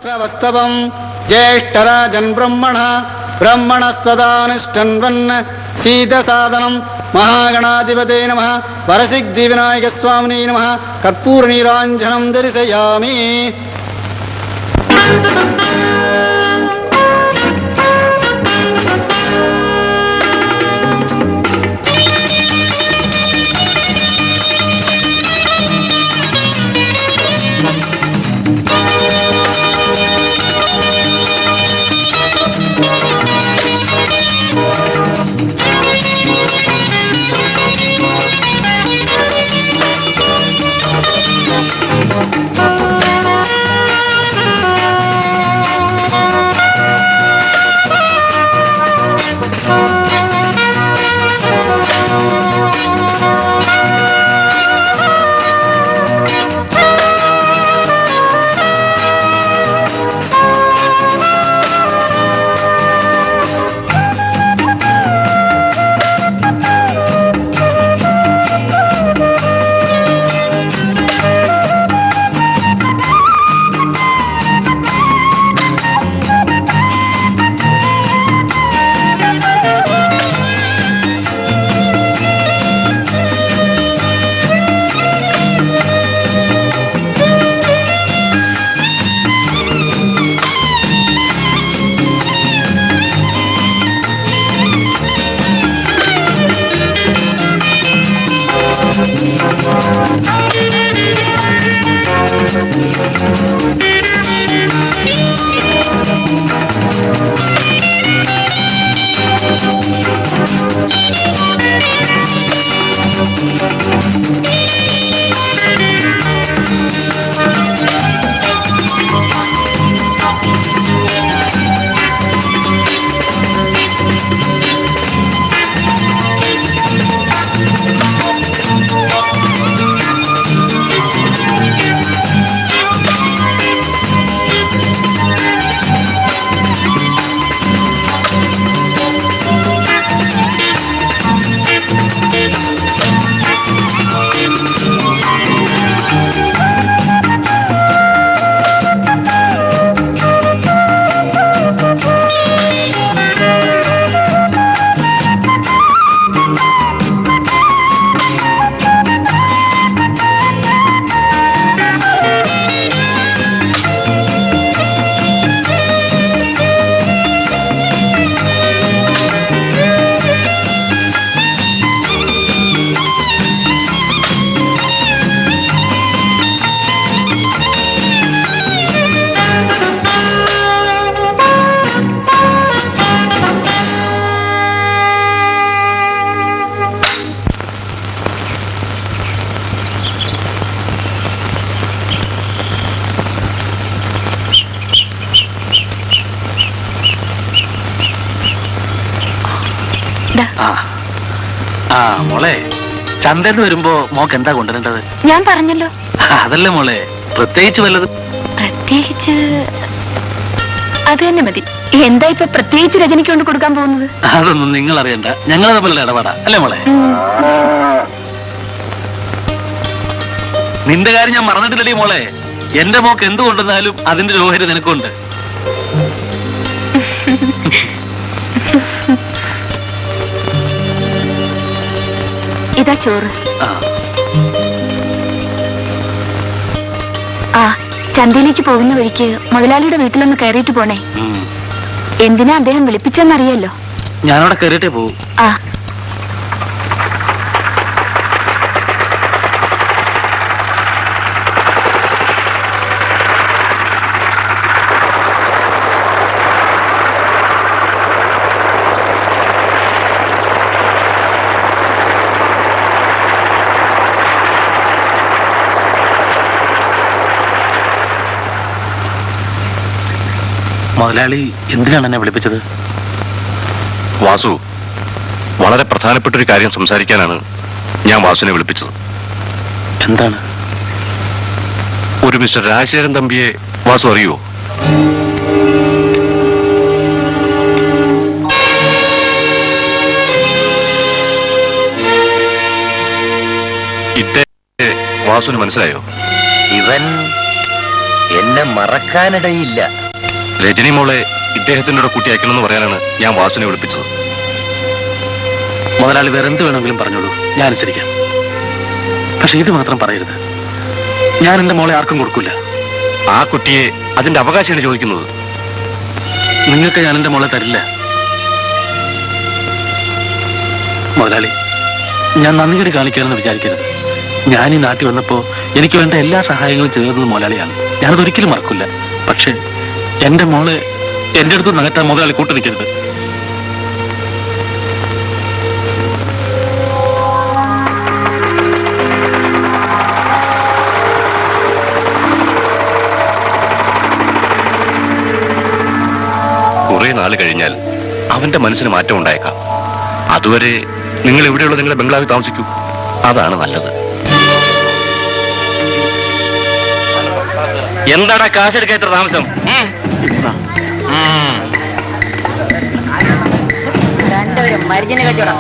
सहस्रवस्तवं ज्येष्ठराजन् ब्रह्मणस्त्वदानिष्ठन्वन् सीदसादनं महागणाधिपते नमः वरसिद्धिविनायकस्वामिने नमः कर्पूरनीराञ्जनं दर्शयामि। മോളെ, ചന്തയിൽ വരുമ്പോ മോക്ക് എന്താ കൊണ്ടുവരേണ്ടത്? ഞാൻ പറഞ്ഞല്ലോ. അതല്ലേ മോളെ, പ്രത്യേകിച്ച് വല്ലതും? പ്രത്യേകിച്ച് അത് തന്നെ മതി. എന്താ ഇപ്പൊ പ്രത്യേകിച്ച് രജനിക്ക് കൊണ്ട് കൊടുക്കാൻ പോകുന്നത്? അതൊന്നും നിങ്ങൾ അറിയണ്ട, ഞങ്ങൾ തമ്മിലുള്ള ഇടപാടാ അല്ലേ മോളെ? നിന്റെ കാര്യം ഞാൻ മറന്നിട്ടില്ലടി മോളെ. എന്റെ മോക്ക് എന്ത് കൊണ്ടുവന്നാലും അതിന്റെ ഓഹരി നിനക്കുണ്ട്. ഇതാ ചോറ്. ആ, ചന്തയിലേക്ക് പോകുന്ന വഴിക്ക് മുതലാളിയുടെ വീട്ടിലൊന്ന് കയറിയിട്ട് പോണേ. എന്തിനാ അദ്ദേഹം വിളിപ്പിച്ചെന്നറിയാലോ. ഞാനവിടെ കയറിയിട്ടേ പോകും. ആ, മുതലാളി എന്തിനാണ് എന്നെ വിളിപ്പിച്ചത്? വാസു, വളരെ പ്രധാനപ്പെട്ടൊരു കാര്യം സംസാരിക്കാനാണ് ഞാൻ വാസുവിനെ വിളിപ്പിച്ചത്. എന്താണ്? ഒരു മിസ്റ്റർ രാജശേഖരൻ തമ്പിയെ വാസു അറിയുമോ? വാസുവിന് മനസ്സിലായോ? ഇവൻ എന്നെ മറക്കാനിടയില്ല. രജനി മോളെ ഇദ്ദേഹത്തിൻ്റെ കൂടെ കൂട്ടി അയക്കണമെന്ന് പറയാനാണ് ഞാൻ വാസുവിനെ വിളിപ്പിച്ചത്. മുതലാളി വേറെ എന്ത് വേണമെങ്കിലും പറഞ്ഞോളൂ, ഞാൻ അനുസരിക്കാം. പക്ഷെ ഇത് മാത്രം പറയരുത്. ഞാൻ എന്റെ മോളെ ആർക്കും കൊടുക്കില്ല. ആ കുട്ടിയെ അതിന്റെ അവകാശമാണ് ചോദിക്കുന്നത്. നിങ്ങൾക്ക് ഞാൻ എന്റെ മോളെ തരില്ല. മുതലാളി, ഞാൻ നന്ദികേട് കാണിക്കാനെന്ന് വിചാരിക്കരുത്. ഞാൻ ഈ നാട്ടിൽ വന്നപ്പോ എനിക്ക് വേണ്ട എല്ലാ സഹായങ്ങളും ചെയ്തത് മുതലാളിയാണ്. ഞാനതൊരിക്കലും മറക്കില്ല. പക്ഷെ എന്റെ മോളെ എന്റെ അടുത്ത് നകറ്റാൻ മുതലാളി കൂട്ടുനിൽക്കരുത്. കുറെ നാൾ കഴിഞ്ഞാൽ അവന്റെ മനസ്സിന് മാറ്റം ഉണ്ടായേക്കാം. അതുവരെ നിങ്ങൾ എവിടെയുള്ള നിങ്ങളുടെ ബംഗ്ലാവിൽ താമസിക്കൂ. അതാണ് നല്ലത്. എന്താടാ കാശെടുക്കാൻ ഇത്ര താമസം? രണ്ടുപേരും മരിച്ചിന് കച്ചവടം.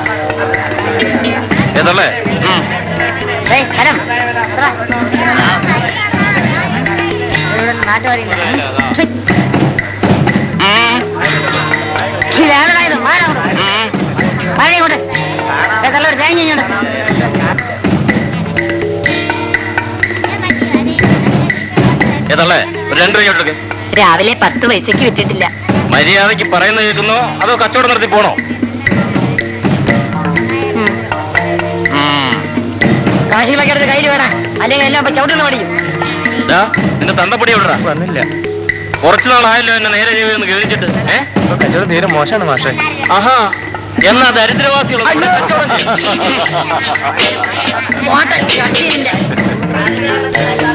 ഏതല്ലേ? നാട്ടുകാരി തേങ്ങ ഏതല്ലേ? ഒരു 2 രൂപ ഇങ്ങോട്ടേക്ക്. രാവിലെ 10 പൈസക്ക് വിട്ടിട്ടില്ല. മര്യാദയ്ക്ക് പറയുന്നത് കേൾക്കുന്നോ അതോ കച്ചവടം നടത്തി പോണോ? കാശി വയ്ക്കടുത്ത് കയ്യിൽ വേണം, അല്ലെങ്കിൽ എല്ലാം ചവിട്ടുന്ന പഠിക്കും. നിന്റെ തന്തപ്പടി എവിടാ? വന്നില്ല. കുറച്ചു നാളായല്ലോ എന്നെ നേരെ ചെയ്യുമെന്ന് കേൾച്ചിട്ട്. കച്ചവടം തീരെ മോശമാണ് മാഷേ. ആഹാ, എന്നാ ദരിദ്രവാസികൾ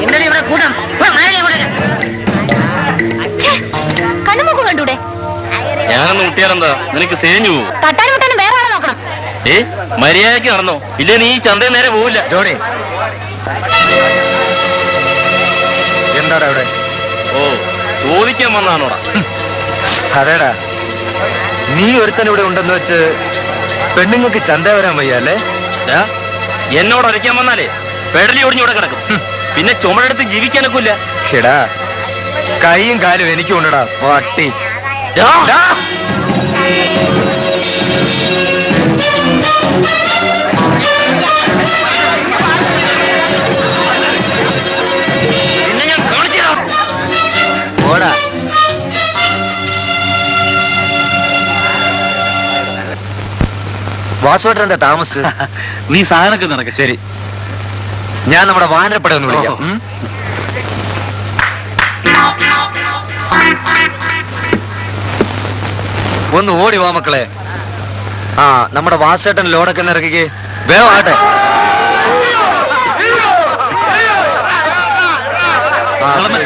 എന്താണ് ഇവിടെ കൂട്ടം? കണ്ണുമുക്ക് കണ്ടൂടെ? ഞാനൊന്ന് മുട്ടിയാലെന്താ? നിനക്ക് തേഞ്ഞു പോകും. തട്ടാനും മുട്ടാനും വേറെ ആളെ നോക്കണം. മര്യാദയ്ക്ക് നടന്നോ, ഇല്ലേ നീ ഈ ചന്തയിൽ നേരെ പോവില്ല. ജോണി, എന്താടാ ഇവിടെ? ഓ, ചോദിക്കാൻ വന്നാണോടാ? അതേടാ, നീ ഒരുത്തൻ ഇവിടെ ഉണ്ടെന്ന് വെച്ച് പെണ്ണുങ്ങൾക്ക് ചന്ത വരാൻ വയ്യ അല്ലേ? എന്നോട് അരയ്ക്കാൻ വന്നാലേ പെടലി ഒടിഞ്ഞൂടെ കിടക്കും. പിന്നെ ചുമടെടുത്ത് ജീവിക്കാനൊക്കില്ല. എടാ, കൈയും കാലും എനിക്കും ഉണ്ടടാ പട്ടി. പിന്നെ ഞാൻ കാണിച്ചു ഓടാ. വാസുവേട്ടൻ എന്താ താമസിച്ച്? നീ സാധനമൊക്കെ നടക്ക. ശരി, ഞാൻ നമ്മുടെ വാനരപ്പട ഒന്ന് വിളിക്കാം. ഒന്ന് ഓടി വാ മക്കളെ. ആ, നമ്മുടെ വാസേട്ടൻ ലോഡൊക്കെ ഒന്ന് ഇറക്കിക്ക്. വേഗം ആട്ടെ.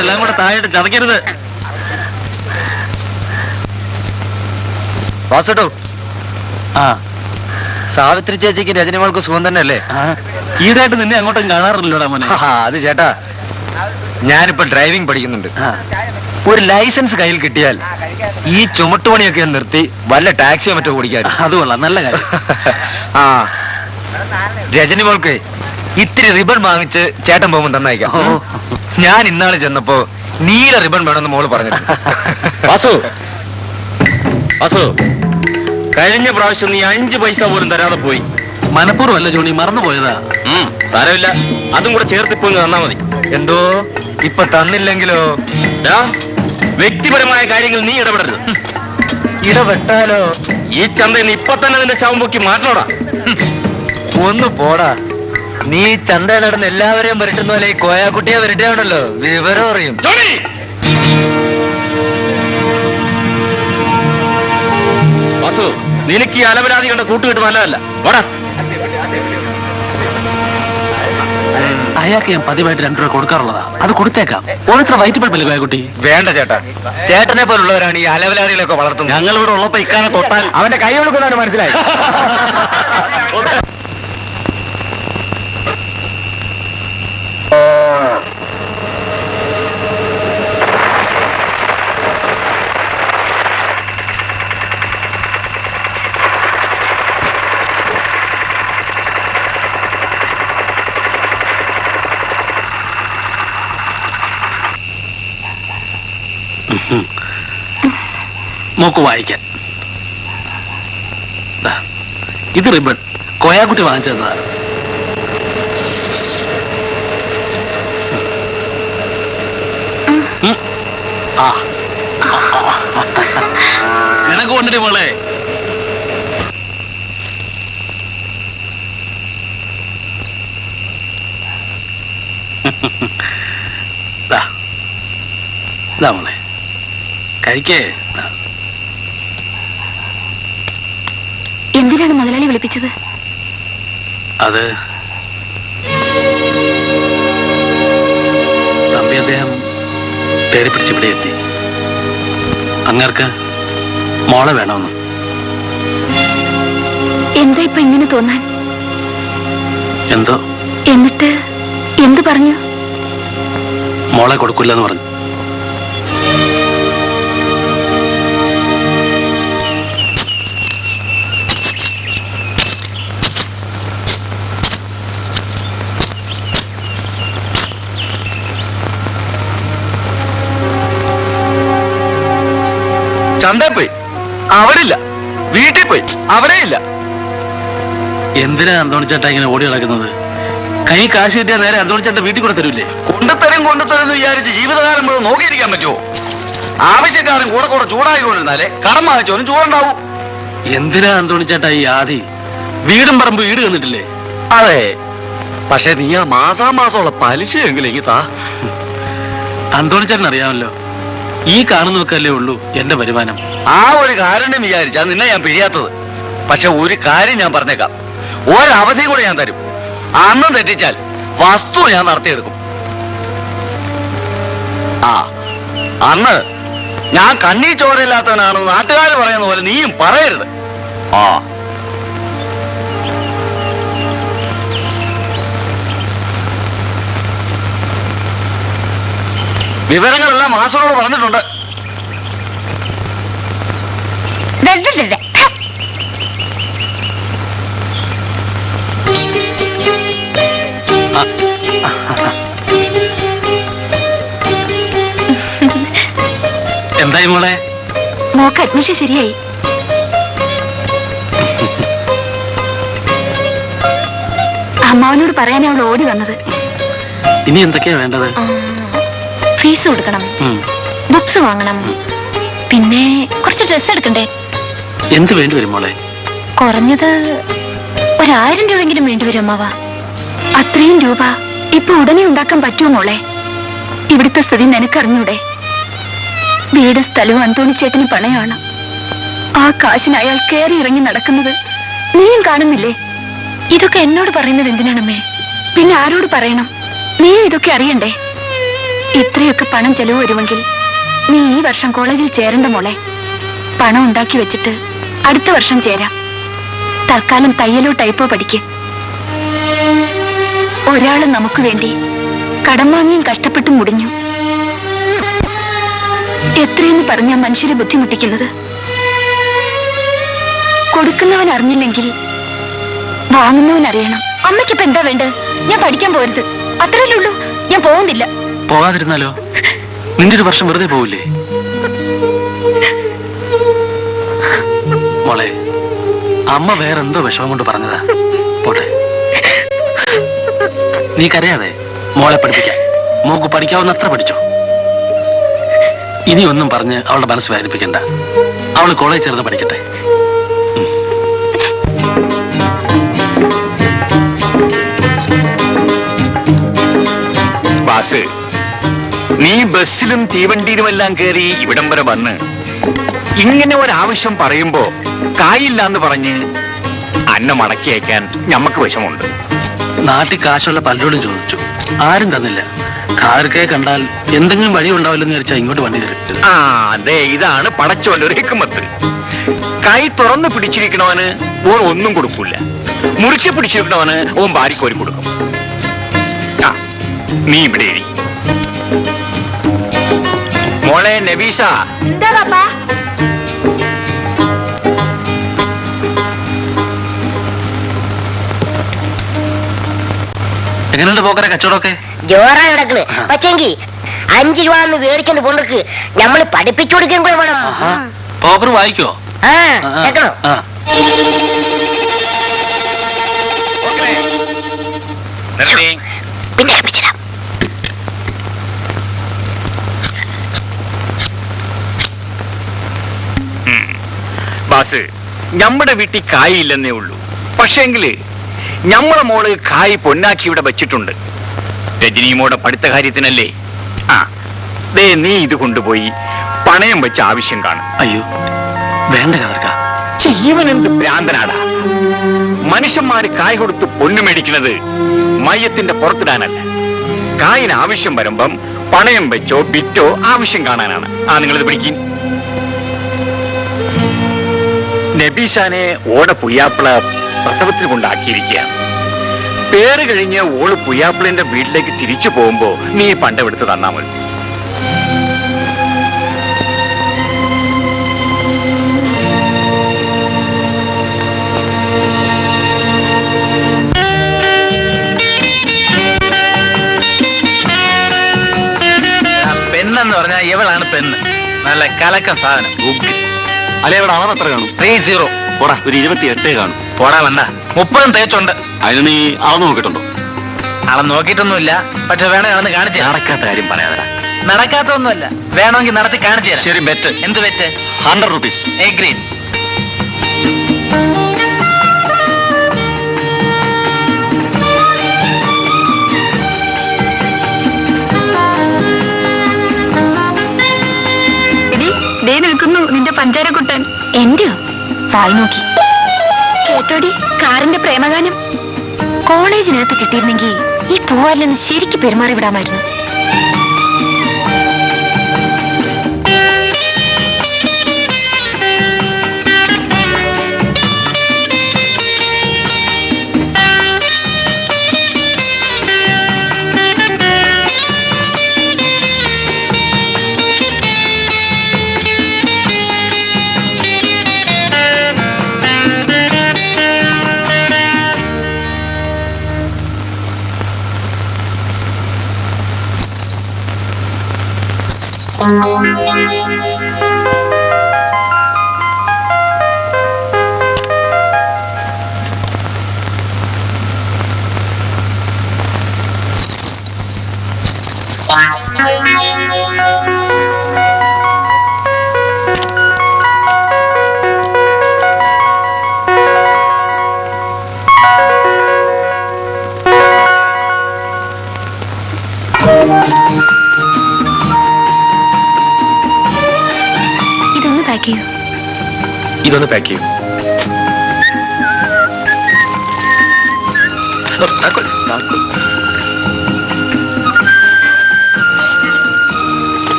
എല്ലാം കൂടെ താഴെ ചതക്കരുത്. വാസേട്ടോ, ആ, സാവിത്രി ചേച്ചിക്ക് രജനിമോൾക്ക് സുഖം തന്നെ അല്ലേ? ഈടായിട്ട് നിന്നെ അങ്ങോട്ടും കാണാറില്ലോടാ മോനെ. അത് ചേട്ടാ, ഞാനിപ്പോ ഡ്രൈവിംഗ് പഠിക്കുന്നുണ്ട്. ഒരു ലൈസൻസ് കയ്യിൽ കിട്ടിയാൽ ഈ ചുമട്ടുപണിയൊക്കെ നിർത്തി വല്ല ടാക്സിയോ മറ്റോ ഓടിക്കാൻ. അത് കൊള്ളാം, നല്ല കാര്യം. ആ, രജനിമോൾക്ക് ഇത്തിരി റിബൺ വാങ്ങിച്ച് ചേട്ടൻ പോകുമ്പോൾ തന്നയക്കാം. ഞാൻ ഇന്നാള് ചെന്നപ്പോ നീല റിബൺ വേണമെന്ന് മോള് പറഞ്ഞു. വാസു, വാസു, കഴിഞ്ഞ പ്രാവശ്യം നീ 5 പൈസ പോലും തരാതെ പോയി. മനഃപൂർവ്വമല്ല ജോണി, മറന്നുപോയതാ. സാരമില്ല, അതും കൂടെ ചേർത്തിപ്പോ തന്നാ മതി. എന്തോ ഇപ്പൊ തന്നില്ലെങ്കിലോ? വ്യക്തിപരമായ കാര്യങ്ങൾ നീ ഇടപെടരുത്. ഇടപെട്ടാലോ? ഈ ചന്തയിൽ ഇപ്പൊ തന്നെ നിന്റെ ശവം പൊക്കി മാറ്റണോടാ. ഒന്ന് പോടാ. നീ ചന്ത നടന്ന് എല്ലാവരെയും വരട്ടുന്ന പോലെ ഈ കോയാക്കുട്ടിയെ വരട്ടുകയാണല്ലോ, വിവരം അറിയും. വാസു, നിനക്ക് ഈ അലവരാതി കണ്ട കൂട്ടുകിട്ട് നല്ലതല്ല. വാടാ. അയാൾക്ക് ഞാൻ പതിവായിട്ട് 2 രൂപ കൊടുക്കാറുള്ളതാ. അത് കൊടുത്തേക്കാം. ഓരോരുത്തർ വയറ്റ് പഴപ്പല്ലേ കോയക്കുട്ടി? വേണ്ട ചേട്ടാ, ചേട്ടനെ പോലുള്ളവരാണ് ഈ അലവലാദികളൊക്കെ വളർത്തുന്നത്. ഞങ്ങൾ ഇവിടെ ഉള്ളപ്പോ ഇക്കാനെ തൊട്ടാൽ അവന്റെ കൈ കൊടുക്കുന്നതാണ് മനസ്സിലായി. മോക്ക് വായിക്കാൻ. ദാ, ഇത് റിബൺ കോയാക്കുട്ടി വാങ്ങിച്ചു തന്നതാണ്. ആ നിനക്ക് കൊണ്ടിട്ട് മോളെ. മോളെ കഴിക്കേ. എന്തിനാണ് മുതലാളി വിളിപ്പിച്ചത്? അത് തമ്പി അദ്ദേഹം തേടി പിടിച്ച് ഇവിടെ എത്തി. അങ്ങർക്ക് മോളെ വേണമെന്ന്. എന്താ ഇപ്പൊ ഇങ്ങനെ തോന്നാൻ? എന്തോ. എന്നിട്ട് എന്ത് പറഞ്ഞു? മോളെ കൊടുക്കില്ലെന്ന് പറഞ്ഞു. ചന്തയിൽ പോയി അവരില്ല, വീട്ടിൽ പോയി അവരേ ഇല്ല. എന്തിനാ അന്തോണിച്ചേട്ടാ ഇങ്ങനെ ഓടി നടക്കുന്നത്? കൈ കാശ് കിട്ടിയാൽ നേരെ അന്തോണിച്ചേട്ട വീട്ടിൽ കൂടെ തരൂല്ലേ? കൊണ്ടുത്തരും വിചാരിച്ച് ജീവിതകാലം മുഴുവൻ നോക്കിയിരിക്കാൻ പറ്റുമോ? ആവശ്യക്കാരൻ കൂടെ കൂടെ ചൂടായിക്കൊണ്ടിരുന്നാലേ കടം വാങ്ങിച്ചോനും ചൂടുണ്ടാവും. എന്തിനാ അന്തോണിച്ചേട്ടാ ഈ ആദി? വീടും പറമ്പ് വീട് കണ്ടിട്ടില്ലേ? അതെ, പക്ഷെ നീ ആ മാസാമാസമുള്ള പലിശയെങ്കിലും എനിക്ക് താ. അന്തോണിച്ചേട്ടൻ അറിയാമല്ലോ, ഈ കാണുന്നൊക്കെയല്ലേ ഉള്ളൂ എന്റെ വരുമാനം. ആ ഒരു കാരണം വിചാരിച്ചാ നിന്നെ ഞാൻ പിരിയാത്തത്. പക്ഷെ ഒരു കാര്യം ഞാൻ പറഞ്ഞേക്കാം, ഒരവധി കൂടെ ഞാൻ തരും. അന്ന് തെറ്റിച്ചാൽ വസ്തു ഞാൻ നടത്തിയെടുക്കും. ആ അന്ന് ഞാൻ കണ്ണീ ചോരയില്ലാത്തവനാണെന്ന് നാട്ടുകാർ പറയുന്ന പോലെ നീയും പറയരുത്. ആ വിവരങ്ങളെല്ലാം മാസോട് പറഞ്ഞിട്ടുണ്ട്. എന്തായി മോളെ? മോക്ക് അഡ്മിഷൻ ശരിയായി. അമ്മാവനോട് പറയാനേ അവൾ ഓടി വന്നത്. ഇനി എന്തൊക്കെയാ വേണ്ടത്? ഫീസ് കൊടുക്കണം, ബുക്സ് വാങ്ങണം, പിന്നെ കുറച്ച് ഡ്രസ് എടുക്കണ്ടേ. എന്ത് വേണ്ടി വരും മോളെ? കുറഞ്ഞത് 1000 രൂപയെങ്കിലും വേണ്ടിവരും അമ്മാവ. അത്രയും രൂപ ഇപ്പൊ ഉടനെ ഉണ്ടാക്കാൻ പറ്റുമോ മോളെ? ഇവിടുത്തെ സ്ഥിതി നിനക്കറിഞ്ഞൂടെ? വീടും സ്ഥലവും അന്തോണിച്ചേട്ടന് പണയാണ്. ആ കാശിന് അയാൾ കയറി ഇറങ്ങി നടക്കുന്നത് നീയും കാണുന്നില്ലേ? ഇതൊക്കെ എന്നോട് പറയുന്നത് എന്തിനാണമ്മേ? പിന്നെ ആരോട് പറയണം? നീയും ഇതൊക്കെ അറിയണ്ടേ? ഇത്രയൊക്കെ പണം ചെലവ് വരുമെങ്കിൽ നീ ഈ വർഷം കോളേജിൽ ചേരണ്ട മോളെ. പണം ഉണ്ടാക്കി വെച്ചിട്ട് അടുത്ത വർഷം ചേരാം. തൽക്കാലം തയ്യലോ ടൈപ്പോ പഠിക്ക്. ഒരാള് നമുക്ക് വേണ്ടി കടം വാങ്ങിയും കഷ്ടപ്പെട്ടും മുടിഞ്ഞു. എത്രയെന്ന് പറഞ്ഞാ മനുഷ്യരെ ബുദ്ധിമുട്ടിക്കുന്നത്? കൊടുക്കുന്നവൻ അറിഞ്ഞില്ലെങ്കിൽ വാങ്ങുന്നവൻ അറിയണം. അമ്മയ്ക്കിപ്പോ എന്താ വേണ്ടത്? ഞാൻ പഠിക്കാൻ പോരുത്, അത്രയല്ലേ ഉള്ളൂ. ഞാൻ പോകുന്നില്ല. പോകാതിരുന്നാലോ? നിന്റെ ഒരു വർഷം വെറുതെ പോവില്ലേ മോളെ? അമ്മ വേറെന്തോ വിഷമം കൊണ്ട് പറഞ്ഞതാ. പോട്ടെ, നീ കരയാതെ. മോളെ പഠിപ്പിക്കാൻ മോക്ക് പഠിക്കാവുന്നത്ര പഠിച്ചോ. ഇനി ഒന്നും പറഞ്ഞ് അവളുടെ മനസ്സ് വേദനിപ്പിക്കണ്ട. അവള് കോളേജ് ചേർന്ന് പഠിക്കട്ടെ. ബാസ്, നീ ബസ്സിലും തീവണ്ടിയിലുമെല്ലാം കയറി ഇവിടം വരെ വന്ന് ഇങ്ങനെ ഒരാവശ്യം പറയുമ്പോ കായില്ലാന്ന് പറഞ്ഞ് അന്ന മടക്കി അയക്കാൻ ഞമ്മക്ക് വിഷമുണ്ട്. നാട്ടിൽ കാശുള്ള പലരോടും ചോദിച്ചു, ആരും തന്നില്ല. കാർക്കെ കണ്ടാൽ എന്തെങ്കിലും വഴി ഉണ്ടാവില്ലെന്ന് വിചാരിച്ചാ ഇങ്ങോട്ട് വണ്ടി തരും. ആ അതെ, ഇതാണ് പടച്ചോന്റെ ഒരു ഹിക്മത്ത്. കൈ തുറന്നു പിടിച്ചിരിക്കണവന് ഓൻ ഒന്നും കൊടുക്കൂല, മുറിച്ച് പിടിച്ചിരിക്കണവന് ഓൻ ഭാര്യക്കോരി കൊടുക്കും. ആ നീ ഇവിടെ ഇരി. മോളെ നബീസ, എന്താ പാപ്പാ? എങ്ങനെയുണ്ട് പോക്കറെ കച്ചവടമൊക്കെ? ജോറാ കിടക്കണ്. പക്ഷെങ്കി 5 രൂപ മേടിക്കൊണ്ട് പോണ്ടക്ക് നമ്മള് പഠിപ്പിച്ചു കൊടുക്കാൻ കൂടെ വേണം. പോക്കർ വായിക്കോ? ആ കേക്കണോ? ആ. പിന്നെ ഏൽപ്പിച്ചിടാം. ബാസ്, നമ്മുടെ വീട്ടിൽ കായ് ഇല്ലെന്നേ ഉള്ളൂ. പക്ഷേങ്കില് നമ്മളെ മോള് കായ് പൊന്നാക്കി ഇവിടെ വെച്ചിട്ടുണ്ട്. രജനീമോടെ പഠിത്ത കാര്യത്തിനല്ലേ? ആ ദേ, നീ ഇത് കൊണ്ടുപോയി പണയം വെച്ച ആവശ്യം കാണും. അയ്യോ വേണ്ട കവർക്ക. ഇവനെന്ത് ഭ്രാന്തനാടാ. മനുഷ്യന്മാര് കായ് കൊടുത്ത് പൊന്നു മേടിക്കുന്നത് മയത്തിന്റെ പുറത്തിടാനല്ല. കായിന് ആവശ്യം വരുമ്പം പണയം വെച്ചോ വിറ്റോ ആവശ്യം കാണാനാണ്. നിങ്ങളിത് പിടിക്കും. നബീഷാനെ ഓടെ പുയ്യാപ്പിള പ്രസവത്തിന് കൊണ്ടാക്കിയിരിക്കുകയാണ്. പേര് കഴിഞ്ഞ് ഓള് പുയ്യാപ്പിളിന്റെ വീട്ടിലേക്ക് തിരിച്ചു പോകുമ്പോ നീ പണ്ടെടുത്ത് തന്നാ മതി. പെണ്ണെന്ന് പറഞ്ഞാൽ ഇവളാണ് പെണ്ണ്. നല്ല കലക്കം സാധനം. അല്ലെ ഇവിടെ അളവ് എത്ര കാണും? 30. പോടാ, ഒരു 28 കാണും. പോടാ വണ്ട. 30 തേച്ചുണ്ട്. അതിന് നീ അളവ് നോക്കിയിട്ടുണ്ടോ? അളന്ന് നോക്കിയിട്ടൊന്നുമില്ല. പക്ഷെ വേണേ അളന്ന് കാണിച്ചു തരാം. നടക്കാത്ത കാര്യം പറയാതെ. നടക്കാത്തൊന്നുമല്ല, വേണമെങ്കിൽ നടത്തി കാണിച്ചു തരാം. ശരി, ബെറ്റ്. എന്ത് വെറ്റ്? 100 rupees. എഗ്രീഡ്. നിൽക്കുന്നു നിന്റെ പഞ്ചാരക്കുട്ടൻ. എന്റെയോ? വായി നോക്കി കേട്ടോടി കാറിന്റെ പ്രേമഗാനം. കോളേജിനകത്ത് കിട്ടിയിരുന്നെങ്കിൽ ഈ പൂവാലിന്ന് ശരിക്ക് പെരുമാറി വിടാമായിരുന്നു. ഇതൊന്ന് പാക്ക് ചെയ്യൂ. ഇതൊന്ന് പാക്ക് ചെയ്യൂ.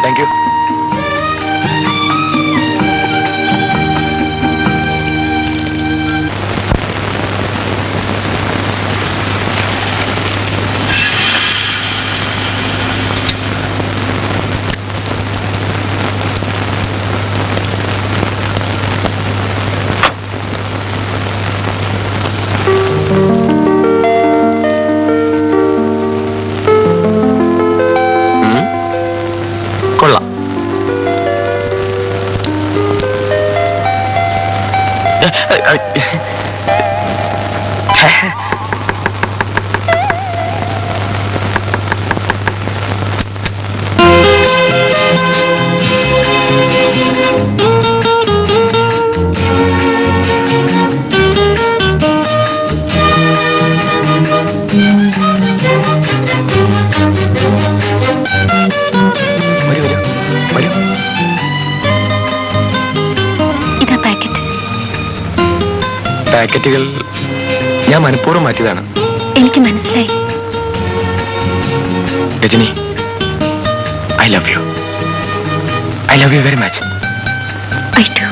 Thank you. കൊള്ളാം. ഇതാ പാക്കറ്റ്. പാക്കറ്റുകൾ ഞാൻ മനഃപൂർവ്വം മാറ്റിയതാണ്. എനിക്ക് മനസ്സിലായി. Rajani, I love you. I love you very much. I do.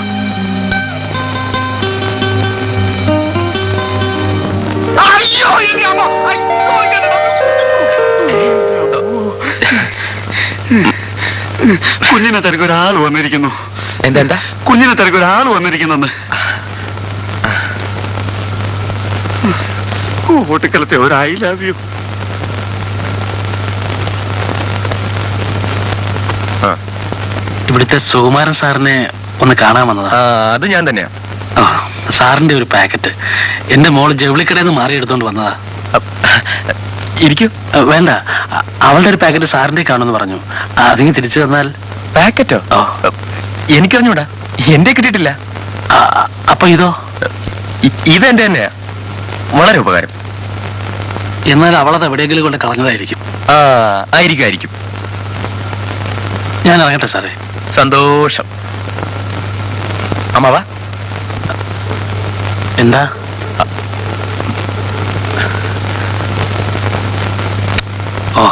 കുഞ്ഞിനെ തിരക്ക് ഒരാൾ വന്നിരിക്കുന്നു. എന്താ? കുഞ്ഞിനെ തിരക്ക് ഒരാൾ വന്നിരിക്കുന്നെന്ന്. ഒട്ടുക്കലത്തെ ഒരു ഐ ലവ് യു. ഇവിടുത്തെ സുകുമാരൻ സാറിനെ ഒന്ന് കാണാൻ വന്നതാ. അത് ഞാൻ തന്നെയാ. സാറിന്റെ ഒരു പാക്കറ്റ് എന്റെ മോള് ജൗളിക്കടയിൽ നിന്ന് മാറി എടുത്തോണ്ട് വന്നതാ. ഇരിക്കൂ. വേണ്ട, അവളുടെ ഒരു പാക്കറ്റ് സാറിന്റെ കാണുമെന്ന് പറഞ്ഞു. അതിന് തിരിച്ചു തന്നാൽ. പാക്കറ്റോ? എനിക്കറിഞ്ഞൂടാ, എന്റെ കിട്ടിയിട്ടില്ല. അപ്പൊ ഇതോ? ഇതെന്റെ തന്നെയാ. വളരെ ഉപകാരം. എന്നാൽ അവളത് എവിടെയെങ്കിലും കൊണ്ട് കളഞ്ഞതായിരിക്കും. ആയിരിക്കും. ഞാൻ ഇറങ്ങട്ടെ സാറേ. സന്തോഷം. അമ്മാവാ. എന്താ? ഓ,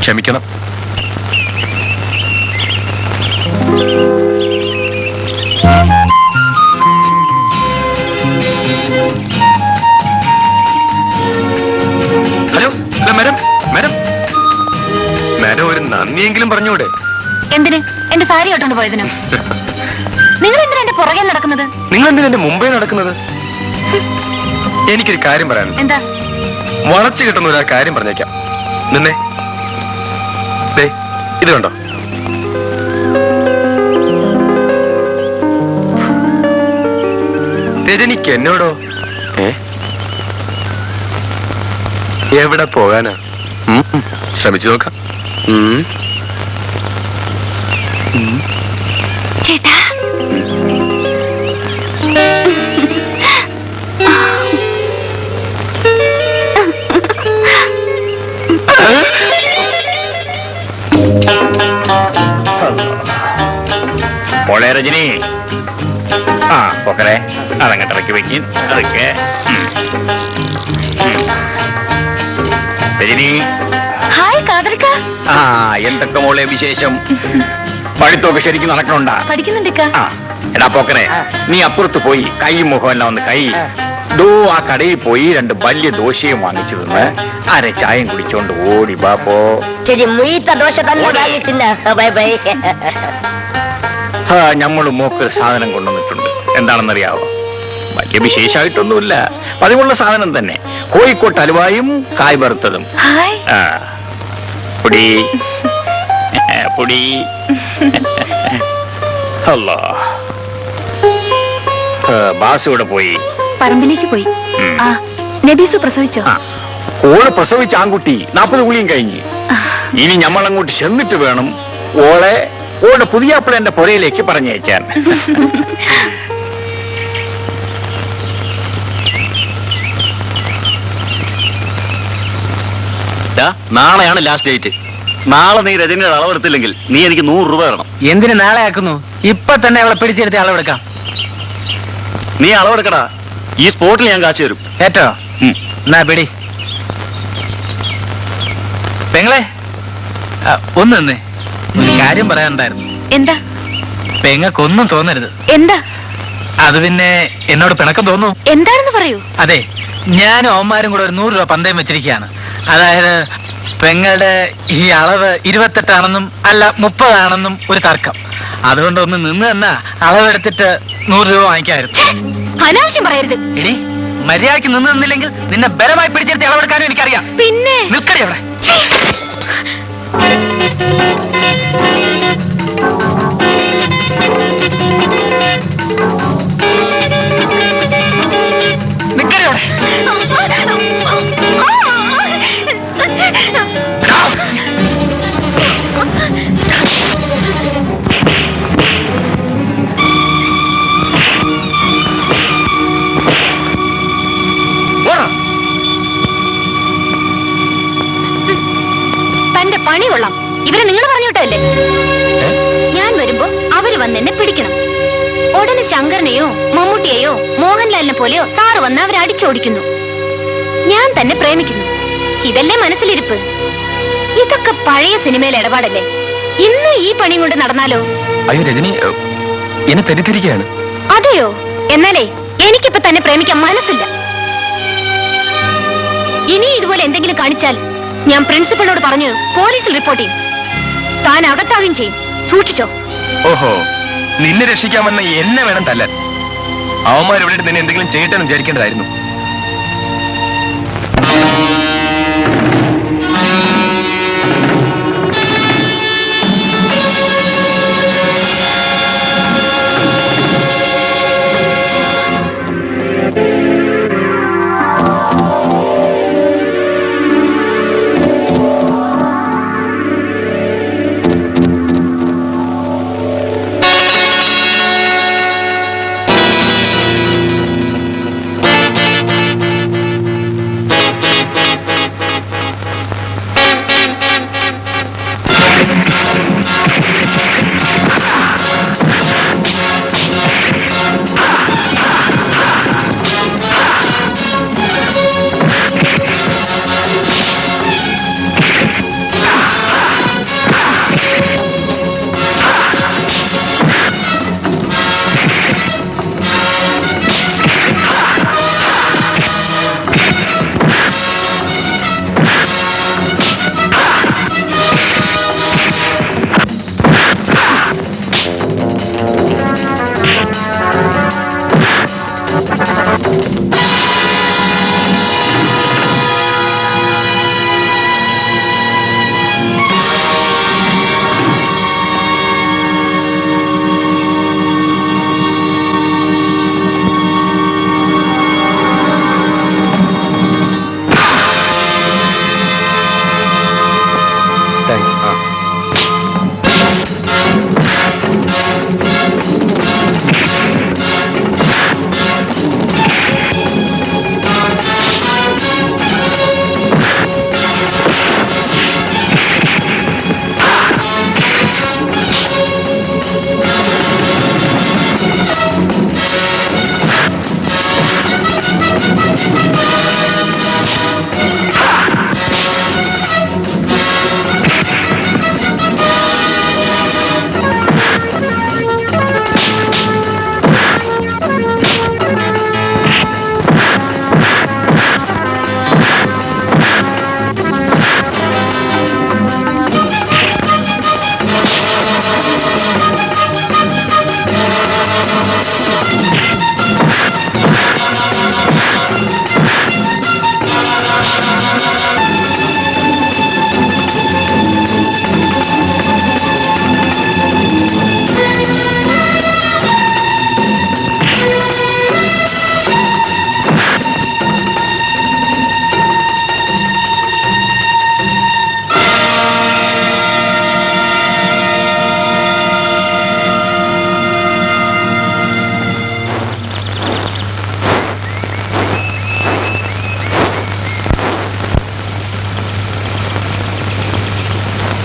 ക്ഷമിക്കണം. ഹലോ, മാഡം മാഡം മാഡം ഒരു നന്ദിയെങ്കിലും പറഞ്ഞൂടെ? എന്തിന്? എന്റെ സാരി ഇട്ടോണ്ട് പോയതിനോ? നിങ്ങൾ എന്തിനാ എന്റെ പുറകെ നടക്കുന്നത്? നിങ്ങൾ എന്തിനാ എന്റെ മുമ്പേ നടക്കുന്നത്? എനിക്കൊരു കാര്യം പറയാനുണ്ട്. എന്താ? വളച്ചു കിട്ടുന്ന ഒരു കാര്യം പറഞ്ഞേക്കാം. നിന്നേ, ഇത് കണ്ടോ? രജനിക്ക് എന്നോടോ? എവിടെ പോകാനാ? ശ്രമിച്ചു നോക്കാം. ചേട്ടാ, മോളെ രജനി, പോക്കറെ അതങ്ങട്ടിറക്കി വെക്കും. അതൊക്കെ രജനി. ഹായ് കാതർക്ക. എന്തൊക്കെ മോളെ വിശേഷം? പഠിത്തമൊക്കെ ശരിക്കും നടക്കണുണ്ടാ? പഠിക്കുന്നുണ്ട്. എടാ പോക്കറെ, നീ അപ്പുറത്ത് പോയി കൈയും മുഖം എല്ലാം ഒന്ന് കൈ ആ കടയിൽ പോയി 2 വലിയ ദോശയും വാങ്ങിച്ചു തിന്ന് അര ചായയും കുടിച്ചോണ്ട് ഓടി ബാപ്പോ. ശരി, മുയത്ത ദോശ തന്നെ വാങ്ങിച്ചില്ല. Bye bye. ഞമ്മള് മോക്കൊരു സാധനം കൊണ്ടുവന്നിട്ടുണ്ട്. എന്താണെന്നറിയാവോ? വലിയ വിശേഷമായിട്ടൊന്നുമില്ല, പതിവുള്ള സാധനം തന്നെ. കോഴിക്കോട്ട് അലുവായും കായ് വറുത്തതും. പൊടി പൊടി. അല്ലാ, ബാസ് ഇവിടെ പോയി? പറമ്പിലേക്ക് പോയി. നബീസു പ്രസവിച്ചോ? ഓള് പ്രസവിച്ച ആൺകുട്ടി 40 കുളിയും കഴിഞ്ഞ്. ഇനി ഞമ്മളങ്ങോട്ട് ചെന്നിട്ട് വേണം ഓളുടെ പുതിയാപ്പിള എന്റെ പുരയിലേക്ക് പറഞ്ഞയക്കാൻ. നാളെയാണ് ലാസ്റ്റ് ഡേറ്റ്. നാളെ നീ രജനിയുടെ അളവെടുത്തില്ലെങ്കിൽ നീ എനിക്ക് 100 രൂപ തരണം. എന്തിനു നാളെ ആക്കുന്നു? ഇപ്പൊ തന്നെ അവളെ പിടിച്ചെടുത്ത് അളവെടുക്കാം. നീ അളവെടുക്കടാ, ഈ സ്പോട്ടിൽ ഞാൻ കാശ് തരും. കേട്ടോ? എന്നാ പിടി. പെങ്ങളെ, ഒന്ന് നിന്നേ, ഒരു കാര്യം പറയാനുണ്ടായിരുന്നു. എന്താ? പെങ്ങക്കൊന്നും തോന്നരുത്. എന്താ? അത് പിന്നെ എന്നോട് പിണക്കം തോന്നുന്നു. എന്താണെന്ന് പറയൂ. അതെ, ഞാനും അവന്മാരും കൂടെ ഒരു 100 രൂപ പന്തയം വെച്ചിരിക്കുകയാണ്. അതായത് പെങ്ങളുടെ ഈ അളവ് 28 ആണെന്നും അല്ല 30 ആണെന്നും ഒരു തർക്കം. അതുകൊണ്ട് ഒന്ന് നിന്ന് തന്നാ അളവെടുത്തിട്ട് 100 രൂപ വാങ്ങിക്കായിരുന്നു. അനാവശ്യം പറയരുത്. എടി, മര്യാദയ്ക്ക് നിന്ന് നിന്നില്ലെങ്കിൽ നിന്നെ ബലമായി പിടിച്ചെടുത്ത് അളവെടുക്കാനും എനിക്കറിയാം. പിന്നെ നിൽക്കടി അവിടെ. നിൽക്കടി അവിടെ. തന്റെ പണി കൊള്ളാം. ഇവരെ നിങ്ങൾ പറഞ്ഞു വിട്ടല്ലേ? ഞാൻ വരുമ്പോ അവര് വന്ന് എന്നെ പിടിക്കണം. ഉടനെ ശങ്കരനെയോ മമ്മൂട്ടിയെയോ മോഹൻലാലിനെ പോലെയോ സാറ് വന്ന് അവരെ അടിച്ചോടിക്കുന്നു. ഞാൻ തന്നെ പ്രേമിക്കുന്നു. ഇതല്ലേ മനസ്സിലിരിപ്പ്? ഇതൊക്കെ പഴയ സിനിമയിലെ ഇടപാടല്ലേ? ഇന്ന് ഈ പണിയും കൊണ്ട് നടന്നാലോ? അയ്യോ രജനി, എന്നെ തെറ്റിദ്ധരിക്കുകയാണ്. അതെയോ? എന്നാലേ എനിക്കിപ്പോ തന്നെ പ്രേമിക്കാൻ മനസ്സില്ല. ഇനി ഇതുപോലെ എന്തെങ്കിലും കാണിച്ചാൽ ഞാൻ പ്രിൻസിപ്പളിനോട് പറഞ്ഞ് പോലീസിൽ റിപ്പോർട്ട് ചെയ്യും. താൻ അകത്താകുകയും ചെയ്യും. സൂക്ഷിച്ചോ. ഓഹോ, നിന്നെ രക്ഷിക്കാമെന്ന് എന്നെ വേണം തല്ലാൻ. അവന്മാർ ഇവിടെ തന്നെ എന്തെങ്കിലും ചെയ്യട്ടെ എന്ന് വിചാരിക്കേണ്ടതായിരുന്നു.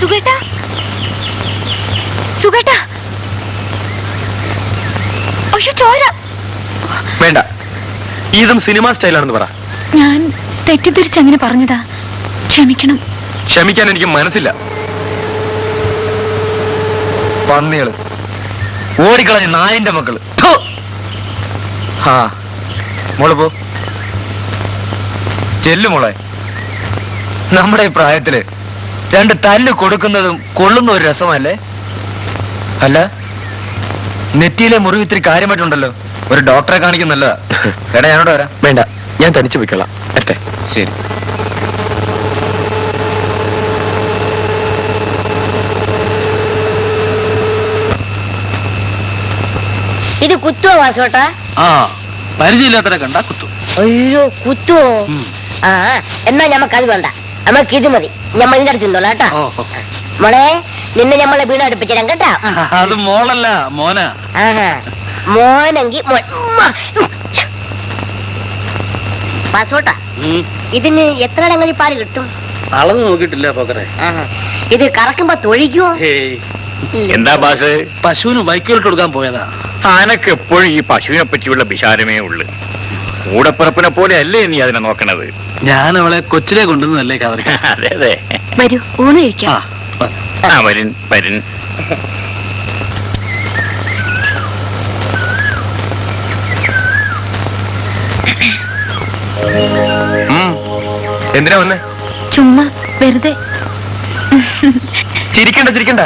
സുഖേട്ടാ, സുഖേട്ടാ, അയ്യോ ചോര. വേണ്ട, ഇതും സിനിമ സ്റ്റൈലാണെന്ന് പറ. ഞാൻ തെറ്റിദ്ധരിച്ചങ്ങനെ പറഞ്ഞതാ, ക്ഷമിക്കണം. ക്ഷമിക്കാൻ എനിക്ക് മനസ്സില്ല. പന്നികള്, ഓടിക്കളഞ്ഞ നായിന്റെ മക്കള്. മോള് പോ, ചെല്ലു മോളെ. നമ്മുടെ ഈ പ്രായത്തില് രണ്ട് തല്ല് കൊടുക്കുന്നതും കൊള്ളുന്ന ഒരു രസമല്ലേ? അല്ല, നെറ്റിയിലെ മുറിവ് ഇത്തിരി കാര്യമായിട്ടുണ്ടല്ലോ, ഒരു ഡോക്ടറെ കാണിക്കുന്നല്ലതാ. എടാ ഞാനോട് വരാം. വേണ്ട, ഞാൻ തനിച്ചു പോയിക്കൊള്ളാം. അല്ലേ? ശരി. ഇത് കുത്തുവോ വാസോട്ടാ? ആ, പരിചയമില്ലാത്തവരെ കണ്ടാ കുത്തു. അയ്യോ, കുത്തുവോ? ആ, എന്നാ ഞമ്മക്ക് അത് വേണ്ട, നമുക്ക് ഇത് മതി. ഞമ്മ ഇതിന്റെ അടുത്ത് നിന്നോളാം കേട്ടാ. മോളെ, നിന്നെ ഞമ്മളെ വീട് അടുപ്പിച്ചിടാം കേട്ടാ. അത് മോളല്ല, മോനാ. ആഹാ, മോനെങ്കി വാസോട്ടാ, ഇതിന് എത്ര ഇടങ്ങളിൽ പാല് കിട്ടും? അളന്ന് നോക്കിയിട്ടില്ല പോക്കറെ. ഇത് കറക്കുമ്പോ തൊഴിക്കുവോ? എന്താ ബാസ്? പശുവിന് വൈക്കോലിട്ട് കൊടുക്കാൻ പോയതാ. ആനക്ക് എപ്പോഴും ഈ പശുവിനെ പറ്റിയുള്ള വിചാരമേ ഉള്ളു. കൂടപ്പിറപ്പിനെ പോലെ അല്ലേ നീ അതിനെ നോക്കണത്? ഞാൻ അവളെ കൊച്ചിലെ കൊണ്ടുവന്നല്ലേ കവറി. അതെ അതെ. വരൂ, ഊണ് കഴിക്കാം. വരും വരും. എന്തിനാ വന്നേ? ചുമ്മാ വെറുതെ. ചിരിക്കണ്ട ചിരിക്കണ്ട.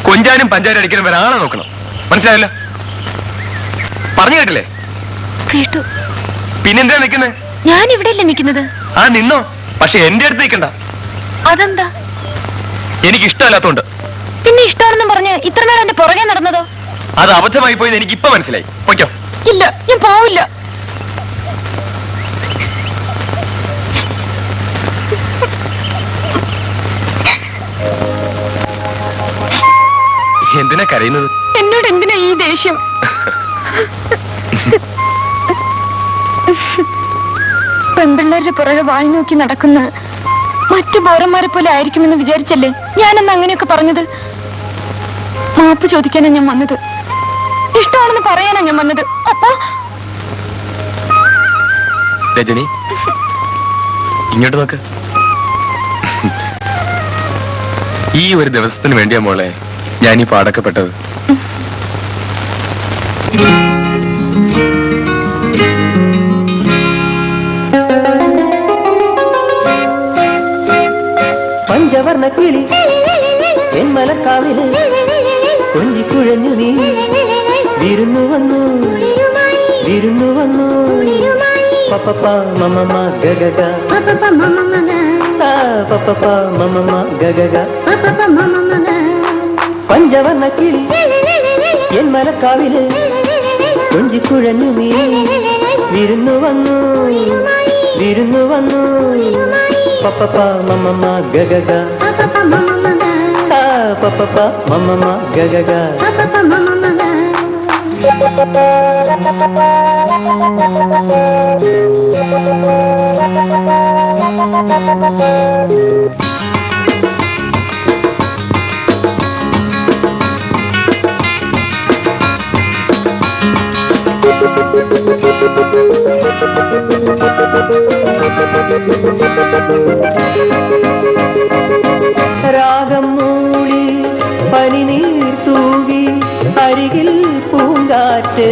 കൊഞ്ചാനും പഞ്ചാരും അടിക്കാനും ഒരാളെ നോക്കണം, മനസ്സിലായല്ലോ? പറഞ്ഞു കേട്ടില്ലേ? കേട്ടു. പിന്നെന്താ നിൽക്കുന്നത്? ഞാൻ ഇവിടെയല്ലേ നിൽക്കുന്നത്. ആ നിന്നോ, പക്ഷെ എന്റെ അടുത്ത് നിൽക്കണ്ട. അതെന്താ? എനിക്ക് ഇഷ്ടമല്ലാത്തോണ്ട്. പിന്നെ ഇഷ്ടമാണെന്നും പറഞ്ഞ് ഇത്ര നേരം എന്റെ പുറകെ നടന്നതോ? അത് അബദ്ധമായി പോയെന്ന് എനിക്ക് ഇപ്പൊ മനസ്സിലായി. ഓക്കോ? ഇല്ല, ഞാൻ പോവില്ല. എന്തിനാ കരയുന്നത്? എന്നോട് എന്തിനാ ഈ ദേഷ്യം? പെൺപിള്ളേരുടെ പുറകെ വായി നോക്കി നടക്കുന്ന മറ്റു ബോറന്മാരെ പോലെ ആയിരിക്കുമെന്ന് വിചാരിച്ചല്ലേ ഞാനെന്ന് അങ്ങനെയൊക്കെ പറഞ്ഞത്? മാപ്പ് ചോദിക്കാനാ ഞാൻ വന്നത്. ഇഷ്ടമാണെന്ന് പറയാനാ ഞാൻ വന്നത്. അപ്പൊ രജനി, ഇങ്ങോട്ട് നോക്ക്. ഈ ഒരു ദിവസത്തിന് വേണ്ടിയാ മോളെ ഞാൻ ഈ പാടൊക്കെ പെട്ടത്. പഞ്ചവർണ്ണ കിളി എൻ മലക്കാവില് കൊഞ്ചിക്കുഴഞ്ഞു നീ വിരുന്നു വന്നു വിരുന്നു വന്നു. പപ്പ മമ ഗഗ സാ പപ്പ മമ ഗഗ. പഞ്ചവർണ്ണ കിളി എൻ മലക്കാവില് കൊഞ്ചിക്കുഴഞ്ഞു നീ വിരുന്നു വന്നു വിരുന്നു വന്നു. പപ്പ മമ ഗഗ സാ പപ്പ മമ ഗഗ. രാഗം മൂളി പനിനീർ തൂകി അരികിൽ പൂങ്കാറ്റ്.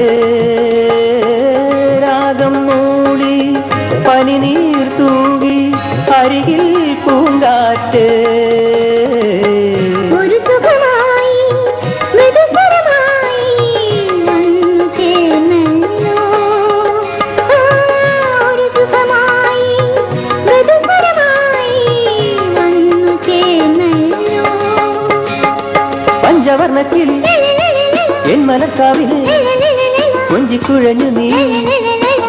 രാഗം മൂളി പനിനീർ തൂകി അരികിൽ പൂങ്കാറ്റ്. ഒരു സുഖമായി മൃദുസ്വരമായി വന്നു ചേർന്നല്ലോ. ഒരു സുഖമായി മൃദുസ്വരമായി വന്നു ചേർന്നല്ലോ. പഞ്ചവർണ്ണ കിളി എൻ മലക്കാവില് കൊഞ്ചിക്കുഴഞ്ഞു നീ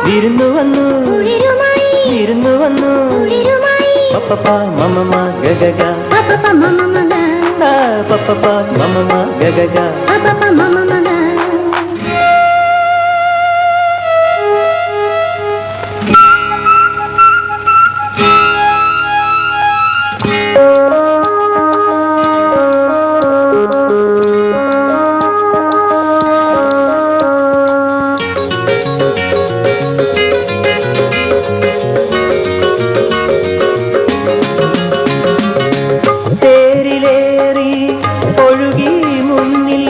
വിരുന്നു വന്നു വിരുന്നു വന്നു. പപ്പ മമ ഗഗ സാ പപ്പ മമ ഗഗ. തേരിലേറി ഒഴുകി മുന്നിൽ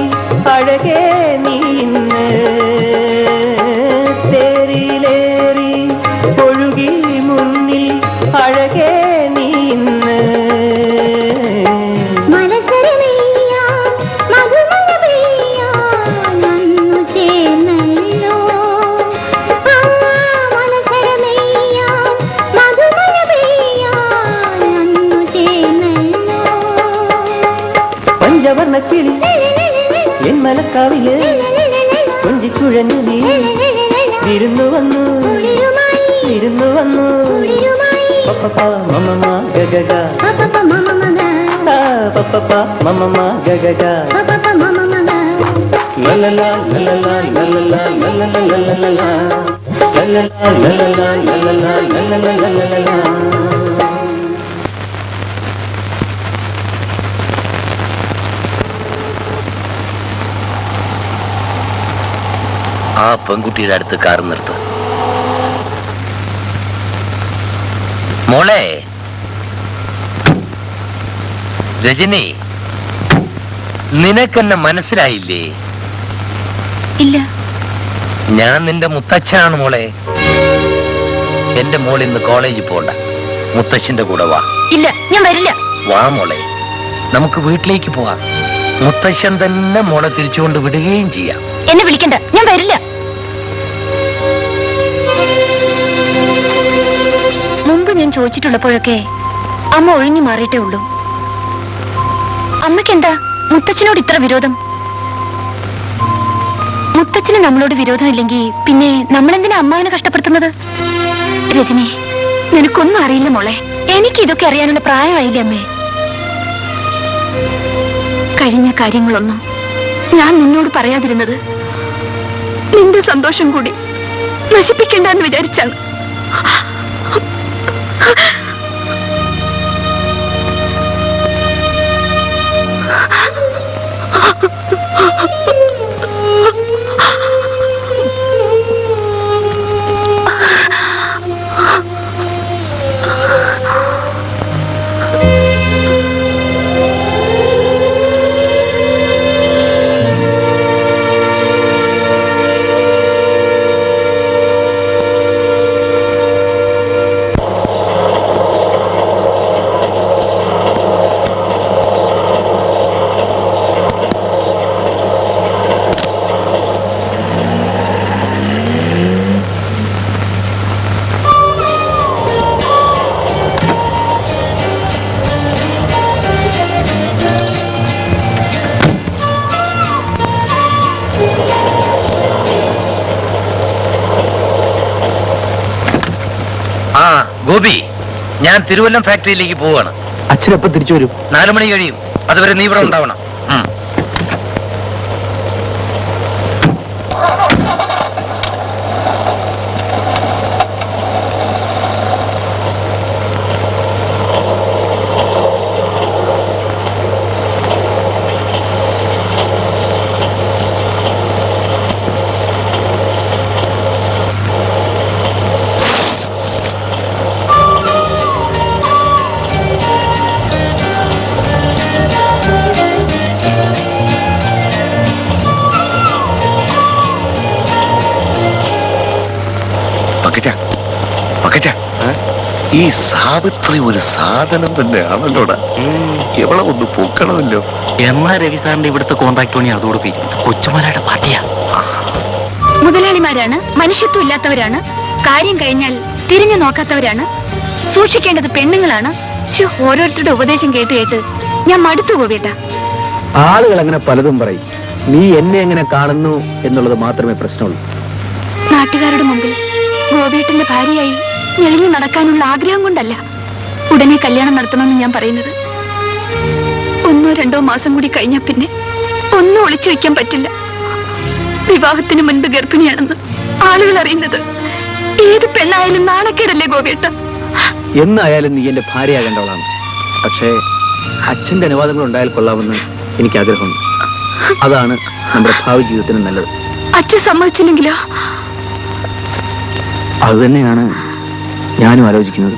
അഴകേ നീ ഇന്ന്. തേരിലേറി ഒഴുകി മുന്നിൽ അഴകേ നീ ഇന്ന്. പഞ്ചവർണ്ണ കിളി എൻ മലക്കാവില് കൊഞ്ചിക്കുഴഞ്ഞു നീ വിരുന്നു വന്നു വിരുന്നു വന്നു. പപ്പ മമ ഗഗ സാ പപ്പ മമ ഗഗ. ലലലാ ലലലാ ലലലാ ലലലാ ലലലാ ലലലാ ലലലാ ലലലാ ലലലാ. ആ പെൺകുട്ടിയുടെ അടുത്ത് കാർ നിർത്ത്. മോളെ രജനി, നിനക്കെന്നെ മനസ്സിലായില്ലേ? ഇല്ല. ഞാൻ നിന്റെ മുത്തച്ഛനാണ് മോളെ. എന്റെ മോൾ ഇന്ന് കോളേജിൽ പോണ്ട, മുത്തച്ഛന്റെ കൂടെ വാ. ഇല്ല, ഞാൻ വരില്ല. വാ മോളെ, നമുക്ക് വീട്ടിലേക്ക് പോവാം. മുത്തച്ഛൻ തന്നെ മോളെ തിരിച്ചുകൊണ്ട് വിടുകയും ചെയ്യാം. എന്നെ വിളിക്കണ്ട, ഞാൻ വരില്ല. ചോദിച്ചിട്ടുള്ളപ്പോഴൊക്കെ അമ്മ ഒഴിഞ്ഞു മാറിയിട്ടേ ഉള്ളൂ. അമ്മയ്ക്കെന്താ മുത്തച്ഛനോട് ഇത്ര വിരോധം? മുത്തച്ഛന് നമ്മളോട് വിരോധമില്ലെങ്കിൽ പിന്നെ നമ്മളെന്തിനാ അമ്മാവിനെ കഷ്ടപ്പെടുത്തുന്നത്? രജനി, നിനക്കൊന്നും അറിയില്ല മോളെ. എനിക്ക് ഇതൊക്കെ അറിയാനുള്ള പ്രായമായില്ലേ അമ്മേ. കഴിഞ്ഞ കാര്യങ്ങളൊന്നും ഞാൻ നിന്നോട് പറയാതിരുന്നത് നിന്റെ സന്തോഷം കൂടി നശിപ്പിക്കണ്ടെന്ന് വിചാരിച്ചാണ്. ഗോപി, ഞാൻ തിരുവല്ലം ഫാക്ടറിയിലേക്ക് പോവാണ്. അച്ഛനെപ്പം തിരിച്ചു വരും? 4 മണി കഴിയും. അതുവരെ നീ ഇവിടെ ഉണ്ടാവണം. ഈ സാവിത്രി ഒരു സാധനം തന്നെയാണല്ലോടാ. എവളെ ഒന്ന് പൊക്കണമല്ലോ. എന്നാ രവി സാറിന്റെ ഇവിടുത്തെ കോൺട്രാക്ട് പണി അതോട് കൊച്ചുമാരുടെ പാർട്ടിയാ. മുതലാളിമാരാണ്, മനുഷ്യത്വം ഇല്ലാത്തവരാണ്, കാര്യം കഴിഞ്ഞാൽ തിരിഞ്ഞു നോക്കാത്തവരാണ്, സൂക്ഷിക്കേണ്ടത് പെണ്ണുങ്ങളാണ്. ഓരോരുത്തരുടെ ഉപദേശം കേട്ട് കേട്ട് ഞാൻ മടുത്തു പോവേട്ട. ആളുകൾ അങ്ങനെ പലതും പറയും. നീ എന്നെ എങ്ങനെ കാണുന്നു എന്നുള്ളത് മാത്രമേ പ്രശ്നമുള്ളൂ. നാട്ടുകാരുടെ മുമ്പിൽ ഗോപിയേട്ടന്റെ ഭാര്യയായി ഞെളിഞ്ഞു നടക്കാനുള്ള ആഗ്രഹം കൊണ്ടല്ല ഉടനെ കല്യാണം നടത്തണമെന്ന് ഞാൻ പറയുന്നത്. 1-2 മാസം കൂടി കഴിഞ്ഞാൽ പിന്നെ ഒന്നും ഒളിച്ചു വെക്കാൻ പറ്റില്ല. വിവാഹത്തിന് മുൻപ് ഗർഭിണിയാണെന്ന് ആളുകൾ അറിയുന്നത് ഏത് പെണ്ണായാലും നാണക്കേടല്ലേ ഗോപിയേട്ട? എന്നായാലും നീ എന്റെ ഭാര്യയാകേണ്ടവളാണ്. പക്ഷേ അച്ഛന്റെ അനുവാദങ്ങൾ ഉണ്ടായാൽ കൊള്ളാമെന്ന് എനിക്ക് ആഗ്രഹമുണ്ട്. അതാണ് നമ്മുടെ ഭാവി ജീവിതത്തിന് നല്ലത്. അച്ഛൻ സമ്മതിച്ചില്ലെങ്കിലോ? അത് തന്നെയാണ് ഞാനും ആലോചിക്കുന്നത്.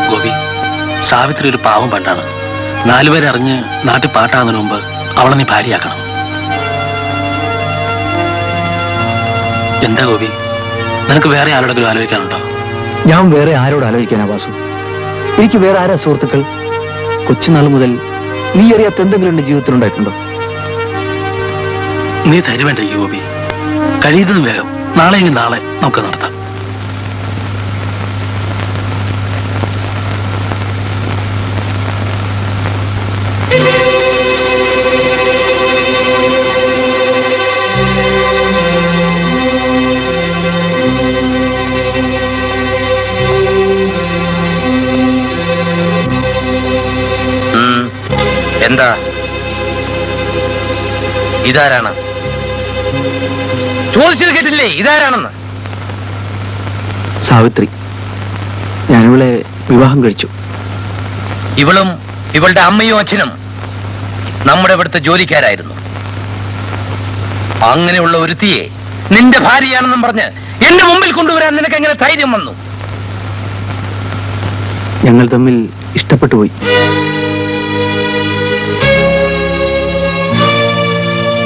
ഗോപി, സാവിത്രി ഒരു പാവം പെണ്ണാണ്. 4 പേരെ അറിഞ്ഞ് നാട്ടിൽ പാട്ടാകുന്നതിന് മുമ്പ് അവളെ നീ ഭാര്യയാക്കണം. എന്താ ഗോപി, നിനക്ക് വേറെ ആരോടെങ്കിലും ആലോചിക്കാനുണ്ടോ? ഞാൻ വേറെ ആരോട് ആലോചിക്കാനാ വാസു? എനിക്ക് വേറെ ആരാ സുഹൃത്തുക്കൾ? കൊച്ചുനാൾ മുതൽ നീ അറിയാത്ത എന്തെങ്കിലും എന്റെ ജീവിതത്തിലുണ്ടായിട്ടുണ്ടോ? നീ തരുവേണ്ടിരിക്കും ഗോപി. കഴിയുന്നതും വേഗം. നാളെയെങ്കിൽ നാളെ നമുക്ക് നടത്താം. എന്താ? ഇതാരാണ്? ചോദിച്ചത് കേട്ടില്ലേ? ഇതാരാണെന്ന്? സാവിത്രി. ഞാനിവളെ വിവാഹം കഴിച്ചു. ഇവളും ഇവളുടെ അമ്മയും അച്ഛനും നമ്മുടെ ഇവിടുത്തെ ജോലിക്കാരായിരുന്നു. അങ്ങനെയുള്ള ഒരുത്തിയെ നിന്റെ ഭാര്യയാണെന്നും പറഞ്ഞ് എന്റെ മുമ്പിൽ കൊണ്ടുവരാൻ നിനക്ക് എങ്ങനെ ധൈര്യം വന്നു? ഞങ്ങൾ തമ്മിൽ ഇഷ്ടപ്പെട്ടു പോയി.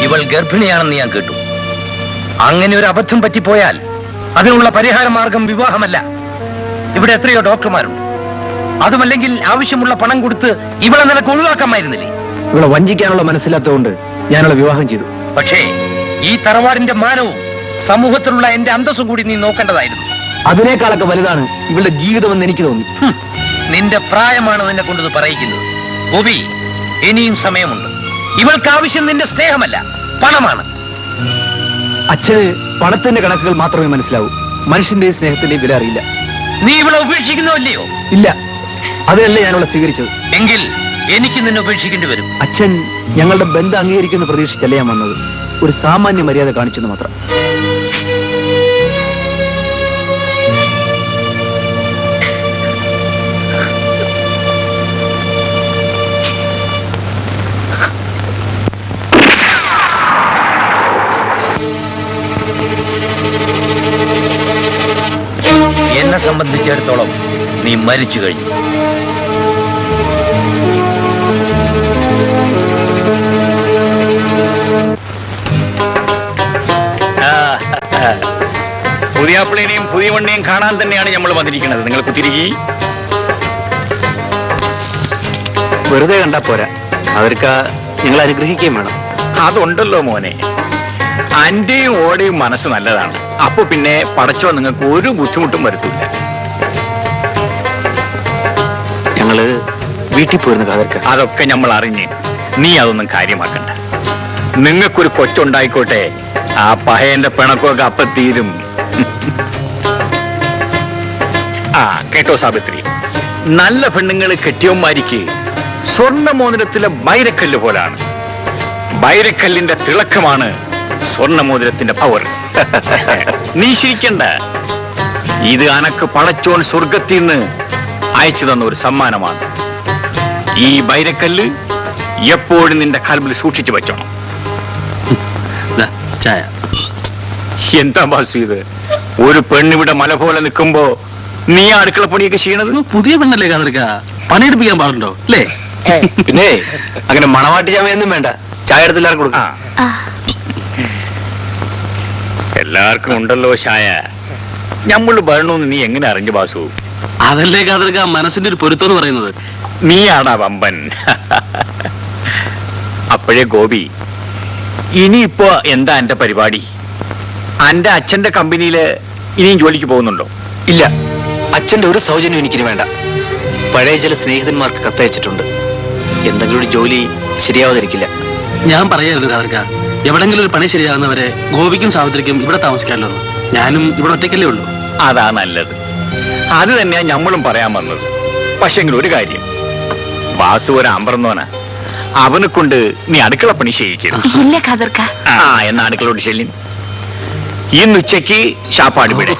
ഇവൾ ഗർഭിണിയാണെന്ന് ഞാൻ കേട്ടു. അങ്ങനെ ഒരു അബദ്ധം പറ്റിപ്പോയാൽ അതിനുള്ള പരിഹാര മാർഗം വിവാഹമല്ല. ഇവിടെ എത്രയോ ഡോക്ടർമാരുണ്ട്. അതുമല്ലെങ്കിൽ ആവശ്യമുള്ള പണം കൊടുത്ത് ഇവളെ നിലക്ക് ഒഴിവാക്കാമായിരുന്നില്ലേ? ഇവളെ വഞ്ചിക്കാനുള്ള മനസ്സിലാത്തതുകൊണ്ട് ഞാനുള്ള വിവാഹം ചെയ്തു. പക്ഷേ ഈ തറവാടിന്റെ മാനവും സമൂഹത്തിലുള്ള എന്റെ അന്തസ്സും കൂടി നീ നോക്കേണ്ടതായിരുന്നു. അതിനേക്കാളൊക്കെ വലുതാണ് ഇവളുടെ ജീവിതമെന്ന് എനിക്ക് തോന്നി. നിന്റെ പ്രായമാണ് നിന്നെ കൊണ്ടത് പറയിക്കുന്നത്. ഗോപി, ഇനിയും സമയമുണ്ട്. ഇവൾക്ക് ആവശ്യം നിന്റെ സ്നേഹമല്ല, പണമാണ്. അച്ഛന് പണത്തിന്റെ കണക്കുകൾ മാത്രമേ മനസ്സിലാവൂ. മനുഷ്യന്റെ സ്നേഹത്തിന്റെ വില അറിയില്ല. നീ ഇവളെ ഉപേക്ഷിക്കുന്നോ അല്ലയോ? ഇല്ല, അതിനല്ലേ ഞാനുള്ള സ്വീകരിച്ചത്. എങ്കിൽ എനിക്ക് നിന്നെ ഉപേക്ഷിക്കേണ്ടി വരും. അച്ഛൻ ഞങ്ങളുടെ ബന്ധം അംഗീകരിക്കുന്ന പ്രതീക്ഷിച്ചല്ല ഞാൻ വന്നത്. ഒരു സാമാന്യ മര്യാദ കാണിച്ചെന്ന് മാത്രം. എന്നെ സംബന്ധിച്ചിടത്തോളം നീ മരിച്ചു കഴിഞ്ഞു. പുതിയാപ്പിളിനെയും പുതിയ വണ്ടിയും കാണാൻ തന്നെയാണ് നമ്മൾ വന്നിരിക്കുന്നത്. നിങ്ങൾ കുത്തിരിക്കി വെറുതെ കണ്ടാ പോരാ, അവർക്ക് നിങ്ങൾ അനുഗ്രഹിക്കുകയും വേണം. അതുണ്ടല്ലോ മോനെ, അന്റെയും ഓടെയും മനസ്സ് നല്ലതാണ്. അപ്പൊ പിന്നെ പടച്ചോ നിങ്ങൾക്ക് ഒരു ബുദ്ധിമുട്ടും വരുത്തില്ല. ഞങ്ങള് വീട്ടിൽ പോയിരുന്ന കാതർക്ക. അതൊക്കെ നമ്മൾ അറിഞ്ഞ് നീ അതൊന്നും കാര്യമാക്കണ്ട. നിങ്ങൾക്കൊരു കൊച്ചുണ്ടായിക്കോട്ടെ, ആ പഹയന്റെ പിണക്കൊക്കെ അപ്പ തീരും. ആ കേട്ടോ സാവിത്രി, നല്ല പെണ്ണുങ്ങൾ കെട്ടിയന്മാരിക്ക് സ്വർണ്ണ മോതിരത്തിലെ ബൈരക്കല്ല് പോലാണ്. ബൈരക്കല്ലിന്റെ തിളക്കമാണ് സ്വർണ്ണമോതിരത്തിന്റെ പവർ. നീ ശരിക്കണ്ട, ഇത് അനക്ക് പടച്ചോൻ സ്വർഗത്തിൽ നിന്ന് അയച്ചു തന്ന ഒരു സമ്മാനമാണ്. ഈ ബൈരക്കല്ല് എപ്പോഴും നിന്റെ കൽബിൽ സൂക്ഷിച്ചു വെച്ചോണം. ചായ. എന്താ ബാസു ഇത്? ഒരു പെണ്ണിവിടെ മല പോലെ നിൽക്കുമ്പോ നീ അടുക്കള പണിയൊക്കെ ചെയ്യണത്? പുതിയ പെണ്ണല്ലേ കാതർക്ക, പണിയെടുപ്പിക്കാൻ പാടുണ്ടോ അല്ലേ? പിന്നെ അങ്ങനെ മണവാട്ടി ചമയൊന്നും വേണ്ട, ചായ എടുത്ത് എല്ലാവർക്കും കൊടുക്കാം. എല്ലാവർക്കും ഉണ്ടല്ലോ ചായ. ഞമ്മള് വരണമെന്ന് നീ എങ്ങനെ അറിഞ്ഞു ബാസു? അതല്ലേ കാതർക്ക മനസ്സിന്റെ ഒരു പൊരുത്തം എന്ന് പറയുന്നത്. നീയാടാ വമ്പൻ. അപ്പോഴേ ഗോപി, ഇനിയിപ്പോ എന്താ എന്റെ പരിപാടി? എന്റെ അച്ഛന്റെ കമ്പനിയില് ഇനിയും ജോലിക്ക് പോകുന്നുണ്ടോ? ഇല്ല, അച്ഛന്റെ ഒരു സൗജന്യം എനിക്കിനി വേണ്ട. പഴയ ചില സ്നേഹിതന്മാർക്ക് കത്തയച്ചിട്ടുണ്ട്. എന്തെങ്കിലും ഒരു ജോലി ശരിയാവാതിരിക്കില്ല. ഞാൻ പറയായിരുന്നു കാതർക്ക, എവിടെങ്കിലും ഒരു പണി ശരിയാകുന്നവരെ ഗോപിക്കും സാവിത്രിക്കും ഇവിടെ താമസിക്കാമല്ലോ. ഞാനും ഇവിടെ ഒറ്റയ്ക്കല്ലേ ഉള്ളൂ. അതാ നല്ലത്. അത് തന്നെയാ ഞമ്മളും പറയാൻ വന്നത്. പക്ഷെങ്കിൽ ഒരു കാര്യം, വാസു ഒരു അമ്പറന്നോന, അവനെ കൊണ്ട് നീ അടുക്കള പണി ചെയ്യിക്കരുത്. ഇല്ല കാതർക്ക. എന്നാ അടുക്കളോട് ചെല്ലും. ഇന്ന് ഉച്ചക്ക് ഷാപ്പാട് വിടെ.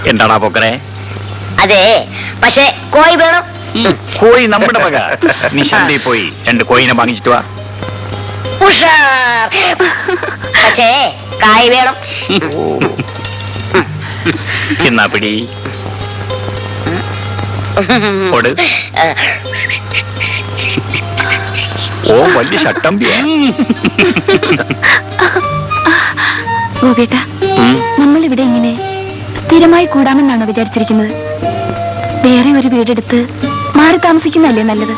എന്താടാ പൊക്കറെ? അതെ, പക്ഷെ കോഴി വേണം. കോഴി നമ്മുടെ വക. നീ ശാന്തയിൽ പോയി 2 കോഴിനെ വാങ്ങിച്ചിട്ട് വാ. ഉഷാർ. പക്ഷേ കായ് വേണം. എന്നാ പിടി ഓട്. ഓ വലിയ ചട്ടമ്പിയാ. ഗോപേട്ട, നമ്മൾ ഇവിടെ ഇങ്ങനെ സ്ഥിരമായി കൂടാമെന്നാണോ വിചാരിച്ചിരിക്കുന്നത്? വേറെ ഒരു വീടെടുത്ത് മാറി താമസിക്കുന്നതല്ലേ നല്ലത്?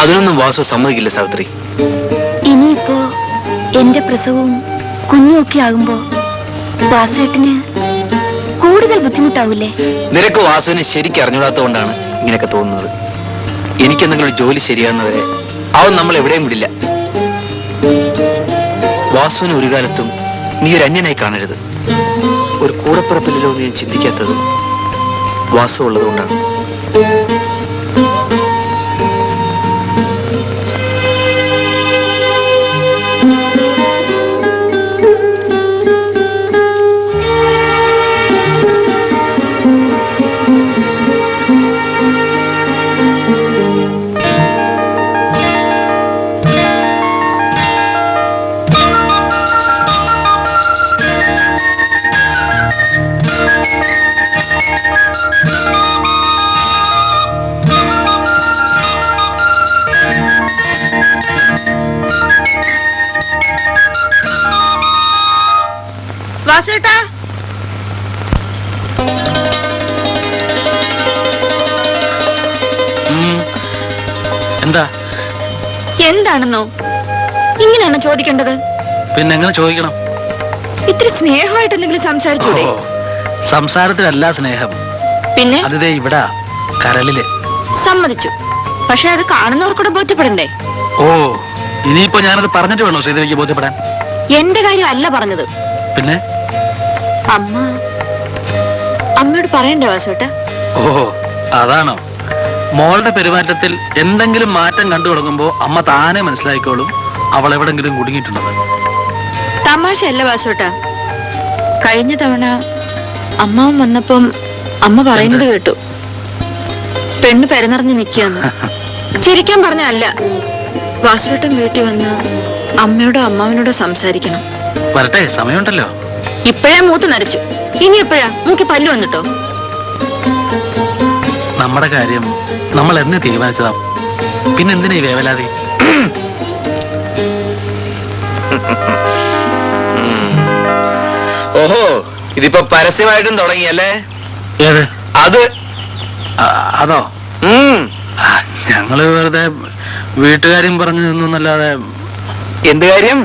അതിനൊന്നും വാസു സമ്മതിക്കില്ല സാവിത്രി. ഇനിയിപ്പോ എന്റെ പ്രസവവും കുഞ്ഞും ഒക്കെ ആകുമ്പോ വാസുവേട്ടന് കൂടുതൽ ബുദ്ധിമുട്ടാവൂലേ? നിനക്ക് വാസുവിനെ ശരിക്കും അറിഞ്ഞൂടാത്തതുകൊണ്ടാണ് ഇങ്ങനെയൊക്കെ തോന്നുന്നത്. എനിക്കെന്തെങ്കിലും ജോലി ശരിയാകുന്നവരെ അവൻ നമ്മൾ എവിടെയും വിടില്ല. വാസുവിനെ ഒരു കാലത്തും നീ ഒരു അന്യനായി കാണരുത്. ഒരു കൂടപ്പിറപ്പില്ലല്ലോ എന്ന് ഞാൻ ചിന്തിക്കാത്തത് വാസു ഉള്ളതുകൊണ്ടാണ്. എന്താണെന്നോ? ഇങ്ങനെയാണോ ചോദിക്കേണ്ടത്? പിന്നെ എങ്ങനെ ചോദിക്കണം? ഇത്തിരി സ്നേഹമായിട്ട് എന്തെങ്കിലും സംസാരിച്ചൂടെ? ഓ, സംസാരത്തിലല്ല സ്നേഹം, പിന്നെ അതിതേ ഇവിടെ കരളില്. സമ്മതിച്ചു. പക്ഷെ അത് കാണുന്നവർക്കൂടെ ബോധ്യപ്പെടണ്ടേ? ഓ, ഇനിയിപ്പോ ഞാനത് പറഞ്ഞിട്ട് വേണോ ശ്രീദേവിക്ക് ബോധ്യപ്പെടാൻ? എന്റെ കാര്യം അല്ല പറഞ്ഞത്. പിന്നെ അമ്മയോട് പറയണ്ടേ വാസുവേട്ട? ഓ, അതാണോ? മോളുടെ പെരുമാറ്റത്തിൽ എന്തെങ്കിലും മാറ്റം കണ്ടു തുടങ്ങുമ്പോ അമ്മ താനെ മനസ്സിലാക്കിക്കോളും അവൾ എവിടെങ്കിലും കുടുങ്ങിയിട്ടുണ്ടെന്ന്. തമാശയല്ല വാസുവേട്ട. കഴിഞ്ഞ തവണ അമ്മാവൻ വന്നപ്പം അമ്മ പറയുന്നത് കേട്ടു, പെണ്ണ് പെരനിറഞ്ഞ് നിൽക്കുകയെന്ന്. ചിരിക്കാൻ പറഞ്ഞല്ല. വാസുവേട്ടൻ വീട്ടിൽ വന്ന് അമ്മയോടോ അമ്മാവനോടോ സംസാരിക്കണം. വരട്ടെ, സമയമുണ്ടല്ലോ. ഇപ്പോഴേ മൂത്ത് നരച്ചു, ഇനി എപ്പോഴാ മൂക്കി പല്ല് വന്നിട്ടോ? നമ്മുടെ കാര്യം നമ്മൾ എന്ന് തീരുമാനിച്ചതാ, പിന്നെന്തിനാ ഈ വേവലാതി? ഓഹോ, ഇതിപ്പോ പരസ്യമായിട്ടും തുടങ്ങിയല്ലേ? ഏത്? അത് അതോ? ഞങ്ങള് വെറുതെ വീട്ടുകാര്യം പറഞ്ഞു നിന്നല്ലാതെ. എന്ത് കാര്യം?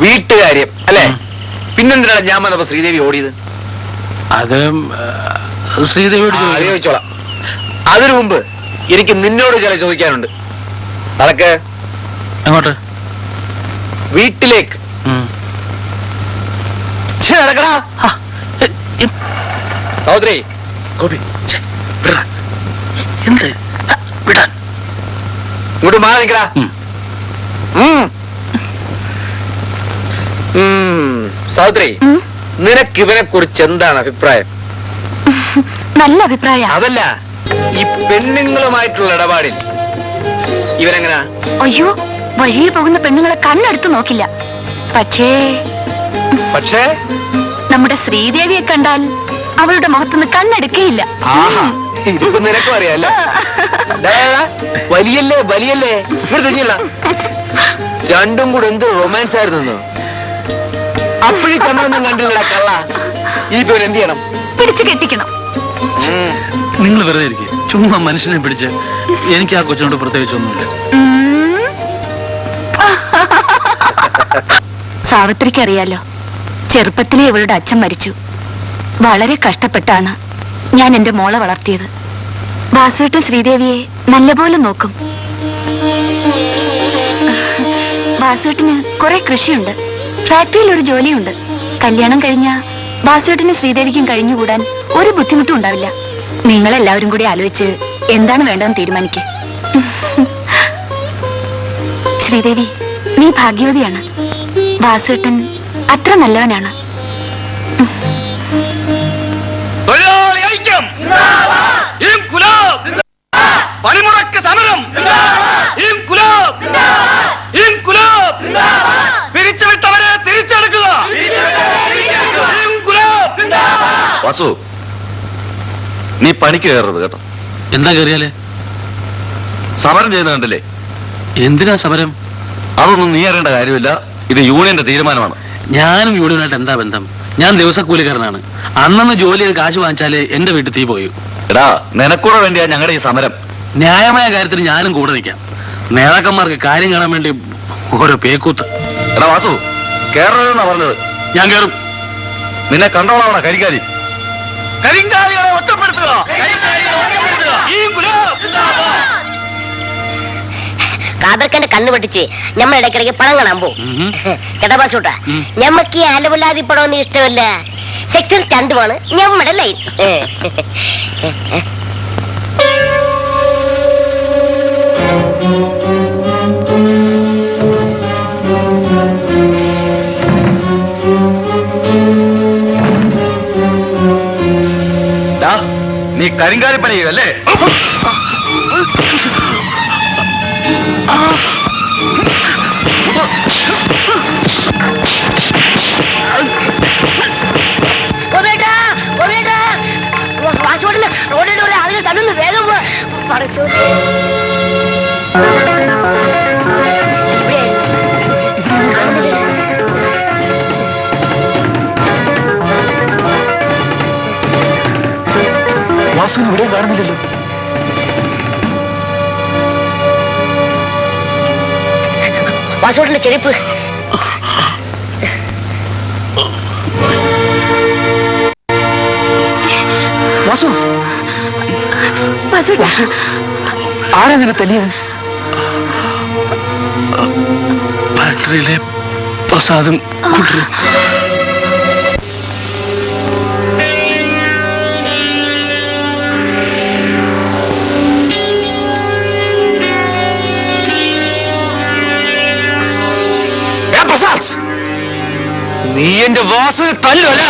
വീട്ടുകാര്യം അല്ലേ? പിന്നെന്തിനാണ് ഞാൻ വന്നപ്പോ ശ്രീദേവി ഓടിയത്? അത് ശ്രീദേവിയോട് ചോദിച്ചോളാം. അതിനു മുമ്പ് എനിക്ക് നിന്നോട് ചില ചോദിക്കാനുണ്ട്. നടക്ക്. അങ്ങോട്ട്. വീട്ടിലേക്ക്. നടക്കടാ. സഹോദരി ഗോപി, എന്ത് വിടാൻ? ഇങ്ങോട്ട് മാറി നിൽക്കടാ. സഹോദരി, നിനക്ക് ഇവനെ കുറിച്ച് എന്താണ് അഭിപ്രായം? നല്ല അഭിപ്രായം. അതല്ല, ഈ പെണ്ണുങ്ങളുമായിട്ടുള്ള ഇടപാടിൽ ഇവനെങ്ങനാ? അയ്യോ, വഴിയിൽ പോകുന്ന പെണ്ണുങ്ങളെ കണ്ണെടുത്ത് നോക്കില്ല. പക്ഷേ നമ്മുടെ ശ്രീദേവിയെ കണ്ടാൽ അവളുടെ മുഖത്തുനിന്ന് കണ്ണെടുക്കയില്ല. ഇതിപ്പോ നിനക്കും അറിയാലോ. വലിയല്ലേ വലിയല്ലേ, ഇവിടെ തെറ്റില്ല. രണ്ടും കൂടെ എന്ത് റൊമാൻസ് ആയിരുന്നു. അപ്പോഴീ ചന്ദ്രനും കണ്ടില്ല കള്ള. ഇപ്പൊ എന്ത് ചെയ്യണം? പിടിച്ചു കെട്ടിക്കണം. നിങ്ങൾ വെറുതെ ഇരിക്കും, ചുമ്മാ മനുഷ്യനെ പിടിച്ച്. എനിക്ക് ആ കൊച്ചിനോട് പ്രത്യേകിച്ചൊന്നുമില്ല. സാവിത്രിക്ക് അറിയാലോ, ചെറുപ്പത്തിലെ ഇവളുടെ അച്ഛൻ മരിച്ചു. വളരെ കഷ്ടപ്പെട്ടാണ് ഞാൻ എന്റെ മോളെ വളർത്തിയത്. വാസുവേട്ടൻ ശ്രീദേവിയെ നല്ലപോലെ നോക്കും. വാസുവേട്ടന് കുറെ കൃഷിയുണ്ട്, ഫാക്ടറിയിൽ ഒരു ജോലിയുണ്ട്. കല്യാണം കഴിഞ്ഞ വാസുവേട്ടനും ശ്രീദേവിക്കും കഴിഞ്ഞുകൂടാൻ ഒരു ബുദ്ധിമുട്ടും ഉണ്ടാവില്ല. നിങ്ങളെല്ലാവരും കൂടി ആലോചിച്ച് എന്താണ് വേണ്ടതെന്ന് തീരുമാനിക്കേ. ശ്രീദേവി, നീ ഭാഗ്യവതിയാണ്. വാസുവേട്ടൻ അത്ര നല്ലവനാണ്. പണിമുടക്ക് സമരം, പിരിച്ചുവിട്ടവരെ തിരിച്ചെടുക്കുക. വാസു, നീ പണിക്ക് കയറരുത് കേട്ടോ. എന്താ കയറിയാലേ? സമരം ചെയ്യുന്ന കണ്ടില്ലേ? എന്തിനാ സമരം? അതൊന്നും നീ അറിയേണ്ട കാര്യമില്ല. ഇത് യൂണിയന്റെ തീരുമാനമാണ്. ഞാനും യൂണിയനായിട്ട് എന്താ ബന്ധം? ഞാൻ ദിവസക്കൂലിക്കാരനാണ്. അന്നന്ന് ജോലി ചെയ്ത് കാശ് വാങ്ങിച്ചാലേ എന്റെ വീട്ടിൽ തീ പോയി. എടാ, നിനക്കൂടെ വേണ്ടിയാ ഞങ്ങളുടെ ഈ സമരം. ന്യായമായ കാര്യത്തിന് ഞാനും കൂടെ നിൽക്കാം. നേതാക്കന്മാർക്ക് കാര്യം കാണാൻ വേണ്ടി ഓരോ പേക്കൂത്ത്. എടാ വാസു, കേറരുതെന്നാ പറഞ്ഞത്. ഞാൻ കയറും. നിന്നെ കണ്ടോളാവണ കരിങ്കാലി. കരിങ്കാലികളെ ഒറ്റപ്പെടുത്തുക. കാതർക്കന്റെ കണ്ണു പൊട്ടിച്ച് നമ്മൾ ഇടയ്ക്കിടയ്ക്ക് പണം കാണാൻ പോകും. കേട്ടാ പാസൂട്ടാ, ഞമ്മക്ക് ഈ അലവില്ലാതി പടമൊന്നും ഇഷ്ടമല്ല. സെക്ഷൻ ചണ്ടുമാണ് ഞമ്മടെ ലൈൻ. നീ കരിങ്കാലിപ്പണി ചെയ്യുകയല്ലേ? റോഡിലൂടെ അതിന് തന്നു വേഗം പറിച്ചു. വാസുവിന് ഇവിടെ കാണുന്നില്ലല്ലോ. വാസുവേട്ടന്റെ ചെരുപ്പ്. വാസു, വാസുവേട്ടാ, ആരാ നിന്നെ തല്ലിയത്? ഫാക്ടറിയിലെ പ്രസാദം കൊണ്ടുവരും. പ്രസാദ്, നീ എന്റെ വാസുവിനെ തല്ലുവല്ല.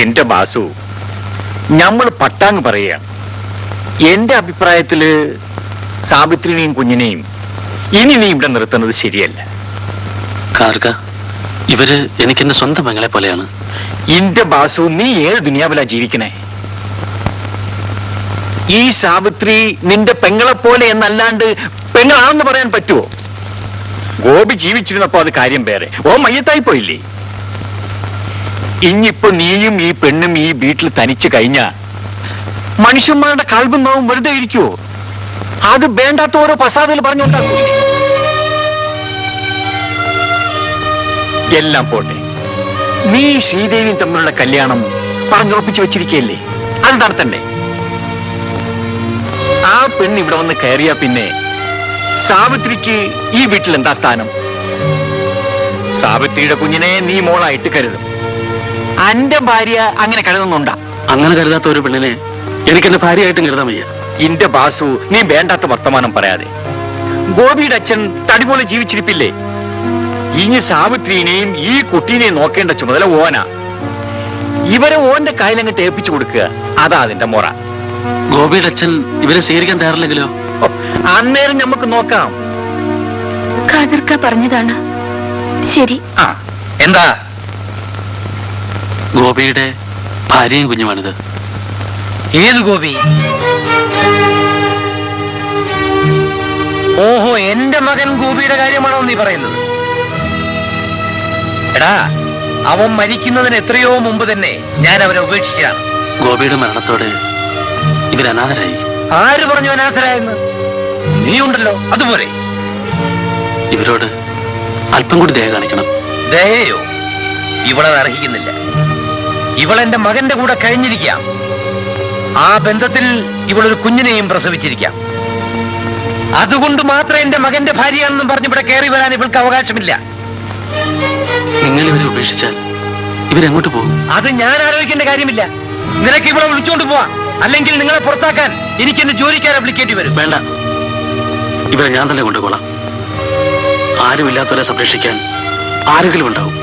എന്റെ ബാസു, നമ്മൾ പട്ടാങ് പറയുകയാണ്. എന്റെ അഭിപ്രായത്തില് സാവിത്രിനെയും കുഞ്ഞിനെയും ഇനി നീ ഇവിടെ നിർത്തുന്നത് ശരിയല്ല. കാർഗ, ഇവര് എനിക്കെന്റെ സ്വന്തം പെങ്ങളെ പോലെയാണ്. എന്റെ ബാസു, നീ ഏത് ദുനിയാവിലാ ജീവിക്കണേ? ഈ സാവിത്രി നിന്റെ പെങ്ങളെ പോലെ എന്നല്ലാണ്ട് പെങ്ങളാണെന്ന് പറയാൻ പറ്റുമോ? ഗോപി ജീവിച്ചിരുന്നപ്പോ അത് കാര്യം വേറെ. ഓ മയ്യത്തായി പോയില്ലേ? ഇനിയിപ്പോ നീയും ഈ പെണ്ണും ഈ വീട്ടിൽ തനിച്ചു കഴിഞ്ഞ മനുഷ്യന്മാരുടെ കൽബും നോവും വെറുതെ ഇരിക്കുവോ? അത് വേണ്ടാത്ത ഓരോ പ്രസാദത്തിൽ പറഞ്ഞുണ്ടാക്കൂലേ? എല്ലാം പോട്ടെ, നീ ശ്രീദേവിയും തമ്മിലുള്ള കല്യാണം പറഞ്ഞുറപ്പിച്ചു വെച്ചിരിക്കല്ലേ? അത് നടത്തണ്ടേ? ആ പെണ്ണ് ഇവിടെ വന്ന് കയറിയാ പിന്നെ സാവിത്രിക്ക് ഈ വീട്ടിൽ എന്താ സ്ഥാനം? സാവിത്രിയുടെ കുഞ്ഞിനെ നീ മോളായിട്ട് കരുതും. അന്റെ ഭാര്യ അങ്ങനെ കരുതുന്നുണ്ടാ? അങ്ങനെ കരുതാത്ത ഒരു പെണ്ണിനെ എനിക്ക് എന്റെ ഭാര്യയായിട്ടും കരുതാൻ വയ്യ. ഇന്റെ ബാസു, നീ വേണ്ടാത്ത വർത്തമാനം പറയാതെ. ഗോപിയുടെ അച്ഛൻ തടിപോലെ ജീവിച്ചിരിപ്പില്ലേ? ഇനി സാവിത്രിനെയും ഈ കുട്ടീനെയും നോക്കേണ്ട ചുമതല ഓനാ. ഇവരെ ഓന്റെ കയ്യിലങ്ങട്ട് ഏൽപ്പിച്ചു കൊടുക്കുക, അതാ അതിന്റെ മുറ. ഗോപിയുടെ അച്ഛൻ ഇവരെ സ്വീകരിക്കാൻ തയ്യാറില്ലെങ്കിലോ? അന്നേരം നമുക്ക് നോക്കാം. ഖാദർക്ക പറഞ്ഞതാണ് ശരി. എന്താ ഗോപിയുടെ ഭാര്യയും കുഞ്ഞുമാണിത്. ഏത് ഗോപി? ഓഹോ, എന്റെ മകൻ ഗോപിയുടെ കാര്യമാണോ നീ പറയുന്നത്? എടാ, അവൻ മരിക്കുന്നതിന് എത്രയോ മുമ്പ് തന്നെ ഞാൻ അവനെ ഉപേക്ഷിച്ചതാണ്. ഗോപിയുടെ മരണത്തോടെ ഇവർ അനാഥരായി. ആര് പറഞ്ഞു അനാഥരായെന്ന്? നീ ഉണ്ടല്ലോ, അതുപോലെ. ഇവരോട് അല്പം കൂടി ദയ കാണിക്കണം. ദയയോ? ഇവളത് അർഹിക്കുന്നില്ല. ഇവളെന്റെ മകന്റെ കൂടെ കഴിഞ്ഞിരിക്കാം. ആ ബന്ധത്തിൽ ഇവളൊരു കുഞ്ഞിനെയും പ്രസവിച്ചിരിക്കാം. അതുകൊണ്ട് മാത്രം എന്റെ മകന്റെ ഭാര്യയാണെന്നും പറഞ്ഞ് ഇവിടെ കയറി വരാൻ ഇവൾക്ക് അവകാശമില്ല. നിങ്ങൾ ഇവരെ ഉപേക്ഷിച്ചാൽ ഇവരെങ്ങോട്ട് പോകും? അത് ഞാൻ ആലോചിക്കേണ്ട കാര്യമില്ല. നിനക്ക് ഇവിടെ വിളിച്ചോണ്ട് പോവാം, അല്ലെങ്കിൽ നിങ്ങളെ പുറത്താക്കാൻ എനിക്ക് എന്റെ ജോലിക്കാരെ വിളിക്കേണ്ടി വരും. വേണ്ട, ഇവരെ ഞാൻ തന്നെ കൊണ്ടുപോകാം. ആരുമില്ലാത്തവരെ സംരക്ഷിക്കാൻ ആരെങ്കിലും ഉണ്ടാവും.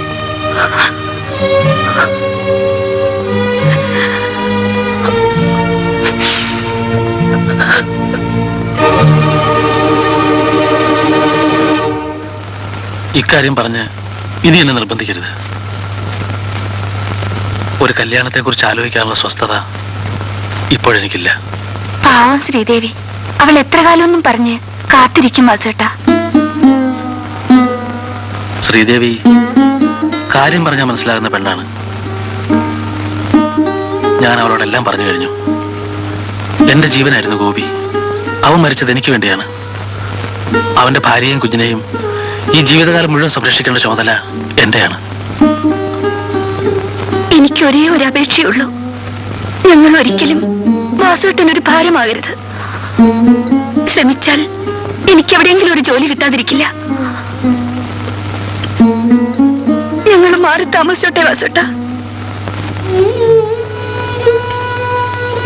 ഇക്കാര്യം പറഞ്ഞ് ഇനി എന്നെ നിർബന്ധിക്കരുത്. ഒരു കല്യാണത്തെക്കുറിച്ച് ആലോചിക്കാനുള്ള സ്വസ്ഥത ഇപ്പോഴെനിക്കില്ല. പാവം ശ്രീദേവി, അവൾ എത്ര കാലമൊന്നും പറഞ്ഞ് കാത്തിരിക്കും വാസുവേട്ടാ. ശ്രീദേവി കാര്യം പറഞ്ഞാൽ മനസ്സിലാകുന്ന പെണ്ണാണ്. ഞാൻ അവളോടെല്ലാം പറഞ്ഞു കഴിഞ്ഞു. എന്റെ ജീവനായിരുന്നു ഗോപി. അവൻ മരിച്ചത് എനിക്ക് വേണ്ടിയാണ്. അവന്റെ ഭാര്യയും കുഞ്ഞിനെയും ഈ ജീവിതകാലം മുഴുവൻ സംരക്ഷിക്കേണ്ട ചുമതല എന്റെയാണ്. എനിക്ക് ഒരേ ഒരു അപേക്ഷയുള്ളൂ. ഞങ്ങൾ ഒരിക്കലും വാസുവേട്ടനൊരു ഭാരമാകരുത്. ശ്രമിച്ചാൽ എനിക്ക് എവിടെയെങ്കിലും ഒരു ജോലി കിട്ടാതിരിക്കില്ല. ഞങ്ങൾ മാറി താമസിച്ചോട്ടെ വാസുവേട്ട.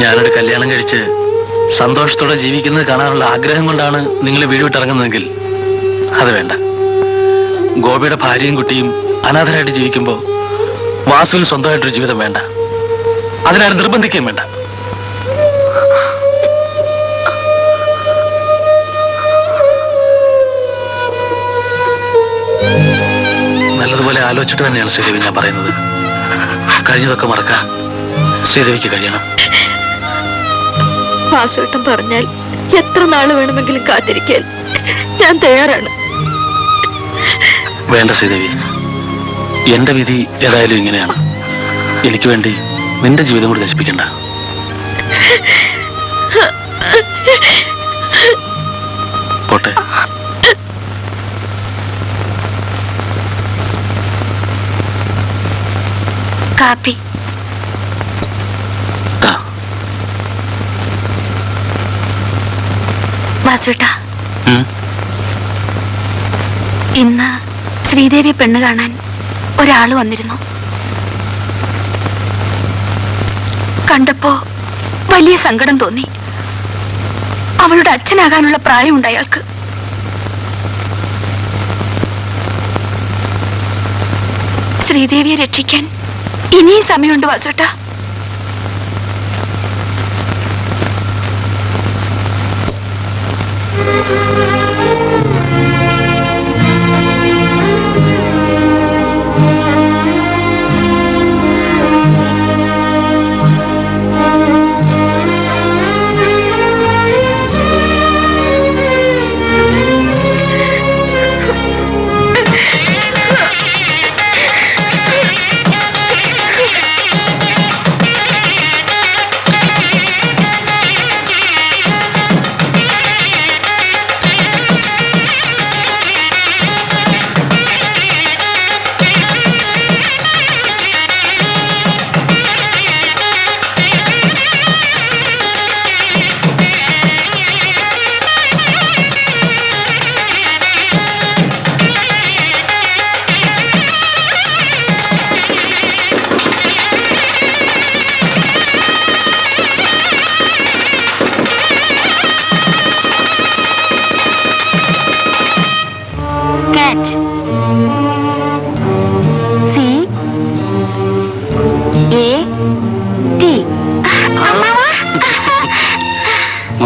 ഞാനൊരു കല്യാണം കഴിച്ച് സന്തോഷത്തോടെ ജീവിക്കുന്നത് കാണാനുള്ള ആഗ്രഹം കൊണ്ടാണ് നിങ്ങൾ വീട് വിട്ടിറങ്ങുന്നതെങ്കിൽ അത് വേണ്ട. ഗോപിയുടെ ഭാര്യയും കുട്ടിയും അനാഥരായിട്ട് ജീവിക്കുമ്പോൾ വാസുവിന് സ്വന്തമായിട്ടൊരു ജീവിതം വേണ്ട. അതിനാരും നിർബന്ധിക്കുകയും വേണ്ട. നല്ലതുപോലെ ആലോചിച്ചിട്ട് തന്നെയാണ് ശ്രീദേവി ഞാൻ പറയുന്നത്. കഴിഞ്ഞതൊക്കെ മറക്കാൻ ശ്രീദേവിക്ക് കഴിയണം. വാസുവേട്ടൻ പറഞ്ഞാൽ എത്ര നാള് വേണമെങ്കിലും കാത്തിരിക്കാൻ ഞാൻ തയ്യാറാണ്. വേണ്ട ശ്രീദേവി, എന്റെ വിധി ഏതായാലും ഇങ്ങനെയാണ്. എനിക്ക് വേണ്ടി നിന്റെ ജീവിതം കൂടി നശിപ്പിക്കണ്ട. പോട്ടെ. കാപ്പി. വാസുവേട്ടാ, ഇന്ന് ശ്രീദേവി പെണ്ണ് കാണാൻ ഒരാള് വന്നിരുന്നു. കണ്ടപ്പോ വലിയ സങ്കടം തോന്നി. അവളുടെ അച്ഛനാകാനുള്ള പ്രായമുണ്ട് അയാൾക്ക്. ശ്രീദേവിയെ രക്ഷിക്കാൻ ഇനിയും സമയമുണ്ട് വാസുവേട്ടാ.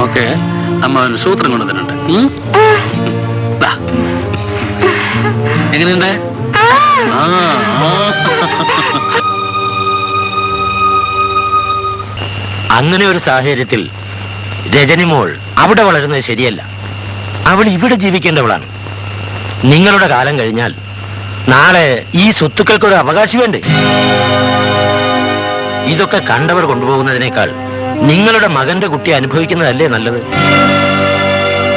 ഓക്കെ, അമ്മ ഒരു സൂത്രം കൊണ്ടുവന്നിട്ടുണ്ട്. എങ്ങനെയുണ്ട്? അങ്ങനെ ഒരു സാഹചര്യത്തിൽ രജനിമോൾ അവിടെ വളരുന്നത് ശരിയല്ല. അവൾ ഇവിടെ ജീവിക്കേണ്ടവളാണ്. നിങ്ങളുടെ കാലം കഴിഞ്ഞാൽ നാളെ ഈ സ്വത്തുക്കൾക്കൊരു അവകാശി വേണ്ടേ? ഇതൊക്കെ കണ്ടവർ കൊണ്ടുപോകുന്നതിനേക്കാൾ നിങ്ങളുടെ മകന്റെ കുട്ടി അനുഭവിക്കുന്നതല്ലേ നല്ലത്?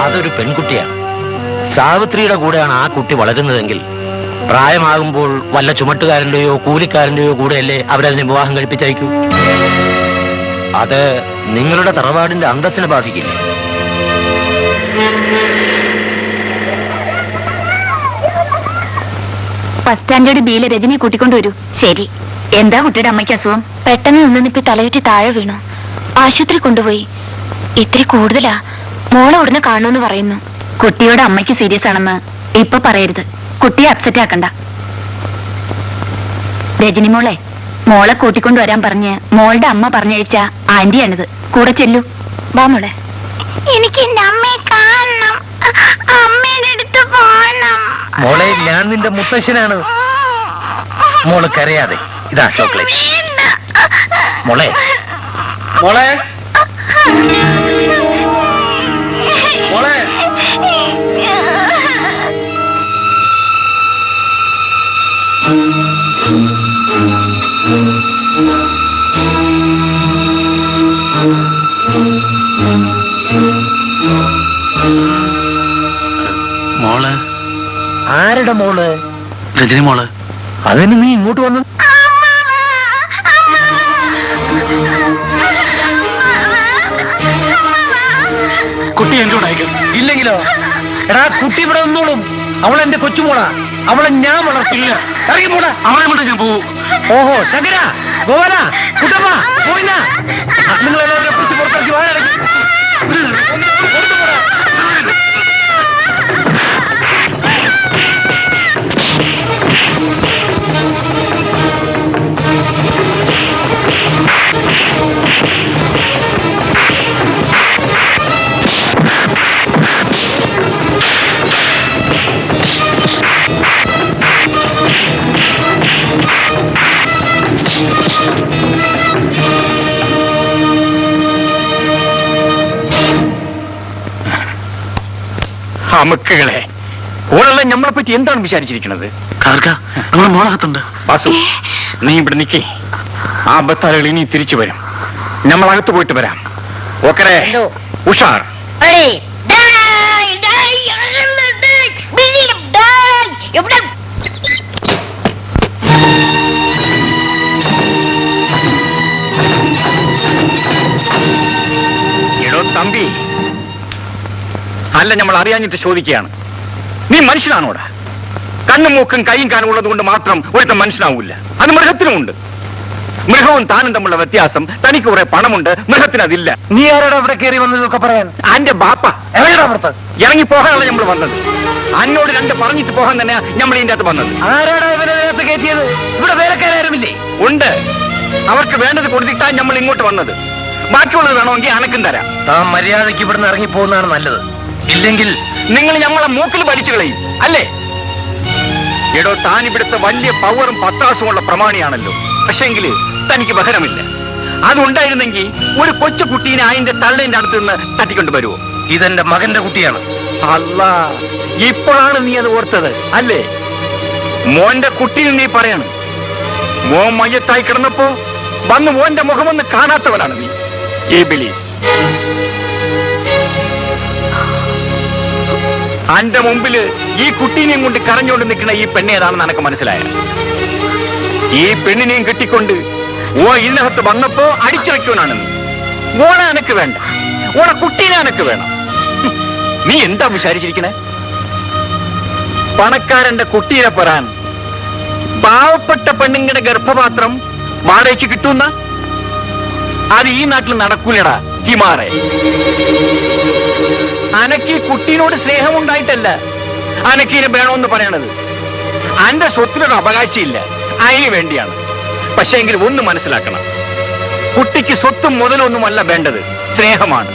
അതൊരു പെൺകുട്ടിയാണ്. സാവിത്രിയുടെ കൂടെയാണ് ആ കുട്ടി വളരുന്നതെങ്കിൽ പ്രായമാകുമ്പോൾ വല്ല ചുമട്ടുകാരന്റെയോ കൂലിക്കാരന്റെയോ കൂടെയല്ലേ അവരതിനെ വിവാഹം കഴിപ്പിച്ചയക്കൂ. അത് നിങ്ങളുടെ തറവാടിന്റെ അന്തസ്സിനെ ബാധിക്കില്ല. ഫസ്റ്റ് സ്റ്റാൻഡേർഡ് ബിയിലെ രജനി കൂട്ടിക്കൊണ്ടുവരൂ. ശരി. എന്താ കുട്ടിയുടെ അമ്മയ്ക്ക് അസുഖം? പെട്ടെന്ന് നിന്നിപ്പി തലയുറ്റി താഴെ വീണു. ആശുപത്രി കൊണ്ടുപോയി. ഇത്തിരി കൂടുതലാ. മോളെ ഉടനെ കാണുമെന്ന് പറയുന്നു. കുട്ടിയുടെ അമ്മയ്ക്ക് സീരിയസ് ആണെന്ന് ഇപ്പൊ പറയരുത്. കുട്ടിയെ അപ്സെറ്റ് ആക്കണ്ട. രജനി മോളെ കൂട്ടിക്കൊണ്ടുവരാൻ പറഞ്ഞ് മോളുടെ അമ്മ പറഞ്ഞയച്ച ആന്റിയാണിത്. കൂടെ ചെല്ലു. വാ മോളെ. എനിക്ക് എന്റെ അമ്മയെ കാണണം, അമ്മയുടെ അടുത്ത് പോകണം. മോളെ, ഞാൻ നിന്റെ മുത്തശ്ശനാണ്. മോള് കരയാതെ. ഇതാ ചോക്ലേറ്റ്. മോളെ മോളെ മോളെ മോള് ആരുടെ മോള്? രജനി മോള്. അതിന് നീ ഇങ്ങോട്ട് വന്നു? കുട്ടി എന്റെ കൂടെ അയക്കും. ഇല്ലെങ്കിലോ? എടാ, കുട്ടി ഇവിടെ നിന്നോളും. അവൾ എന്റെ കൊച്ചുമോളാ. അവളെ ഞാൻ വളർത്തില്ല. ഇറങ്ങി പോടാ. അവളെ കൊണ്ട് ഞാൻ പോവും. ഓഹോ, ശങ്കര, ഗോപാല, കുട്ടമ്മ, പോയിന്നാ നിങ്ങളെല്ലാവരും പുറത്തിറക്കി വാഴ. അമുക്കുകളെ, ഓളെല്ലാം നമ്മളെ പറ്റി എന്താണ് വിചാരിച്ചിരിക്കുന്നത്? നമ്മളെ മോളകത്തുണ്ട്. വാസു, നീ ഇവിടെ നിൽക്കേ. ആ ബത്താലുകൾ ഇനി തിരിച്ചു വരും. നമ്മൾ അകത്ത് പോയിട്ട് വരാം. ഓക്കേ, ഉഷാർ. എടോ തമ്പി, അല്ല, നമ്മൾ അറിയാഞ്ഞിട്ട് ചോദിക്കുകയാണ്. നീ മനുഷ്യനാണോടാ? കണ്ണും മൂക്കും കൈയും കാനും ഉള്ളത് കൊണ്ട് മാത്രം ഒരുത്തം മനുഷ്യനാവൂല. അത് മൃഗത്തിനുമുണ്ട്. മൃഗവും താനും തമ്മിലുള്ള വ്യത്യാസം. തനിക്ക് കുറെ പണമുണ്ട്, മൃഗത്തിന് അതില്ല. നീ ആരോടാ ഇവിടെ കയറി വന്നതൊക്കെ പറയാൻ? അന്റെ ബാപ്പ എവിടെയാ? ഇറങ്ങി പോകാനുള്ള നമ്മൾ വന്നത്. അന്നോട് രണ്ട് പറഞ്ഞിട്ട് പോകാൻ തന്നെ നമ്മൾ ഇതിന്റെ അകത്ത് വന്നത്. ആരാടാ ഇവനകത്ത് കയറ്റിയത്? ഇവിടെ വേലക്കാരാരുമില്ലേ? ഉണ്ട്. അവർക്ക് വേണ്ടത് കൊടുത്തിട്ടാ നമ്മൾ ഇങ്ങോട്ട് വന്നത്. ബാക്കിയുള്ളത് വേണമെങ്കിൽ അനക്കും തരാം. താൻ മര്യാദയ്ക്ക് ഇവിടുന്ന് ഇറങ്ങി പോകുന്നതാണ് നല്ലത്. ഇല്ലെങ്കിൽ നിങ്ങൾ ഞങ്ങളെ മൂക്കിൽ വലിച്ചു കളയും, അല്ലേ? എടോ, താൻ ഇവിടുത്തെ വലിയ പവറും പത്താസുമുള്ള പ്രമാണിയാണല്ലോ. പക്ഷെങ്കിൽ തനിക്ക് ബഹരമില്ല. അതുണ്ടായിരുന്നെങ്കിൽ ഒരു കൊച്ചു കുട്ടീനെ അതിന്റെ തള്ളേന്റെ അടുത്ത് നിന്ന് തട്ടിക്കൊണ്ട് വരുമോ? ഇതെന്റെ മകന്റെ കുട്ടിയാണ്. അല്ല, ഇപ്പോഴാണ് നീ അത് ഓർത്തത്, അല്ലേ? മോന്റെ കുട്ടിയിൽ നീ പറയണം. മോൻ മയ്യത്തായി കിടന്നപ്പോ വന്ന് മോന്റെ മുഖമൊന്ന് കാണാത്തവനാണ് നീ. ഇബ്ലീസ്. അന്റെ മുമ്പില് ഈ കുട്ടീനെയും കൊണ്ട് കരഞ്ഞുകൊണ്ട് നിൽക്കുന്ന ഈ പെണ്ണേതാണെന്ന് എനക്ക് മനസ്സിലായ. ഈ പെണ്ണിനെയും കെട്ടിക്കൊണ്ട് ഓ ഇതിനകത്ത് വന്നപ്പോ അടിച്ചിറക്കുവാനാണ് നീ. ഓണ എനക്ക് വേണ്ട, ഓണ കുട്ടീനെ എനക്ക് വേണം. നീ എന്താ വിചാരിച്ചിരിക്കണേ? പണക്കാരന്റെ കുട്ടീനെ പറയാൻ പാവപ്പെട്ട പെണ്ണുങ്ങളുടെ ഗർഭപാത്രം വാടകയ്ക്ക് കിട്ടുന്ന? അത് ഈ നാട്ടിൽ നടക്കൂലടാ ഹിമാറെ. അനക്ക് ഈ കുട്ടീനോട് സ്നേഹമുണ്ടായിട്ടല്ല അനക്കീനെ വേണമെന്ന് പറയണത്. അന്റെ സ്വത്തിനൊരു അവകാശമില്ല, അതിന് വേണ്ടിയാണ്. പക്ഷേ എങ്കിൽ ഒന്ന് മനസ്സിലാക്കണം, കുട്ടിക്ക് സ്വത്തും മുതലൊന്നുമല്ല വേണ്ടത്, സ്നേഹമാണ്.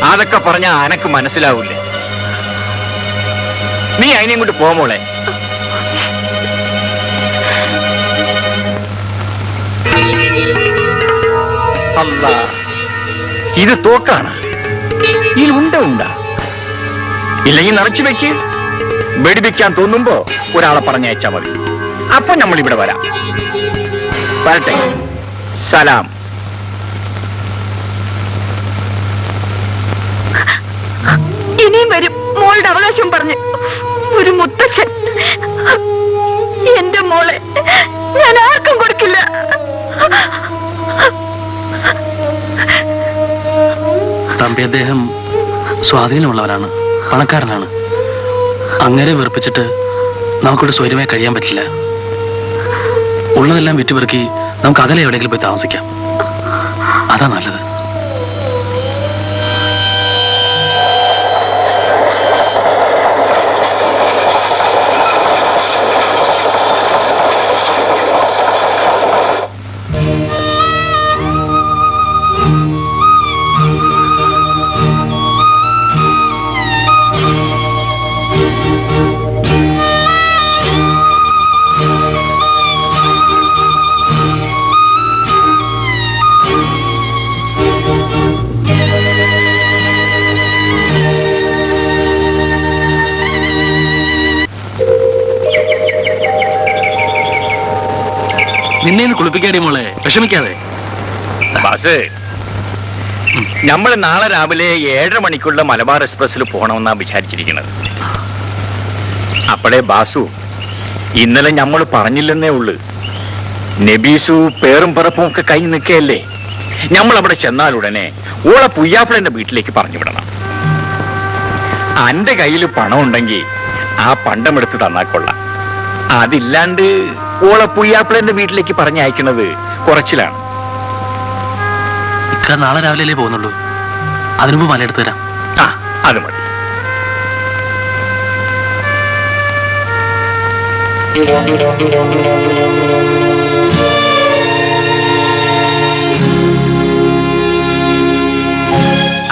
അതൊക്കെ പറഞ്ഞാൽ അനക്ക് മനസ്സിലാവൂലേ? നീ അതിനെയും കൊണ്ട് പോമോളെ. അല്ലാ, ഇത് തോക്കാണ്. ഇതിൽ ഉണ്ടാ ഇല്ലെങ്കിൽ നിറച്ചു വെക്ക്. വെടിവെക്കാൻ തോന്നുമ്പോ ഒരാളെ പറഞ്ഞയച്ചാ മതി. അപ്പൊ നമ്മൾ ഇവിടെ വരാം. വരട്ടെ. സലാം. ഇനിയും വരും മോളുടെ അവകാശം പറഞ്ഞ് ഒരു മുത്തച്ഛൻ. എന്റെ മോളെ ഞാൻ ആർക്കും കൊടുക്കില്ല. തമ്പി അദ്ദേഹം സ്വാധീനമുള്ളവരാണ്, പണക്കാരനാണ്. അങ്ങനെ വെറുപ്പിച്ചിട്ട് നമുക്കിവിടെ സ്വൈര്യമായി കഴിയാൻ പറ്റില്ല. ഉള്ളതെല്ലാം വിറ്റുപെറുക്കി നമുക്ക് അകലെ എവിടെയെങ്കിലും പോയി താമസിക്കാം. അതാ നല്ലത്. നിന്നെ കുളിപ്പിക്കാടി മോളെ, വിഷമിക്കാതെ. ബസ് നമ്മൾ നാളെ രാവിലെ 7:30 മണിക്കുള്ള മലബാർ എക്സ്പ്രസ്സിൽ പോകണമെന്നാണ് വിചാരിച്ചിരിക്കുന്നത്. അപ്പോഴേ ബാസു ഇന്നലെ നമ്മൾ പറഞ്ഞില്ലെന്നേ ഉള്ളു. നബീസു പേറും പിറപ്പും ഒക്കെ കഴിഞ്ഞ് നിൽക്കുകയല്ലേ. നമ്മൾ അവിടെ ചെന്നാലുടനെ ഓളെ പുയ്യാപ്പിളന്റെ വീട്ടിലേക്ക് പറഞ്ഞു വിടണം. അന്റെ കയ്യിൽ പണം ഉണ്ടെങ്കിൽ ആ പണ്ടമെടുത്ത് തന്നാൽ കൊള്ളാം. അതില്ലാണ്ട് ഓളെ പുയ്യാപ്പിളന്റെ വീട്ടിലേക്ക് പറഞ്ഞയക്കുന്നത് കുറച്ചിലാണ്. നാളെ രാവിലെ പോകുന്നുള്ളൂ. അതിനുമ്പ് മലയെടുത്ത് തരാം. ആ, അത് മതി.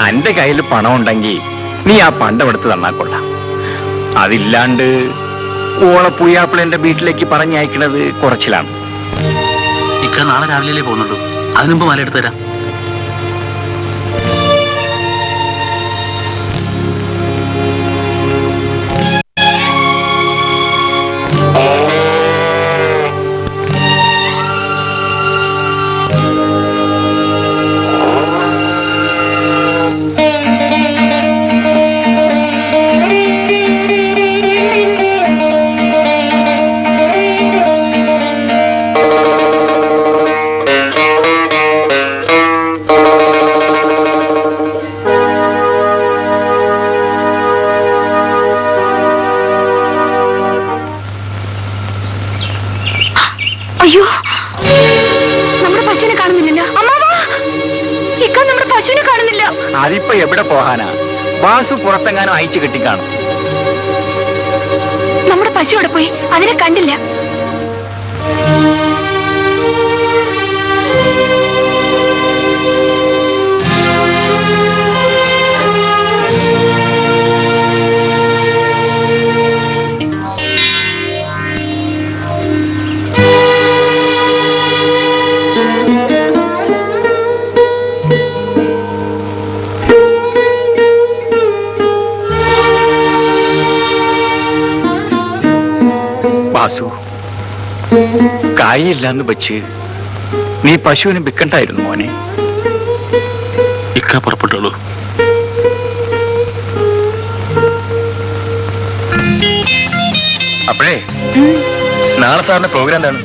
അന്റെ കയ്യിൽ പണം ഉണ്ടെങ്കിൽ നീ ആ പണ്ടം എടുത്ത് തന്നാൽ കൊള്ളാം. അതില്ലാണ്ട് ഓളെ പുയ്യാപ്പിളന്റെ വീട്ടിലേക്ക് പറഞ്ഞയക്കുന്നത് കുറച്ചിലാണ്. നാളെ രാവിലെ പോകുന്നുള്ളൂ. അതിനുമ്പ് മലയെടുത്ത് തരാം. അയ്യോ, നമ്മുടെ പശുവിനെ കാണുന്നില്ലല്ലോ. അമ്മാവാ, ഇക്ക നമ്മുടെ പശുവിനെ കാണുന്നില്ല. അതിപ്പോ എവിടെ പോകാനാ? വാസു പുറത്തെങ്ങാനും അയച്ചു കെട്ടിക്കാണും. നമ്മുടെ പശു അവിടെ പോയി, അതിനെ കണ്ടില്ല. വാസു, കായില്ലാന്ന് വെച്ച് നീ പശുവിനെ വിൽക്കണ്ടായിരുന്നു മോനെ. ഇക്ക പുറപ്പെട്ടുള്ളൂ. അപ്പോഴേ നാളെ സാറിന്റെ പ്രോഗ്രാം എന്താണ്?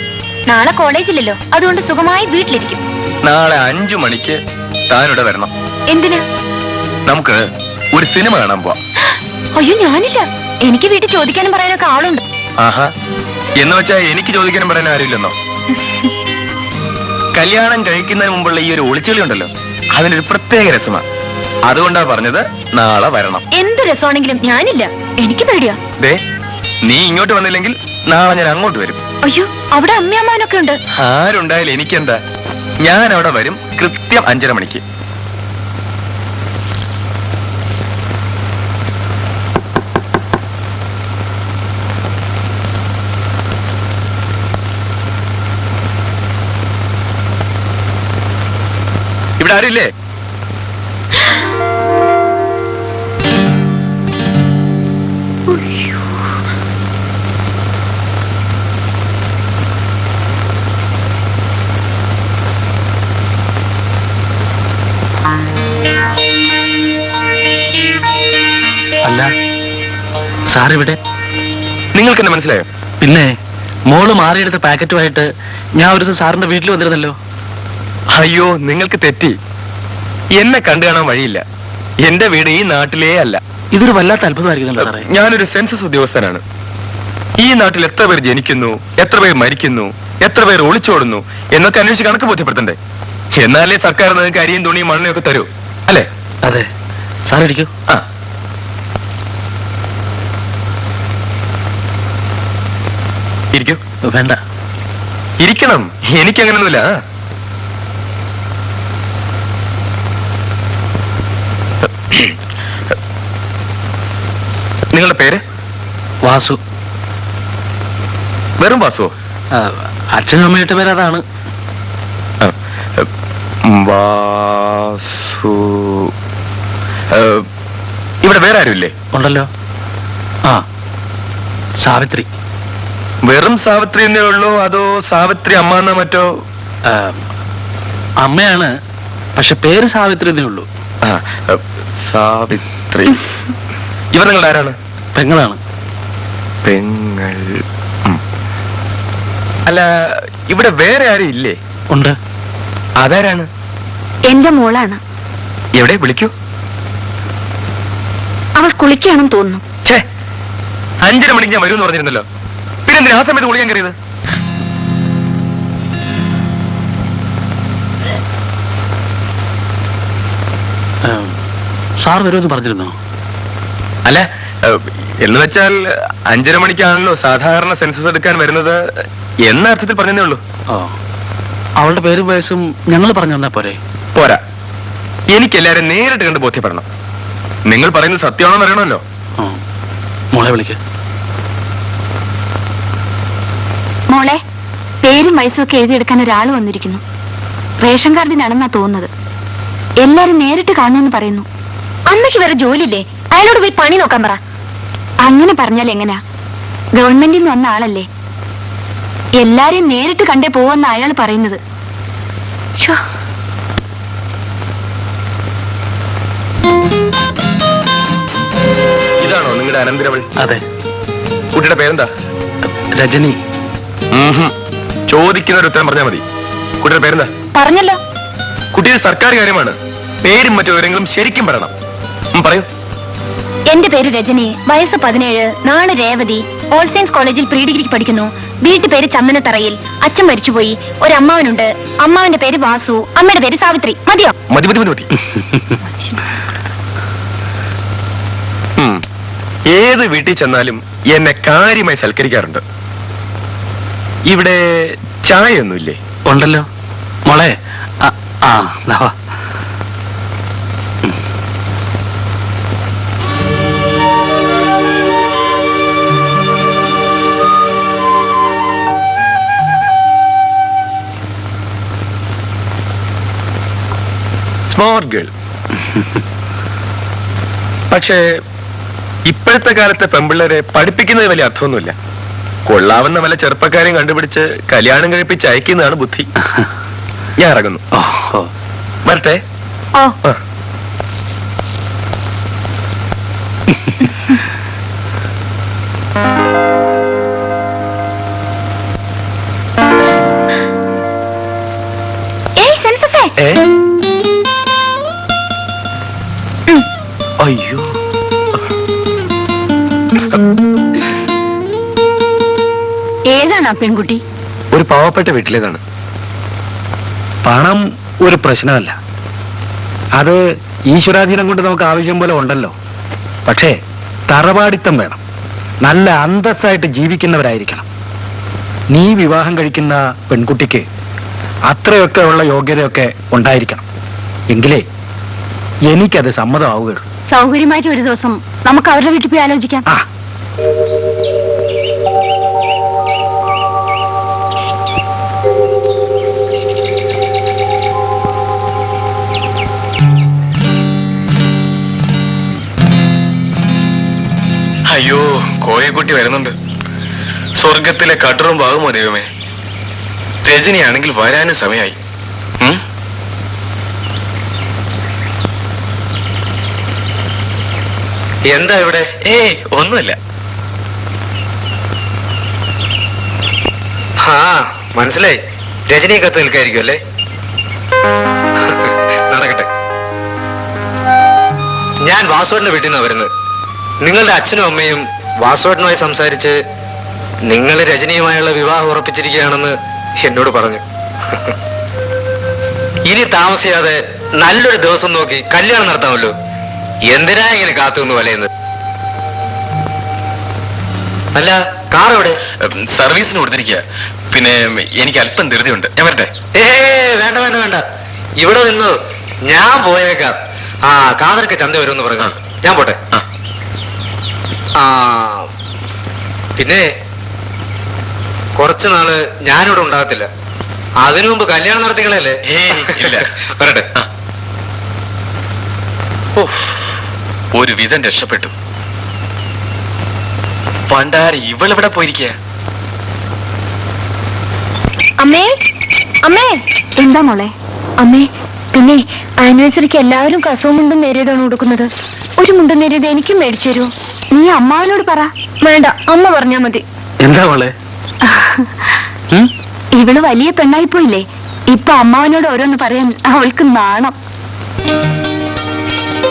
നാളെ കോളേജില്ലല്ലോ, അതുകൊണ്ട് സുഖമായി വീട്ടിലിരിക്കും. നാളെ 5 മണിക്ക് താനിവിടെ വരണം. എന്തിനാ? നമുക്ക് ഒരു സിനിമ കാണാൻ പോവാം. അയ്യോ, ഞാനില്ല. എനിക്ക് വീട്ടിൽ ചോദിക്കാനും പറയാനൊക്കെ ആളുണ്ട്. ആഹാ, എന്ന് വെച്ചാ എനിക്ക് ചോദിക്കാനും പറയാൻ ആരുമില്ലെന്നോ? കല്യാണം കഴിക്കുന്നതിന് മുമ്പുള്ള ഈ ഒരു ഒളിച്ചുകളി ഉണ്ടല്ലോ, അതിനൊരു പ്രത്യേക രസമാണ്. അതുകൊണ്ടാ പറഞ്ഞത് നാളെ വരണം. എന്ത് രസമാണെങ്കിലും ഞാനില്ല, എനിക്ക് പേടിയാ. ദേ, നീ ഇങ്ങോട്ട് വന്നില്ലെങ്കിൽ നാളെ ഞാൻ അങ്ങോട്ട് വരും. അയ്യോ, അവിടെ അമ്മയമ്മാനൊക്കെ ഉണ്ട്. ആരുണ്ടായാലും എനിക്കെന്താ, ഞാൻ അവിടെ വരും കൃത്യം 5:30 മണിക്ക്. ഇവിടെ ആരുമില്ലേ? അല്ല സാറിവിടെ? നിങ്ങൾക്ക് എന്നെ മനസ്സിലായോ? പിന്നെ മോള് മാറിയെടുത്ത പാക്കറ്റുമായിട്ട് ഞാൻ ഒരു ദിവസം സാറിന്റെ വീട്ടിൽ വന്നിരുന്നല്ലോ. അയ്യോ, നിങ്ങൾക്ക് തെറ്റി. എന്നെ കണ്ടു കാണാൻ വഴിയില്ല. എന്റെ വീട് ഈ നാട്ടിലേ അല്ല. ഇതൊരു വല്ലാത്ത അത്ഭുതമായിരിക്കുന്നുണ്ടോ സാറേ? ഞാനൊരു സെൻസസ് ഉദ്യോഗസ്ഥനാണ്. ഈ നാട്ടിൽ എത്ര പേർ ജനിക്കുന്നു, എത്ര പേർ മരിക്കുന്നു, എത്ര പേർ ഒളിച്ചോടുന്നു എന്നൊക്കെ അന്വേഷിച്ച് കണക്ക് ബോധ്യപ്പെടുത്തണ്ടേ? എന്നാലേ സർക്കാർ നിങ്ങൾക്ക് അരിയും തുണിയും മണ്ണയും ഒക്കെ തരൂ, അല്ലേ? അതെ. സാർ ഇരിക്കൂ. ആ, ഇരിക്കൂ. വേണ്ട, ഇരിക്കണം. എനിക്കങ്ങനൊന്നുമില്ല. നിങ്ങളുടെ പേര്? വാസു. വെറും വാസുവോ? അച്ഛനും അമ്മയുടെ പേര് അതാണ്. വാസു. ഇവിടെ വേറെ ആരുമില്ലേ? ഉണ്ടല്ലോ. ആ, സാവിത്രി. വെറും സാവിത്രി എന്നേ ഉള്ളൂ? അതോ സാവിത്രി അമ്മ എന്നാ മറ്റോ? അമ്മയാണ്, പക്ഷെ പേര് സാവിത്രി എന്നേ ഉള്ളൂ. സാവിത്രി. ഇവർ നിങ്ങളുടെ ആരാണ്? പെങ്ങളാണ്. പെങ്ങൾ. അല്ല, ഇവിടെ വേറെ ആരും ഇല്ലേ? ഉണ്ട്. അതാരാണ്? എന്റെ മോളാണ്. എവിടെ? വിളിക്കൂ. അവൾ കുളിക്കുകയാണെന്ന് തോന്നുന്നു. 5:30 മണിക്ക് ഞാൻ വരുമെന്ന് പറഞ്ഞിരുന്നല്ലോ. പിന്നെ എന്തിനാ ആ സമയത്ത് കുളിക്കാൻ കയറിയത്? സാർ വരുമെന്ന് പറഞ്ഞിരുന്നോ? അല്ല, എന്ന് വെച്ചാൽ 5:30 മണിക്കാണല്ലോ സാധാരണ സെൻസസ് എടുക്കാൻ വരുന്നത് എന്ന അർത്ഥത്തിൽ പറഞ്ഞതേ ഉള്ളൂ. അവളുടെ പേരും വയസ്സും ഞങ്ങൾ പറഞ്ഞു തന്നാ പോരെ? പോരാ, എനിക്ക് എല്ലാവരും നേരിട്ട് കണ്ട് ബോധ്യപ്പെടണം. നിങ്ങൾ പറയുന്നത് സത്യമാണോ അറിയണമല്ലോ. മോളെ വിളിക്ക്. മോളെ, പേരും വയസ്സും ഒക്കെ എഴുതിയെടുക്കാൻ ഒരാൾ വന്നിരിക്കുന്നു. റേഷൻ കാർഡിനാണെന്നാ തോന്നുന്നത്. എല്ലാരും നേരിട്ട് കാണുമെന്ന് പറയുന്നു. അമ്മയ്ക്ക് വേറെ ജോലിയില്ലേ? അയാളോട് പോയി പണി നോക്കാൻ പറ. അങ്ങനെ പറഞ്ഞാൽ എങ്ങനാ? ഗവൺമെന്റിൽ നിന്ന് വന്ന ആളല്ലേ. എല്ലാരെയും നേരിട്ട് കണ്ടേ പോവെന്ന അയാൾ പറയുന്നത്. ഇതാണോ നിങ്ങളുടെ അനന്തരവൾ? അതെ. കുട്ടിയുടെ പേരെന്താ? രജനി. ചോദിക്കുന്ന ഒരു ഉത്തരം പറഞ്ഞാൽ മതി. കുട്ടിയുടെ പേരെന്താ? പറഞ്ഞല്ലോ. കുട്ടിയുടെ സർക്കാർ കാര്യമാണ്. പേരും മറ്റു വിവരങ്ങളും ശരിക്കും പറയണം. പറയൂ. എന്റെ പേര് രജനി, വയസ്സ് 17, നാളെ രേവതി, ഓൾ സയൻസ് കോളേജിൽ പ്രീ ഡിഗ്രിക്ക് പഠിക്കുന്നു. വീട്ടു പേര് ചന്ദനത്തറയിൽ. അച്ഛൻ മരിച്ചുപോയി. ഒരു അമ്മാവനുണ്ട്. അമ്മാവന്റെ പേര് വാസു, അമ്മയുടെ പേര് സാവിത്രി. മതിയോ? മതി മതി മതി മതി. ഏത് വീട്ടിൽ ചെന്നാലും എന്നെ കാര്യമായി സൽക്കരിക്കാറുണ്ട്. ഇവിടെ ചായ ഒന്നുമില്ലേ? ഉണ്ടല്ലോ മോളെ. Smart girl. പക്ഷേ ഇപ്പോഴത്തെ കാലത്തെ പെമ്പിള്ളേരെ പഠിപ്പിക്കുന്നത് വലിയ അർത്ഥമൊന്നുമില്ല. കൊള്ളാവുന്ന വല്ല ചെറുപ്പക്കാരെയും കണ്ടുപിടിച്ച് കല്യാണം കഴിപ്പിച്ച് അയക്കുന്നതാണ് ബുദ്ധി. ഞാൻ ഇറങ്ങുന്നു. വരട്ടെ. അയ്യോ, ഏതാണ് ആ പെൺകുട്ടി? ഒരു പാവപ്പെട്ട വീട്ടിലേതാണ്. പണം ഒരു പ്രശ്നമല്ല. അത് ഈശ്വരാധീനം കൊണ്ട് നമുക്ക് ആവശ്യം പോലെ ഉണ്ടല്ലോ. പക്ഷേ തറവാടിത്തം വേണം. നല്ല അന്തസ്സായിട്ട് ജീവിക്കുന്നവരായിരിക്കണം. നീ വിവാഹം കഴിക്കുന്ന പെൺകുട്ടിക്ക് അത്രയൊക്കെ ഉള്ള യോഗ്യതയൊക്കെ ഉണ്ടായിരിക്കണം. എങ്കിലേ എനിക്കത് സമ്മതമാവുകയുള്ളൂ. സൗകര്യമായിട്ട് ഒരു ദിവസം നമുക്ക് അവരുടെ വീട്ടിൽ പോയി ആലോചിക്കാം. അയ്യോ, കോയക്കുട്ടി വരുന്നുണ്ട്. സ്വർഗത്തിലെ കട്ടറും ഭാഗമോ ദൈവമേ. രജനിയാണെങ്കിൽ വരാനും സമയമായി. എന്താ ഇവിടെ? ഒന്നുമില്ല. ആ, മനസ്സിലായി. രജനിയെ കത്ത് നിൽക്കായിരിക്കും അല്ലേ? നടക്കട്ടെ. ഞാൻ വാസുവേട്ടന്റെ വീട്ടിൽ നിന്നാണ് വരുന്നത്. നിങ്ങളുടെ അച്ഛനും അമ്മയും വാസുവേട്ടനുമായി സംസാരിച്ച് നിങ്ങൾ രജനിയുമായുള്ള വിവാഹം ഉറപ്പിച്ചിരിക്കുകയാണെന്ന് എന്നോട് പറഞ്ഞു. ഇനി താമസിയാതെ നല്ലൊരു ദിവസം നോക്കി കല്യാണം നടത്താമല്ലോ. എന്തിനാ ഇങ്ങനെ കാത്തുനിന്ന് വലയുന്നത്? അല്ല, കാർ എവിടെ? സർവീസിന് കൊടുത്തിരിക്കുക. പിന്നെ എനിക്ക് അല്പം ധൃതിയുണ്ട്. ഞാൻ വരട്ടെ? വേണ്ട വേണ്ട വേണ്ട, ഇവിടെ നിന്ന് ഞാൻ പോയേക്കാം. ആ, കാതർക്ക് ചന്ത വരുമെന്ന് പറഞ്ഞു. ഞാൻ പോട്ടെ. ആ, പിന്നെ കുറച്ചു നാള് ഞാനിവിടെ ഉണ്ടാകത്തില്ല. അതിനു മുമ്പ് കല്യാണം നടത്തികളല്ലേ? ഇല്ല, വരട്ടെ. ഒരു വിധം രക്ഷപ്പെട്ടു. പണ്ടാരി ഇവളിവിടെ പോയിരിക്കുക. അമ്മേ, അമ്മേ. എന്താ മോളെ? അമ്മേ, പിന്നെ ആനിവേഴ്സറിക്ക് എല്ലാവരും കസവും മുണ്ടും നേരിയതാണ് കൊടുക്കുന്നത്. ഒരു മുണ്ടും നേരിയത് എനിക്കും മേടിച്ചു തരുമോ? നീ അമ്മാവനോട് പറ. വേണ്ട, അമ്മ പറഞ്ഞാ മതി. എന്താ മോളെ? ഇവള് വലിയ പെണ്ണായി പോയില്ലേ? ഇപ്പൊ അമ്മാവനോട് ഓരോന്ന് പറയാൻ അവൾക്ക് നാണം.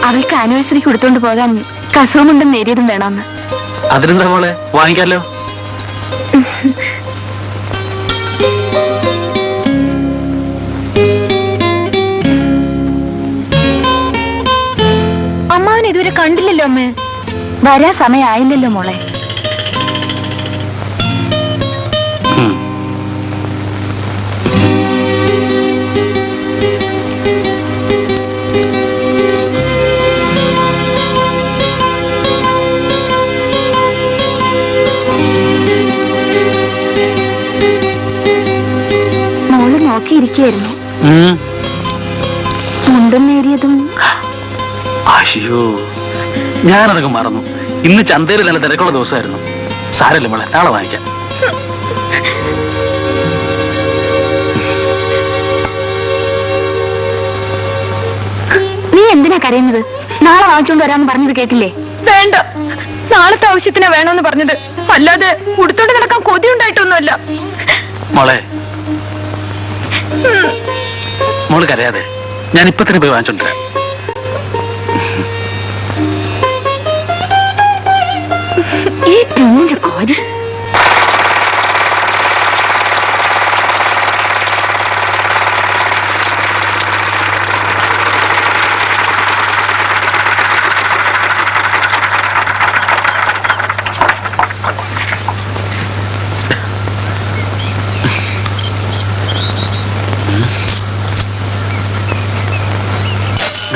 അവൾക്ക് ആനിവേഴ്സറിക്ക് കൊടുത്തോണ്ട് പോകാൻ കസവും മുണ്ടും നേരിയതും വേണമെന്ന്. അതിനെന്താ മോളെ, വാങ്ങിക്കാലോ. അമ്മാവൻ ഇതുവരെ കണ്ടില്ലല്ലോ അമ്മേ. വരാൻ സമയമായില്ലല്ലോ മോളെ. മോള് നോക്കിയിരിക്കുകയായിരുന്നു. മുണ്ടും നേരിയതും. അയ്യോ, ഞാനതൊക്കെ മറന്നു. ഇന്ന് ചന്തയിൽ നല്ല തിരക്കുള്ള ദിവസമായിരുന്നു. സാരല്ലേ മോളെ, നാളെ വാങ്ങിക്കാം. നീ എന്തിനാ കരയുന്നത്? നാളെ വാങ്ങിച്ചോണ്ട് വരാമെന്ന് പറഞ്ഞത് കേട്ടില്ലേ? വേണ്ട, നാളത്തെ ആവശ്യത്തിനാ വേണമെന്ന് പറഞ്ഞത്, അല്ലാതെ ഉടുത്തോണ്ട് നടക്കാൻ കൊതിയുണ്ടായിട്ടൊന്നുമല്ല. മോളെ, മോള് കരയാതെ, ഞാൻ ഇപ്പൊ തന്നെ പോയി വാങ്ങിച്ചോണ്ടിരാം. ഈ പെണ്ണിന്റെ കാര്യം.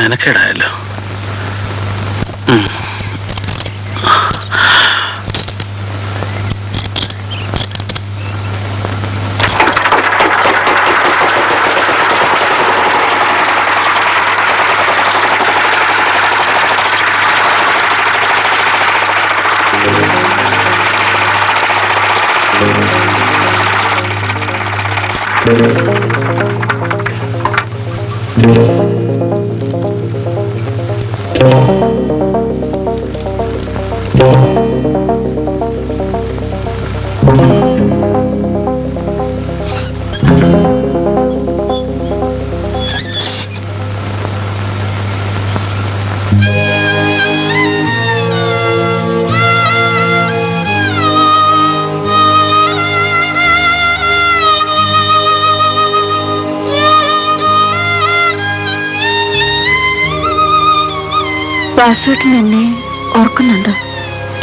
മെനക്കേടായല്ലോ. വാസുവേട്ടൻ എന്നെ ഓർക്കുന്നുണ്ടോ?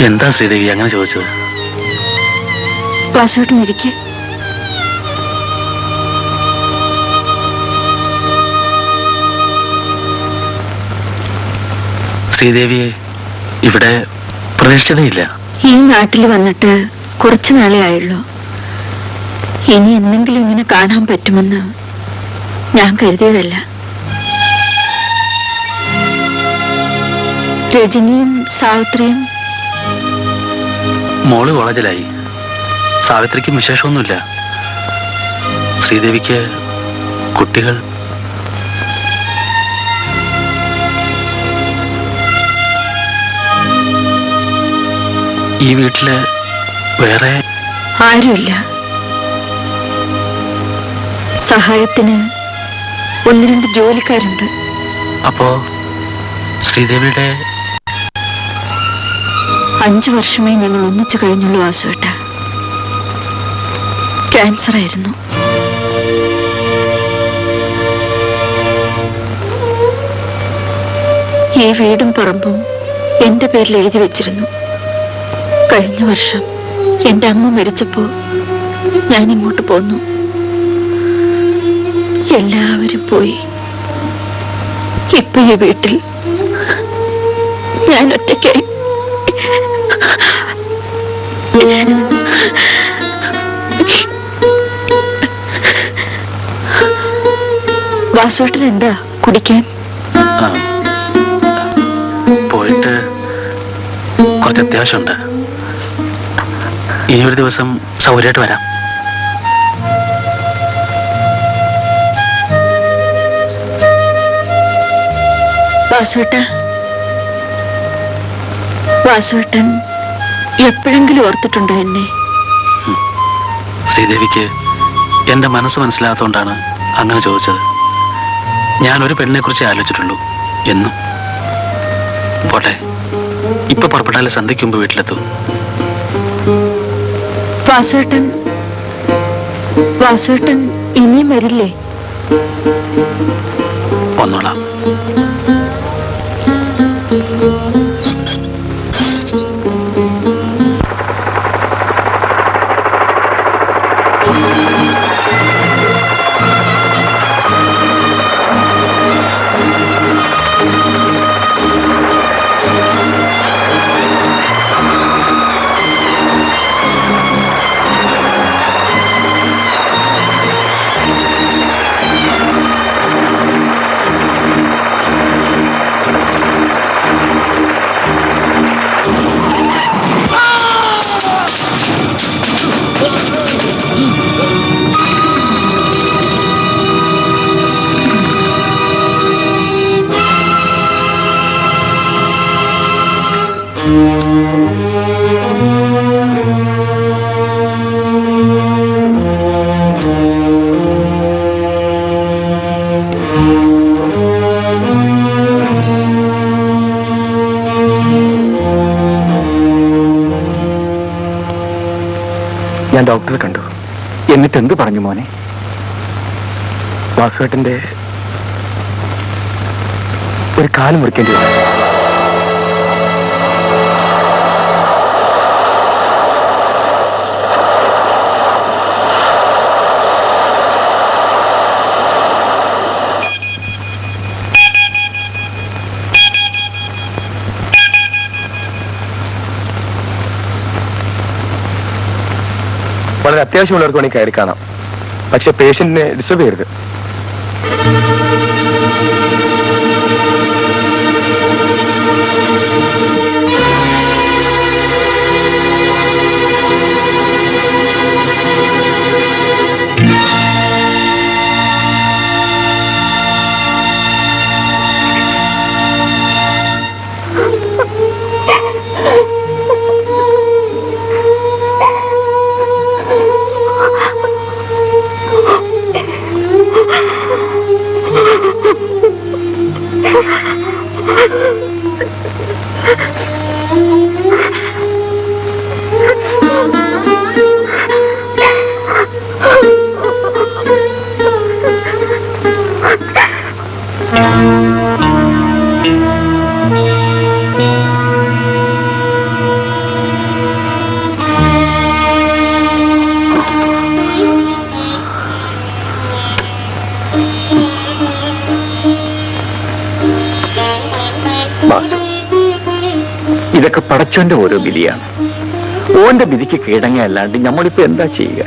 എന്താ ശ്രീദേവി അങ്ങനെ ചോദിച്ചത്? വാസുവേട്ടൻ ഇരിക്കെ. ശ്രീദേവിയെ ഇവിടെ പ്രതീക്ഷിച്ചതേയില്ല. ഈ നാട്ടിൽ വന്നിട്ട് കുറച്ചു നാളെ ആയുള്ളൂ. ഇനി എന്തെങ്കിലും ഇങ്ങനെ കാണാൻ പറ്റുമെന്ന് ഞാൻ കരുതിയതല്ല. രജനിയും സാവിത്രിയും മോള് കോളേജിലായി. സാവിത്രിക്കും വിശേഷമൊന്നുമില്ല. ശ്രീദേവിക്ക് കുട്ടികൾ ഈ വീട്ടില് വേറെ ആരുമില്ല. സഹായത്തിന് 1-2 ജോലിക്കാരുണ്ട്. അപ്പോ ശ്രീദേവിയുടെ 5 വർഷമേ ഞങ്ങൾ ഒന്നിച്ചു കഴിഞ്ഞുള്ളൂ വാസുവേട്ട. ക്യാൻസർ ആയിരുന്നു. ഈ വീടും പറമ്പും എന്റെ പേരിൽ എഴുതി വെച്ചിരുന്നു. കഴിഞ്ഞ വർഷം എന്റെ അമ്മ മരിച്ചപ്പോ ഞാൻ ഇങ്ങോട്ട് പോന്നു. എല്ലാവരും പോയി. ഇപ്പൊ ഈ വീട്ടിൽ ഞാൻ ഒറ്റയ്ക്കായി. വാസുവേട്ടൻ എന്താ കുടിക്കാൻ? പോയിട്ട് കുറച്ച് അത്യാവശ്യമുണ്ട്. ഇനിയൊരു ദിവസം സൗകര്യമായിട്ട് വരാം. വാസുവേട്ടൻ എപ്പോഴെങ്കിലും ഓർത്തിട്ടുണ്ടോ എന്നെ? ശ്രീദേവിക്ക് എന്റെ മനസ്സ് മനസ്സിലാകാത്തോണ്ടാണ് അങ്ങനെ ചോദിച്ചത്. ഞാനൊരു പെണ്ണിനെ കുറിച്ച് ആലോചിച്ചിട്ടുള്ളൂ എന്നും. പോട്ടെ, ഇപ്പൊ പുറപ്പെട്ടാലേ സന്ധ്യയ്ക്ക് മുമ്പ് വീട്ടിലെത്തും. വാസുവേട്ടൻ ഇനിയും വരില്ലേ? വന്നോളാം. ഞാൻ ഡോക്ടറെ കണ്ടു. എന്നിട്ട് എന്ത് പറഞ്ഞു മോനെ? വാസുവേട്ടന്റെ ഒരു കാല് മുറിക്കേണ്ടി വന്നു. വളരെ അത്യാവശ്യമുള്ളവർക്ക് വേണമെങ്കിൽ കയറി കാണാം. പക്ഷെ പേഷ്യന്റിനെ ഡിസ്റ്റർബ് ചെയ്യരുത്. ഇതൊക്കെ പടച്ചോന്റെ ഓരോ വിധിയാണ്. ഓന്റെ വിധിക്ക് കീഴടങ്ങയല്ലാണ്ട് നമ്മളിപ്പോ എന്താ ചെയ്യുക?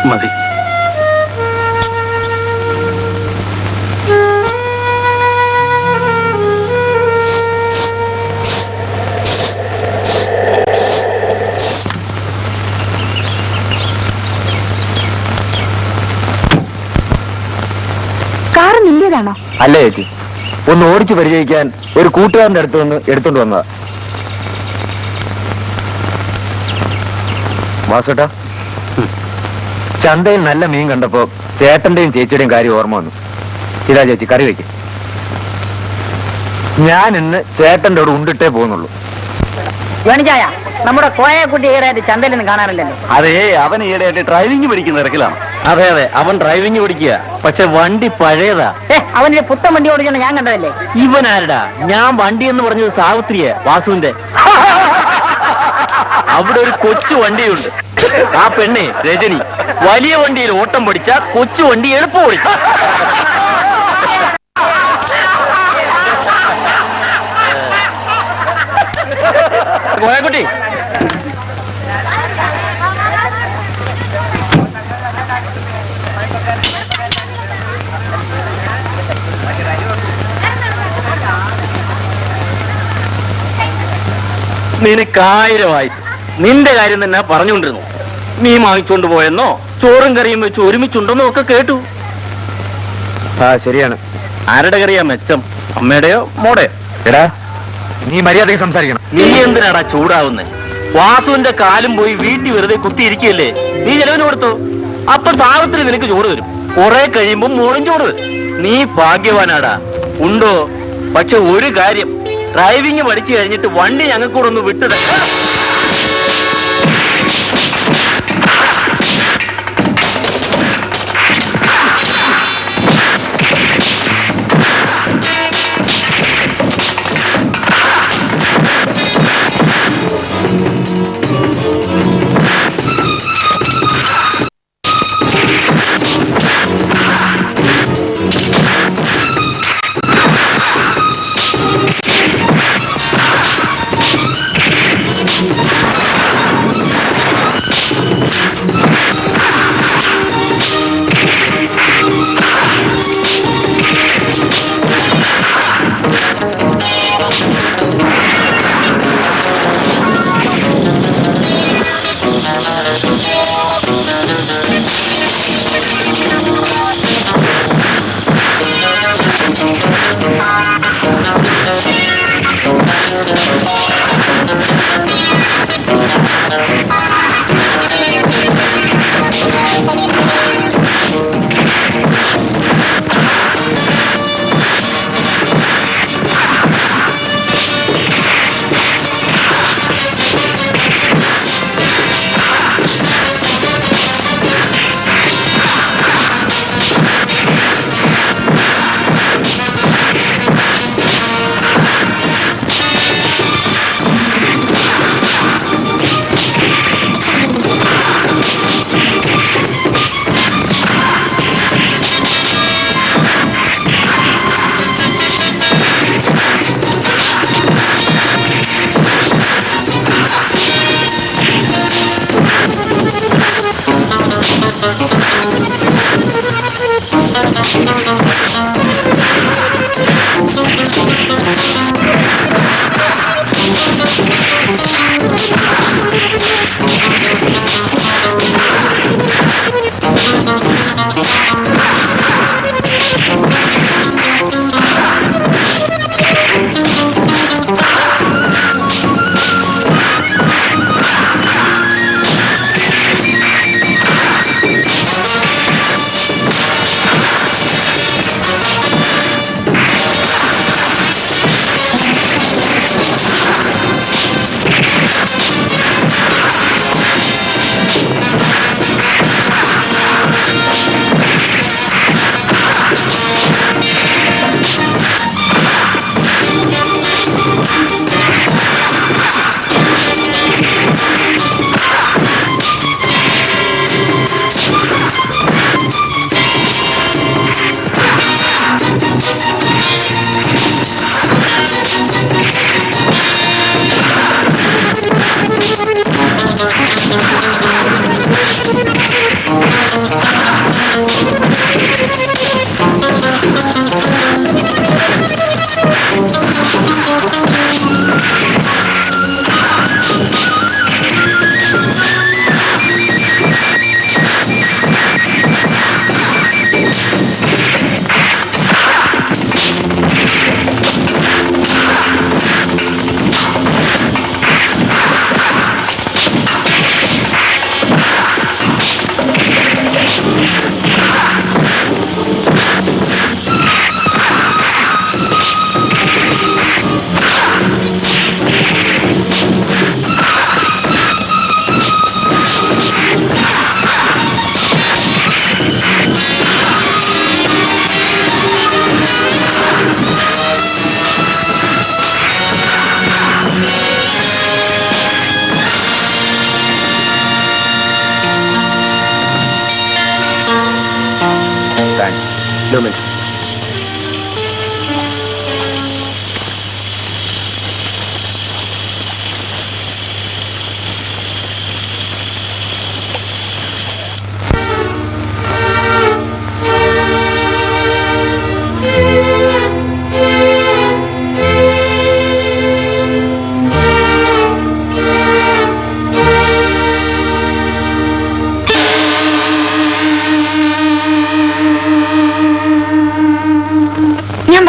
മതി. നിന്റേതാണോ? അല്ല ചേച്ചി, ഒന്ന് ഓടിച്ചു പരിചയിക്കാൻ ഒരു കൂട്ടുകാരന്റെ അടുത്ത് നിന്ന് എടുത്തോണ്ട് വന്നതാ. വാസുട്ടാ, ചന്തയിൽ നല്ല മീൻ കണ്ടപ്പോ ചേട്ടന്റെയും ചേച്ചിയുടെയും കാര്യം ഓർമ്മ വന്നു. ഇതാ ചേച്ചി, കറി വയ്ക്കും. ഞാൻ ഇന്ന് ചേട്ടന്റെ കൂടെ ഉണ്ടിട്ടേ പോകുന്നുള്ളൂ. യോനിച്ചായ, നമ്മുടെ കോയക്കുട്ടി ഈടായിട്ട് ചന്തയിൽ നിന്ന് കാണാറില്ലല്ലോ. അതേ, അവൻ ഈടെയായിട്ട് ഡ്രൈവിംഗ് പഠിക്കുന്ന തിരക്കിലാണ്. അതെ അതെ, അവൻ ഡ്രൈവിംഗ് പഠിക്കുക. പക്ഷെ വണ്ടി പഴയതാ. അവന്റെ പുത്തൻ വണ്ടി ഓടിച്ചോണ്ട് ഞാൻ കണ്ടതല്ലേ. ഇവനാരടാ? ഞാൻ വണ്ടി എന്ന് പറഞ്ഞത് സാവിത്രിയെ, വാസുവിന്റെ. അവിടെ ഒരു കൊച്ചു വണ്ടിയുണ്ട്. ആ പെണ്ണെ രജനി വലിയ വണ്ടിയിൽ ഓട്ടം പഠിച്ച കൊച്ചു വണ്ടി എളുപ്പം ഓടിച്ചു. കോയക്കുട്ടി, നിനക്ക് 1000 വയസ്സ്. നിന്റെ കാര്യം തന്നെ പറഞ്ഞുകൊണ്ടിരുന്നു. മീൻ വാങ്ങിച്ചോണ്ട് പോയെന്നോ ചോറും കറിയും വെച്ച് ഒരുമിച്ചുണ്ടെന്നോ ഒക്കെ കേട്ടു. ആ ശരിയാണ്. ആരുടെ കറിയാ മെച്ചം, അമ്മയുടെയോ മോടെയോ? എടാ, നീ മര്യാദയ്ക്ക് സംസാരിക്കണം. നീ എന്തിനാടാ ചൂടാവുന്നേ? വാസുവിന്റെ കാലും പോയി വീട്ടിൽ വെറുതെ കുത്തിയിരിക്കുകയല്ലേ? നീ ചെലവിന് കൊടുത്തു. അപ്പൊ സാവത്തിന് നിനക്ക് ചോറ് വരും. കുറെ കഴിയുമ്പോ മോളും ചോറ് വരും. നീ ഭാഗ്യവാനാടാ. ഉണ്ടോ? പക്ഷെ ഒരു കാര്യം, ഡ്രൈവിംഗ് പഠിച്ചു കഴിഞ്ഞിട്ട് വണ്ടി ഞങ്ങൾക്ക് കൂടെ ഒന്ന് വിട്ടത്.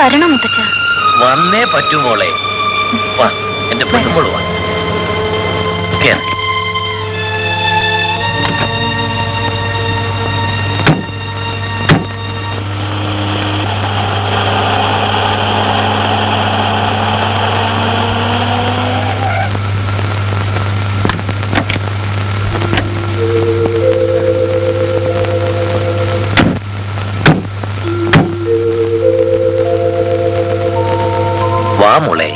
വരണം മുത്തച്ഛ. വന്നേ പറ്റൂ മോളെ. വാ, എന്റെ പെണ്ണുമ്പോൾ വാ. കേറ്. വാ മോളെ.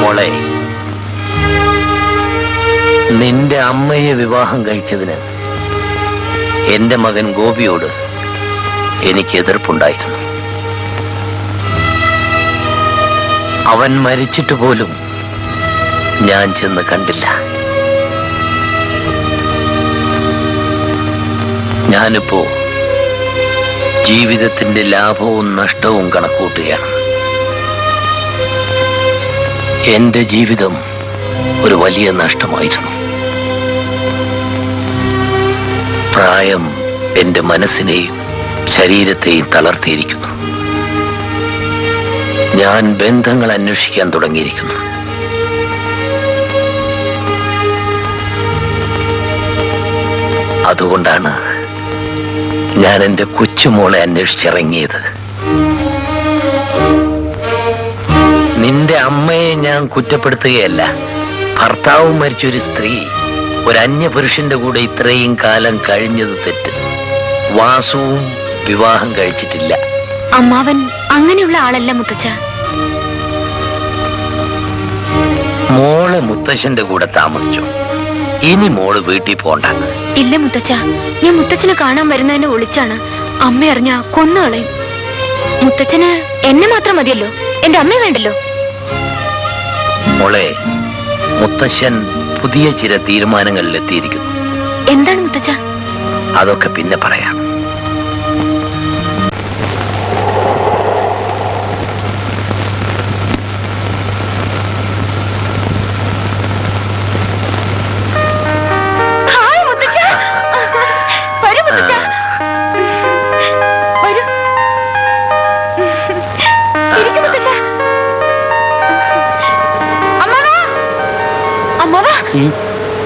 മോളെ, നിന്റെ അമ്മയെ വിവാഹം കഴിച്ചതിന് എന്റെ മകൻ ഗോപിയോട് എനിക്ക് എതിർപ്പുണ്ടായിരുന്നു. അവൻ മരിച്ചിട്ട് പോലും ഞാൻ ചെന്ന് കണ്ടില്ല. ഞാനിപ്പോ ജീവിതത്തിന്റെ ലാഭവും നഷ്ടവും കണക്കൂട്ടുകയാണ്. എന്റെ ജീവിതം ഒരു വലിയ നഷ്ടമായിരുന്നു. പ്രായം എന്റെ മനസ്സിനെയും ശരീരത്തെയും തളർത്തിയിരിക്കുന്നു. ഞാൻ ബന്ധങ്ങൾ അന്വേഷിക്കാൻ തുടങ്ങിയിരിക്കുന്നു. അതുകൊണ്ടാണ് ഞാൻ എന്റെ കൊച്ചുമോളെ അന്വേഷിച്ചിറങ്ങിയത്. നിന്റെ അമ്മയെ ഞാൻ കുറ്റപ്പെടുത്തുകയല്ല. ഭർത്താവ് മരിച്ചൊരു സ്ത്രീ ഒരു അന്യപുരുഷന്റെ കൂടെ ഇത്രയും കാലം കഴിഞ്ഞത് തെറ്റ്. വാസുവും വിവാഹം കഴിച്ചിട്ടില്ല. അമ്മാവൻ അങ്ങനെയുള്ള ആളല്ല മുത്തച്ഛ. മോള് മുത്തശ്ശന്റെ കൂടെ താമസിച്ചു. ഇനി മോള് വീട്ടിൽ പോണ്ട. ഇല്ല മുത്തച്ഛ, ഞാൻ മുത്തച്ഛനെ കാണാൻ വരുന്നതിനെ ഒളിച്ചാണ്. അമ്മ അറിഞ്ഞ കൊന്നുകളയും. മുത്തച്ഛന് എന്നെ മാത്രം മതിയല്ലോ, എന്റെ അമ്മ വേണ്ടല്ലോ. മോളെ, മുത്തശ്ശൻ പുതിയ ചില തീരുമാനങ്ങളിൽ എത്തിയിരിക്കുന്നു. എന്താണ് മുത്തച്ഛ? അതൊക്കെ പിന്നെ പറയാം.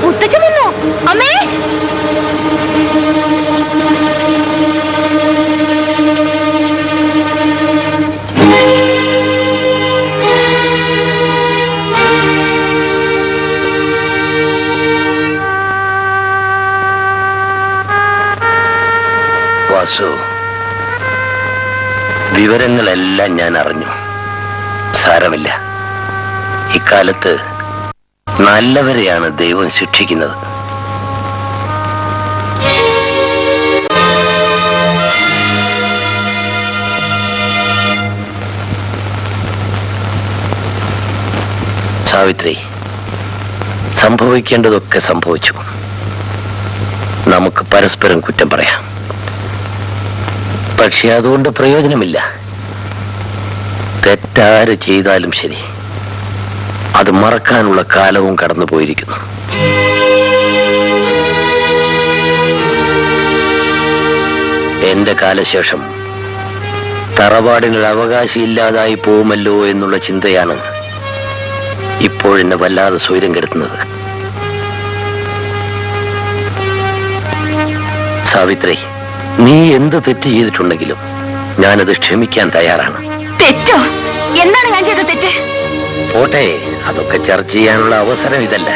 മുത്തച്ഛൻ വന്നോ? അമ്മേ, വാസു, വിവരങ്ങളെല്ലാം ഞാൻ അറിഞ്ഞു. സാരമില്ല. ഇക്കാലത്ത് നല്ലവരെയാണ് ദൈവം ശിക്ഷിക്കുന്നത്. സാവിത്രി, സംഭവിക്കേണ്ടതൊക്കെ സംഭവിച്ചു. നമുക്ക് പരസ്പരം കുറ്റം പറയാം. പക്ഷെ അതുകൊണ്ട് പ്രയോജനമില്ല. തെറ്റാര് ചെയ്താലും ശരി, അത് മറക്കാനുള്ള കാലവും കടന്നു പോയിരിക്കുന്നു. എന്റെ കാലശേഷം തറവാടിനൊരു അവകാശിയില്ലാതായി പോകുമല്ലോ എന്നുള്ള ചിന്തയാണ് ഇപ്പോഴെന്നെ വല്ലാതെ സ്വൈരം കെടുത്തുന്നത്. സാവിത്രി, നീ എന്ത് തെറ്റ് ചെയ്തിട്ടുണ്ടെങ്കിലും ഞാനത് ക്ഷമിക്കാൻ തയ്യാറാണ്. തെറ്റോ? എന്താണ് ഞാൻ ചെയ്ത തെറ്റ്? പോട്ടെ, അതൊക്കെ ചർച്ച ചെയ്യാനുള്ള അവസരം ഇതല്ല.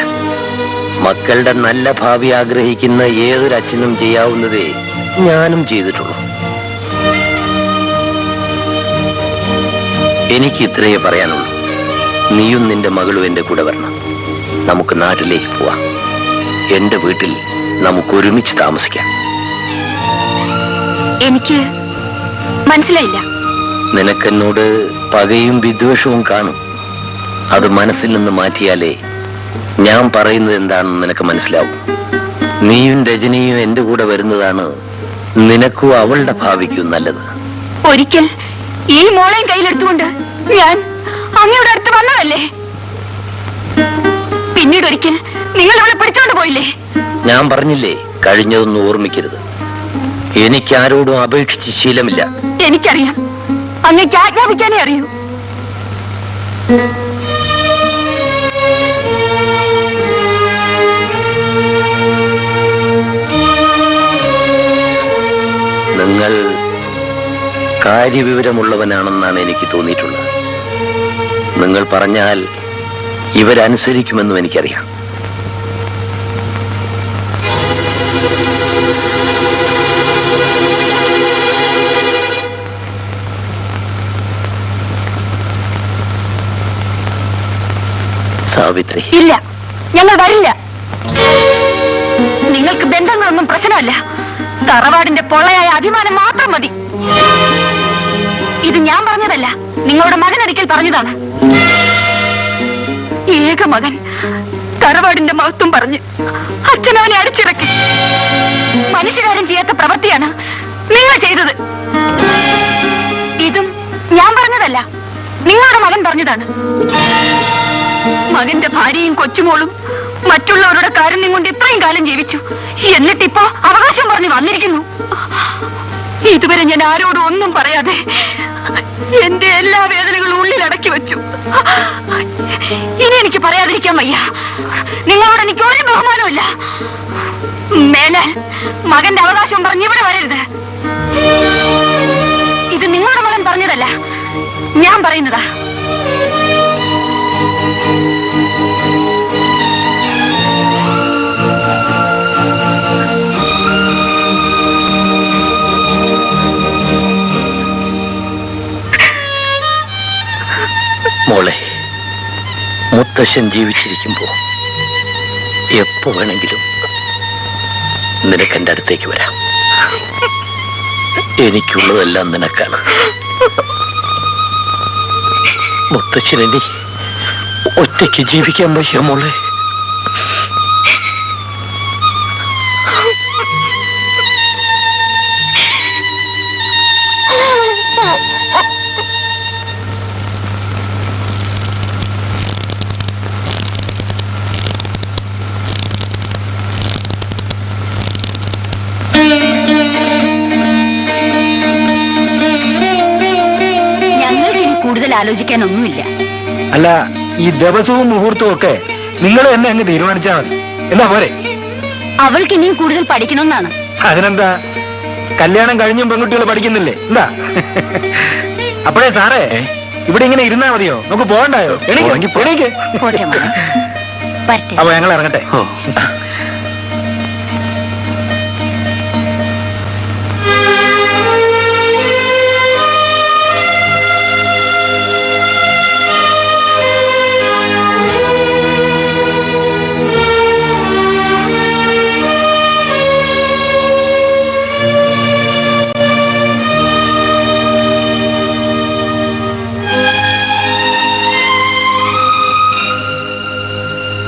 മക്കളുടെ നല്ല ഭാവി ആഗ്രഹിക്കുന്ന ഏതൊരു അച്ഛനും ചെയ്യാവുന്നതേ ഞാനും ചെയ്തിട്ടുള്ളൂ. എനിക്ക് ഇത്രയേ പറയാനുള്ളൂ. നീയും നിന്റെ മകളും എന്റെ കൂടെ വരണം. നമുക്ക് നാട്ടിലേക്ക് പോവാം. എന്റെ വീട്ടിൽ നമുക്ക് ഒരുമിച്ച് താമസിക്കാം. എനിക്ക് മനസ്സിലായില്ല. നിനക്കെന്നോട് പകയും വിദ്വേഷവും കാണും. അത് മനസ്സിൽ നിന്ന് മാറ്റിയാലേ ഞാൻ പറയുന്നത് എന്താണെന്ന് നിനക്ക് മനസ്സിലാവും. നീയും രജനിയും എന്റെ കൂടെ വരുന്നതാണ് നിനക്കും അവളുടെ ഭാവിക്കും നല്ലത്. ഒരിക്കൽ ഈ മോളെയും കയ്യിലെടുത്തുകൊണ്ട് ഞാൻ അങ്ങയുടെ അടുത്ത് വന്നതല്ലേ? പിന്നീട് ഒരിക്കൽ നിങ്ങൾ അവളെ പിടിച്ചോണ്ട് പോയില്ലേ? ഞാൻ പറഞ്ഞില്ലേ, കഴിഞ്ഞതൊന്നും ഓർമ്മിക്കരുത്. എനിക്ക് ആരോടും അപേക്ഷിച്ച് ശീലമില്ല. എനിക്കറിയാം, അങ്ങേക്ക് ആജ്ഞാപിക്കാനേ അറിയൂ. നിങ്ങൾ കാര്യവിവരമുള്ളവനാണെന്നാണ് എനിക്ക് തോന്നിയിട്ടുള്ളത്. നിങ്ങൾ പറഞ്ഞാൽ ഇവരനുസരിക്കുമെന്നും എനിക്കറിയാം. സാവിത്രി, ഇല്ല, ഞങ്ങൾ വരില്ല. നിങ്ങൾക്ക് ബന്ധങ്ങളൊന്നും പ്രശ്നമല്ല. തറവാടിന്റെ പൊള്ളയായ അഭിമാനം മാത്രം മതി. ഇത് ഞാൻ പറഞ്ഞതല്ല, നിങ്ങളുടെ മകൻ ഒരിക്കൽ പറഞ്ഞതാണ്. ഏക മകൻ തറവാടിന്റെ മഹത്വം പറഞ്ഞ് അച്ഛനവനെ അടിച്ചിറക്കി. മനുഷ്യരാരും ചെയ്യാത്ത പ്രവൃത്തിയാണ് നിങ്ങൾ ചെയ്തത്. ഇതും ഞാൻ പറഞ്ഞതല്ല, നിങ്ങളുടെ മകൻ പറഞ്ഞതാണ്. മകന്റെ ഭാര്യയും കൊച്ചുമോളും മറ്റുള്ളവരുടെ കാരുണ്യം കൊണ്ട് ഇത്രയും കാലം ജീവിച്ചു. എന്നിട്ടിപ്പോ അവകാശം പറഞ്ഞു വന്നിരിക്കുന്നു. ഇതുവരെ ഞാൻ ആരോടും ഒന്നും പറയാതെ എന്റെ എല്ലാ വേദനകളും ഉള്ളിൽ അടക്കി വെച്ചു. ഇനി എനിക്ക് പറയാതിരിക്കാൻ വയ്യ. നിങ്ങളോട് എനിക്ക് ഒരു ബഹുമാനമില്ല. മേലാൽ മകന്റെ അവകാശം പറഞ്ഞ് ഇവിടെ വരരുത്. ഇത് നിങ്ങളുടെ മകൻ പറഞ്ഞതല്ല, ഞാൻ പറയുന്നതാ. മോളെ, മുത്തശ്ശൻ ജീവിച്ചിരിക്കുമ്പോ എപ്പോ വേണമെങ്കിലും നിനക്ക് എൻ്റെ അടുത്തേക്ക് വരാം. എനിക്കുള്ളതെല്ലാം നിനക്കാണ്. മുത്തശ്ശനി ഒറ്റയ്ക്ക് ജീവിക്കാൻ വയ്യ മോളെ. കൂടുതൽ ആലോചിക്കാനൊന്നുമില്ല. അല്ല, ഈ ദിവസവും മുഹൂർത്തവും ഒക്കെ നിങ്ങൾ തന്നെ അങ്ങ് തീരുമാനിച്ചാൽ മതി. എന്താ പോരെ? അവൾക്ക് ഇനിയും കൂടുതൽ പഠിക്കണമെന്നാണ്. അതിനെന്താ, കല്യാണം കഴിഞ്ഞും പെൺകുട്ടികൾ പഠിക്കുന്നില്ലേ? എന്താ അപ്പോഴേ സാറേ, ഇവിടെ ഇങ്ങനെ ഇരുന്നാ മതിയോ? നമുക്ക് പോകണ്ടായോ? അപ്പൊ ഞങ്ങൾ ഇറങ്ങട്ടെ.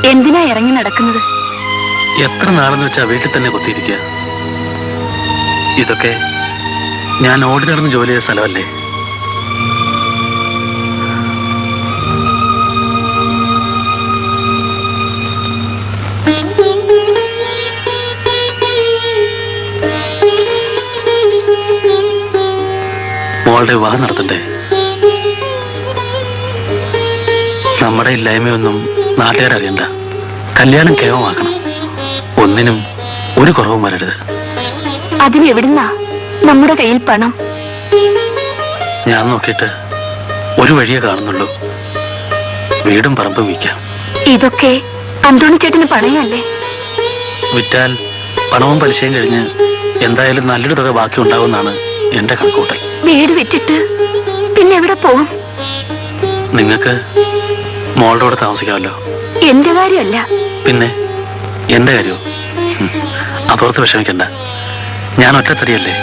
എന്തിനാ ഇറങ്ങി നടക്കുന്നത്? എത്ര നാളെന്ന് വെച്ചാ വീട്ടിൽ തന്നെ കുത്തിയിരിക്കുക. ഇതൊക്കെ ഞാൻ ഓടി നടന്ന് ജോലി ചെയ്ത സ്ഥലമല്ലേ? മോളുടെ വിവാഹം നടത്തണ്ടേ? നമ്മുടെ ഇല്ലായ്മയൊന്നും നാട്ടുകാരറിയണ്ട. കല്യാണം കേവമാക്കണം. ഒന്നിനും ഒരു കുറവും വരരുത്. അതിനെവിടുന്നാ നമ്മുടെ കയ്യിൽ പണം? ഞാൻ നോക്കിയിട്ട് ഒരു വഴിയേ കാണുന്നുള്ളൂ. വീടും പറമ്പും വിൽക്കാം. ഇതൊക്കെ അന്തോണി ചേട്ടന് പണയല്ലേ? വിറ്റാൽ പണവും പലിശയും കഴിഞ്ഞ് എന്തായാലും നല്ലൊരു തുക ബാക്കി ഉണ്ടാവുമെന്നാണ് എന്റെ കണക്കൂട്ടൽ. വീട് വിറ്റിട്ട് പിന്നെ എവിടെ പോകും? നിങ്ങൾക്ക് മോളുടെ കൂടെ താമസിക്കാമല്ലോ. എന്റെ കാര്യമല്ല. പിന്നെ എന്റെ കാര്യമോ? അതോർത്ത് വിഷമിക്കണ്ട. ഞാൻ ഒറ്റത്തടിയല്ലേ,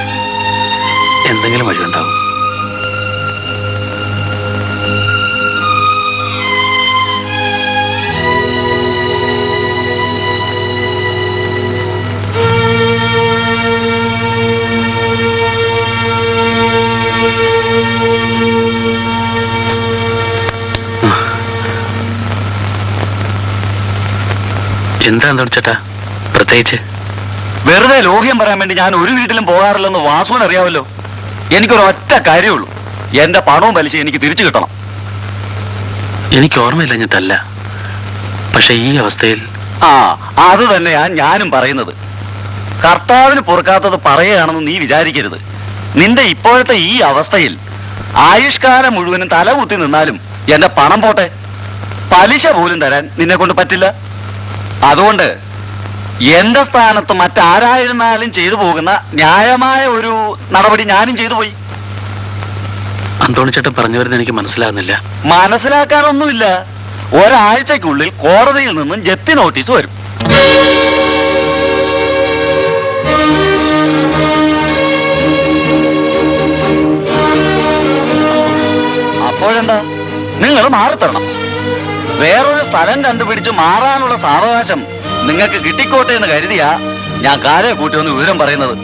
എന്തെങ്കിലും വഴിയുണ്ടാവും. എന്താ ചേട്ടാ പ്രത്യേകിച്ച്? വെറുതെ ലോഹ്യം പറയാൻ വേണ്ടി ഞാൻ ഒരു വീട്ടിലും പോകാറില്ലെന്ന് വാസുവിന് അറിയാമല്ലോ. എനിക്കൊരു ഒറ്റ കാര്യമുള്ളൂ, എന്റെ പണവും പലിശ എനിക്ക് തിരിച്ചു കിട്ടണം. എനിക്ക് ഓർമ്മയില്ലഞ്ഞിട്ടല്ല, പക്ഷെ ഈ അവസ്ഥയിൽ അത് തന്നെയാ ഞാനും പറയുന്നത്. കർത്താവിന് പൊറുക്കാത്തത് പറയുകയാണെന്ന് നീ വിചാരിക്കരുത്. നിന്റെ ഇപ്പോഴത്തെ ഈ അവസ്ഥയിൽ ആയുഷ്കാലം മുഴുവനും തലകുത്തി നിന്നാലും എന്റെ പണം പോട്ടെ, പലിശ പോലും തരാൻ നിന്നെ കൊണ്ട് പറ്റില്ല. അതുകൊണ്ട് എന്റെ സ്ഥാനത്ത് മറ്റാരായിരുന്നാലും ചെയ്തു പോകുന്ന ന്യായമായ ഒരു നടപടി ഞാനും ചെയ്തു പോയി. അന്തോണിച്ചേട്ടൻ പറഞ്ഞു വരുന്നത് എനിക്ക് മനസ്സിലാകുന്നില്ല. മനസ്സിലാക്കാനൊന്നുമില്ല. ഒരാഴ്ചക്കുള്ളിൽ കോടതിയിൽ നിന്നും ജപ്തി നോട്ടീസ് വരും. അപ്പോഴെന്താ, നിങ്ങൾ മാറിത്തരണം. വേറൊരു സ്ഥലം കണ്ടുപിടിച്ച് മാറാനുള്ള സാവകാശം നിങ്ങൾക്ക് കിട്ടിക്കോട്ടെ എന്ന് കരുതിയാ ഞാൻ കാരെ കൂട്ടി ഒന്ന് വിവരം പറയുന്നത്.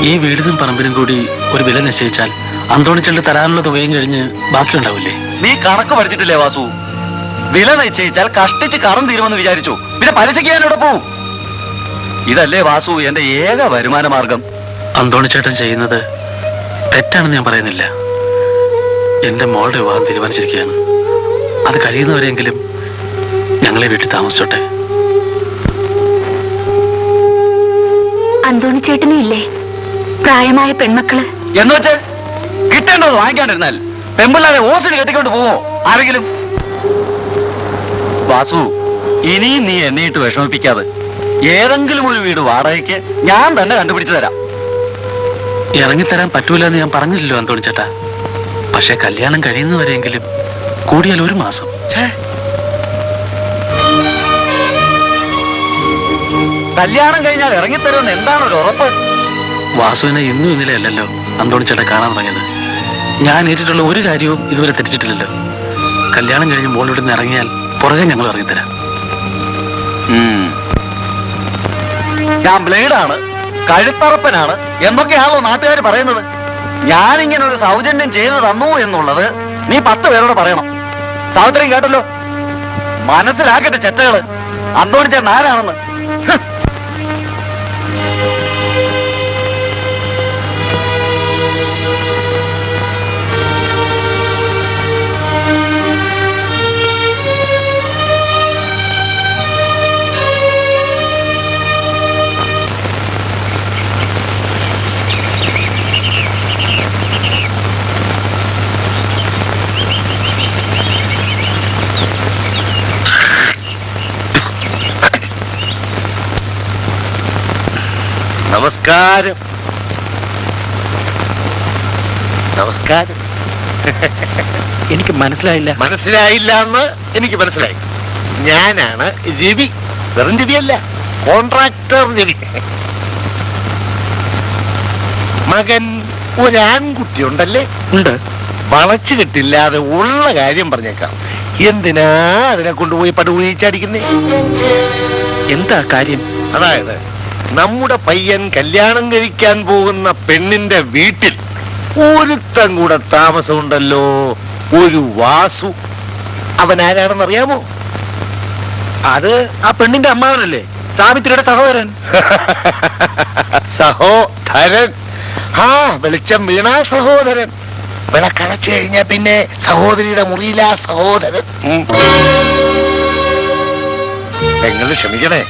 ഈ വീടിനും പറമ്പിനും കൂടി ഒരു വില നിശ്ചയിച്ചാൽ അന്തോണിച്ചേട്ടൻ തരാനുള്ള തുകയും കഴിഞ്ഞ് ബാക്കിയുണ്ടാവില്ലേ? നീ കണക്ക് പഠിച്ചിട്ടില്ലേ വാസു? വില നിശ്ചയിച്ചാൽ കഷ്ടിച്ച് കറം തീരുമെന്ന് വിചാരിച്ചു, പിന്നെ പലിശയ്ക്ക് ഞാൻ ഇവിടെ പോവും. ഇതല്ലേ വാസു എന്റെ ഏക വരുമാന മാർഗം. അന്തോണിച്ചേട്ടൻ ചെയ്യുന്നത് തെറ്റാണെന്ന് ഞാൻ പറയുന്നില്ല. എന്റെ മോളുടെ വിവാഹം തീരുമാനിച്ചിരിക്കുകയാണ്. അത് കഴിയുന്നവരെങ്കിലും ഞങ്ങളെ വീട്ടിൽ താമസിച്ചോട്ടെ. അന്തോണിച്ചേട്ടനും ഇല്ലേ പ്രായമായ പെൺമക്കള്? എന്ന് വെച്ചാൽ കിട്ടേണ്ടത് വാങ്ങിക്കാണ്ടിരുന്നാൽ പെമ്പിള്ളാരെ ഓസിന് കെട്ടിക്കൊണ്ട് പോവോ ആരെങ്കിലും? വാസു, ഇനിയും നീ എന്നെയിട്ട് വിഷമിപ്പിക്കാതെ ഏതെങ്കിലും ഒരു വീട് വാടകയ്ക്ക് ഞാൻ തന്നെ കണ്ടുപിടിച്ചു തരാം. ഇറങ്ങിത്തരാൻ പറ്റൂല എന്ന് ഞാൻ പറഞ്ഞില്ലല്ലോ അന്തോണിച്ചേട്ടാ. പക്ഷെ കല്യാണം കഴിയുന്നവരെങ്കിലും കൂടിയാൽ ഒരു മാസം. കല്യാണം കഴിഞ്ഞാൽ ഇറങ്ങിത്തരുമെന്ന് എന്താണ് ഒരു ഉറപ്പ്? വാസുവിനെ ഇന്നും ഇന്നലെ അല്ലല്ലോ അന്തോണിച്ചേട്ടൻ കാണാൻ തുടങ്ങിയത്. ഞാൻ ഏറ്റിട്ടുള്ള ഒരു കാര്യവും ഇതുവരെ തെറ്റിച്ചിട്ടില്ലല്ലോ. കല്യാണം കഴിഞ്ഞ് മോളിവിടെ നിന്ന് ഇറങ്ങിയാൽ പുറകെ ഞങ്ങൾ ഇറങ്ങിത്തരാം. ഞാൻ ബ്ലേഡാണ്, കഴുത്തറപ്പനാണ് എന്നൊക്കെയാണല്ലോ നാട്ടുകാർ പറയുന്നത്. ഞാനിങ്ങനെ ഒരു സൗജന്യം ചെയ്തു തന്നു എന്നുള്ളത് നീ 10 പേരോട് പറയണം. സാവിത്രിയും കേട്ടല്ലോ. മനസ്സിലാക്കട്ടെ ചെറ്റകള് അന്തോണിച്ചേട്ടൻ ആരാണെന്ന്. നമസ്കാരം. നമസ്കാരം. എനിക്ക് മനസ്സിലായില്ല. മനസ്സിലായില്ല എന്ന് എനിക്ക് മനസ്സിലായി. ഞാനാണ് രവി. വെറും രവിയല്ല, കോൺട്രാക്ടർ രവി. മകൻ ഒരാൺകുട്ടി ഉണ്ടല്ലേ? ഉണ്ട്. വളച്ചു കിട്ടില്ലാതെ ഉള്ള കാര്യം പറഞ്ഞേക്കാം. എന്തിനാ അതിനെ കൊണ്ടുപോയി പടുകുഴിച്ചടിക്കുന്നേ? എന്താ കാര്യം? അതായത് നമ്മുടെ പയ്യൻ കല്യാണം കഴിക്കാൻ പോകുന്ന പെണ്ണിന്റെ വീട്ടിൽ ഒരുത്തൻ കൂടെ താമസമുണ്ടല്ലോ, ഒരു വാസു. അവൻ ആരാണെന്ന് അറിയാമോ? അത് ആ പെണ്ണിന്റെ അമ്മാവനല്ലേ, സാവിത്രിയുടെ സഹോദരൻ. സഹോദരൻ? ആ, വെളിച്ചം വീണ സഹോദരൻ. വിളക്കടച്ചു കഴിഞ്ഞാ പിന്നെ സഹോദരിയുടെ മുറിയിലാ സഹോദരൻ. നിങ്ങൾ ക്ഷമിക്കണേ.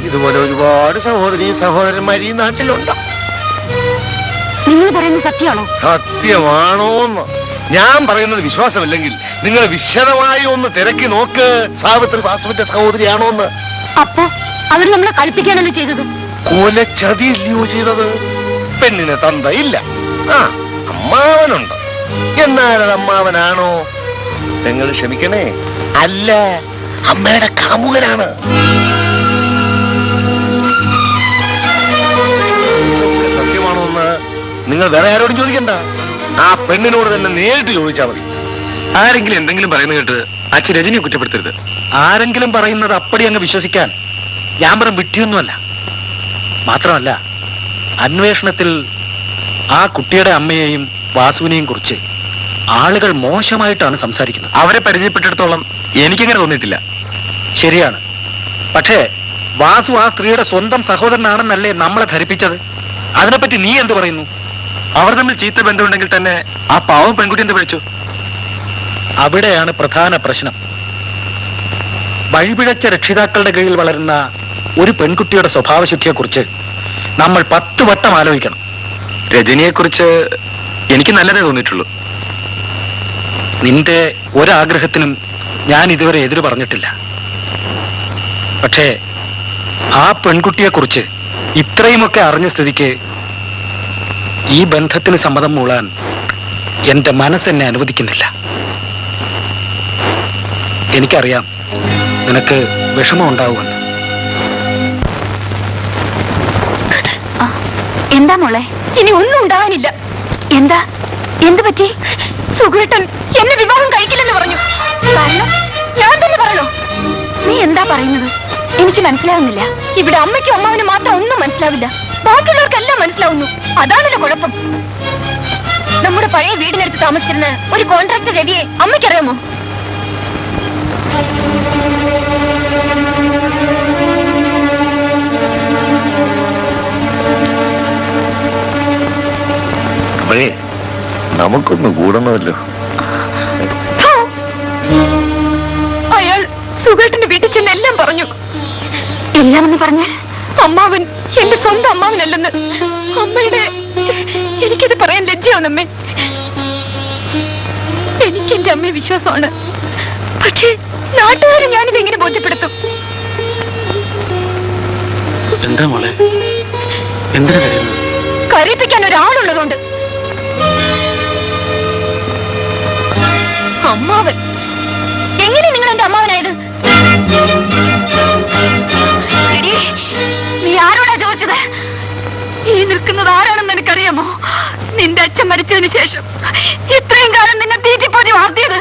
ഇതുപോലെ ഒരുപാട് സഹോദരി സഹോദരന്മാർ ഈ നാട്ടിലുണ്ട്. നിങ്ങൾ പറയുന്നത് സത്യമാണോ? സത്യമാണോന്ന് ഞാൻ പറയുന്നത് വിശ്വാസമില്ലെങ്കിൽ നിങ്ങൾ വിശദമായി ഒന്ന് തിരക്കി നോക്ക്. സാവിത്രി വാസുവിന്റെ സഹോദരിയാണോന്ന്. അപ്പോ അവർ നമ്മളെ കളിപ്പിക്കുകയാണല്ലോ ചെയ്തത്. കൊലച്ചതില്ലയോ ചെയ്തത്? പെണ്ണിന് തന്തയില്ല, അമ്മാവനുണ്ട്. എന്നാലത് അമ്മാവനാണോ? നിങ്ങൾ ക്ഷമിക്കണേ, അല്ല, അമ്മയുടെ കാമുകനാണ്. സത്യമാണോന്ന് നിങ്ങൾ വേറെ ആരോടും ചോദിക്കണ്ട, ആ പെണ്ണിനോട് തന്നെ നേരിട്ട് ചോദിച്ചാൽ മതി. ആരെങ്കിലും എന്തെങ്കിലും പറയുന്നത് കേട്ട് അച്ഛൻ രജനിയെ കുറ്റപ്പെടുത്തരുത്. ആരെങ്കിലും പറയുന്നത് അപ്പടി അങ്ങ് വിശ്വസിക്കാൻ ഞാൻ പറഞ്ഞ വിട്ടിയൊന്നുമല്ല. മാത്രമല്ല, അന്വേഷണത്തിൽ ആ കുട്ടിയുടെ അമ്മയെയും വാസുവിനെയും കുറിച്ച് ആളുകൾ മോശമായിട്ടാണ് സംസാരിക്കുന്നത്. അവരെ പരിചയപ്പെട്ടിടത്തോളം എനിക്കങ്ങനെ തോന്നിയിട്ടില്ല. ശരിയാണ്. പക്ഷേ വാസു ആ സ്ത്രീയുടെ സ്വന്തം സഹോദരനാണെന്നല്ലേ നമ്മളെ ധരിപ്പിച്ചത്? അതിനെപ്പറ്റി നീ എന്ത് പറയുന്നു? അവർ തമ്മിൽ ചീത്ത ബന്ധമുണ്ടെങ്കിൽ തന്നെ ആ പാവം പെൺകുട്ടി എന്ത് വിളിച്ചു? അവിടെയാണ് പ്രധാന പ്രശ്നം. വഴിപിഴച്ച രക്ഷിതാക്കളുടെ കീഴിൽ വളരുന്ന ഒരു പെൺകുട്ടിയുടെ സ്വഭാവശുദ്ധിയെക്കുറിച്ച് നമ്മൾ 10 വട്ടം ആലോചിക്കണം. രജനിയെക്കുറിച്ച് എനിക്ക് നല്ലതേ തോന്നിയിട്ടുള്ളൂ. നിന്റെ ഒരാഗ്രഹത്തിനും ഞാൻ ഇതുവരെ എതിര് പറഞ്ഞിട്ടില്ല. പക്ഷേ ആ പെൺകുട്ടിയെക്കുറിച്ച് ഇത്രയുമൊക്കെ അറിഞ്ഞ സ്ഥിതിക്ക് ഈ ബന്ധത്തിന് സമ്മതം മൂളാൻ എന്റെ മനസ്സെന്നെ അനുവദിക്കുന്നില്ല. എനിക്കറിയാം നിനക്ക് വിഷമം ഉണ്ടാവുമെന്ന്. എന്താ മോളെ? ഇനി ഒന്നും ഉണ്ടാവാനില്ല. എന്താ? എന്ത് പറ്റി? സുഖേട്ടൻ എന്നെ വിവാഹം കഴിക്കില്ലെന്ന് പറഞ്ഞു. കാരണം ഞാൻ തന്നെ പറയണോ? നീ എന്താ പറയുന്നത്? എനിക്ക് മനസ്സിലാവുന്നില്ല. ഇവിടെ അമ്മയ്ക്കും അമ്മാവിനും മാത്രം ഒന്നും മനസ്സിലാവില്ല. ബാക്കിയുള്ളവർക്കെല്ലാം മനസ്സിലാവുന്നു. അതാണല്ലോ കുഴപ്പം. നമ്മുടെ പഴയ വീടിനടുത്ത് താമസിച്ചിരുന്ന ഒരു കോൺട്രാക്ടർ രവിയെ അമ്മയ്ക്കറിയാമോ? നമുക്കൊന്ന് കൂടണമല്ലോ. അയാൾ സുഖേട്ടന്റെ വീട്ടിൽ ചെന്ന് എല്ലാം പറഞ്ഞു. എല്ലാം എന്ന് പറഞ്ഞാൽ അമ്മാവൻ എന്റെ സ്വന്തം അമ്മാവനല്ലെന്ന്. അമ്മയുടെ എനിക്കത് പറയാൻ ലജ്ജയാണമ്മേ. എനിക്ക് എന്റെ അമ്മയെ വിശ്വാസമാണ്. പക്ഷേ നാട്ടുകാരെ ഞാനിത് എങ്ങനെ ബോധ്യപ്പെടുത്തും? എന്താ മോളെ? എന്തിനാ കരയുന്നത്? കരയിപ്പിക്കാൻ ഒരാളുള്ളതുകൊണ്ട്. അമ്മാവൻ എങ്ങനെ നിങ്ങൾ എന്റെ അമ്മാവനായത്? എടീ, നീ ആരോടാ ചോദിച്ചത്? ഈ നിൽക്കുന്നത് ആരാണെന്ന് എനിക്കറിയാമോ? നിന്റെ അച്ഛൻ മരിച്ചതിന് ശേഷം ഇത്രയും കാലം നിന്നെ തീറ്റിപ്പോതി വളർത്തിയത്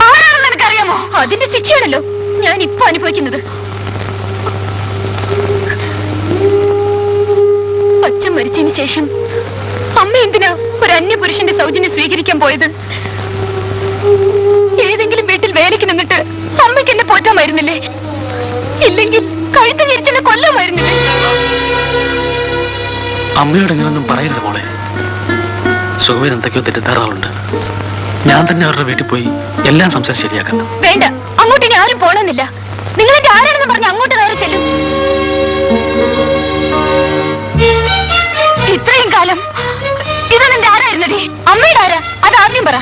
ആരാണെന്ന് എനിക്കറിയാമോ? അതിന്റെ ശിക്ഷയാണല്ലോ ഞാൻ ഇപ്പൊ അനുഭവിക്കുന്നത്. അച്ഛൻ മരിച്ചതിന് ശേഷം അമ്മ എന്തിനാ ഒരു അന്യപുരുഷന്റെ സൗജന്യം സ്വീകരിക്കാൻ പോയത്? ഏതെങ്കിലും വീട്ടിൽ വേലയ്ക്ക് നിന്നിട്ട് അമ്മയ്ക്ക് എന്നെ പോറ്റാമായിരുന്നില്ലേ? ഇല്ലെങ്കിൽ കഴുത്ത് ഞെരിച്ചെന്നെ കൊല്ലാമായിരുന്നില്ലേ? അമ്മയോട് ഇങ്ങനൊന്നും പറയരുത് മോളെ. സുഖവൻ എന്തൊക്കെയോ തെറ്റിദ്ധാറുണ്ട്. ഞാൻ തന്നെ അവരുടെ വീട്ടിൽ പോയി എല്ലാം സംസാരിച്ച് ശരിയാക്കാം. വേണ്ട, അങ്ങോട്ട് ഇനി ആരും പോണമെന്നില്ല. നിങ്ങൾ എന്റെ ആരാണെന്ന് പറഞ്ഞ് അങ്ങോട്ട് കയറി ചെല്ലും. ഇത്രയും കാലം ഇത് നിന്റെ ആരായിരുന്നടി? അമ്മയുടെ ആരാ? അത് ആദ്യം പറ.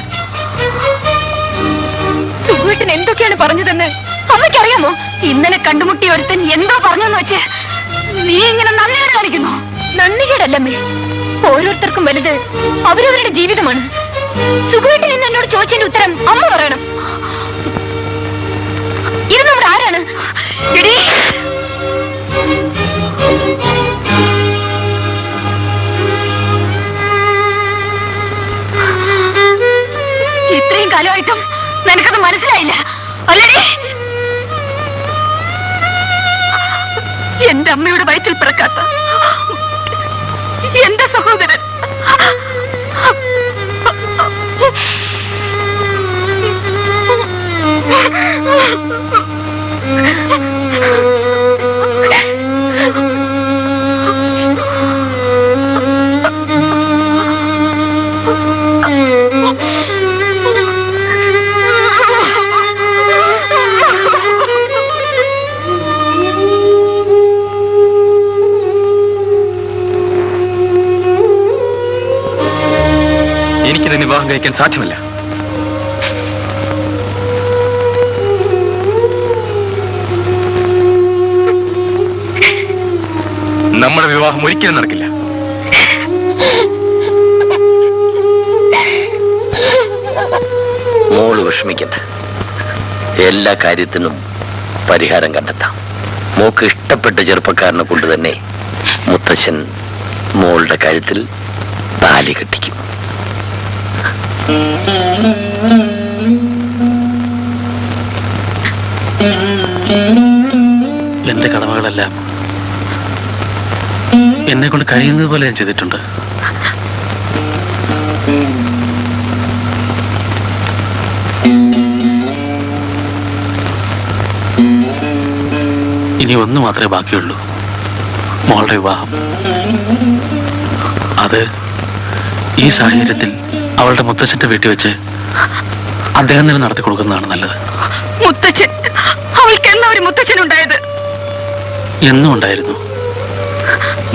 സുഖുവേട്ടൻ എന്തൊക്കെയാണ് പറഞ്ഞതെന്ന് അമ്മയ്ക്കറിയാമോ? ഇന്നലെ കണ്ടുമുട്ടിയ ഒരുത്തൻ എന്തോ പറഞ്ഞെന്ന് വെച്ച് നീ ഇങ്ങനെ നന്ദികേട് കാണിക്കുന്നു. നന്ദികേടല്ലമ്മേ, ഓരോരുത്തർക്കും വലുത് അവരവരുടെ ജീവിതമാണ്. സുഖുവേട്ടൻ ഇന്ന് എന്നോട് ചോദിച്ചതിന്റെ ഉത്തരം അമ്മ പറയണം. ഇത് നമ്മുടെ ആരാണ്? എടീ, ഇത്രയും കാലമായിട്ടും നിനക്കത് മനസ്സിലായില്ല അല്ലേ? എന്റെ അമ്മയുടെ വയറ്റിൽ പിറക്കാത്ത എന്റെ സഹോദരൻ എനിക്കിത് വിവാഹം കഴിക്കാൻ സാധ്യമല്ല. നമ്മുടെ വിവാഹം ഒരിക്കലും നടക്കില്ല. മോള് വിഷമിക്കണ്ട. എല്ലാ കാര്യത്തിനും പരിഹാരം കണ്ടെത്താം. മോക്ക് ഇഷ്ടപ്പെട്ട ചെറുപ്പക്കാരനെ കൊണ്ട് തന്നെ മുത്തച്ഛൻ മോളുടെ കാര്യത്തിൽ താലി കെട്ടിക്കും. എന്റെ കടമകളെല്ലാം എന്നെ കൊണ്ട് കഴിയുന്നത് പോലെ ഞാൻ ചെയ്തിട്ടുണ്ട്. ഇനി ഒന്ന് മാത്രമേ ബാക്കിയുള്ളൂ, മോളുടെ വിവാഹം. അത് ഈ സാഹചര്യത്തിൽ അവളുടെ മുത്തച്ഛന്റെ വീട്ടിൽ വെച്ച് അദ്ദേഹം തന്നെ നടത്തി കൊടുക്കുന്നതാണ് നല്ലത്. മുത്തച്ഛൻ, അവൾക്ക് എന്നാ ഒരു മുത്തച്ഛൻ ഉണ്ടായത്? എന്നും ഉണ്ടായിരുന്നു.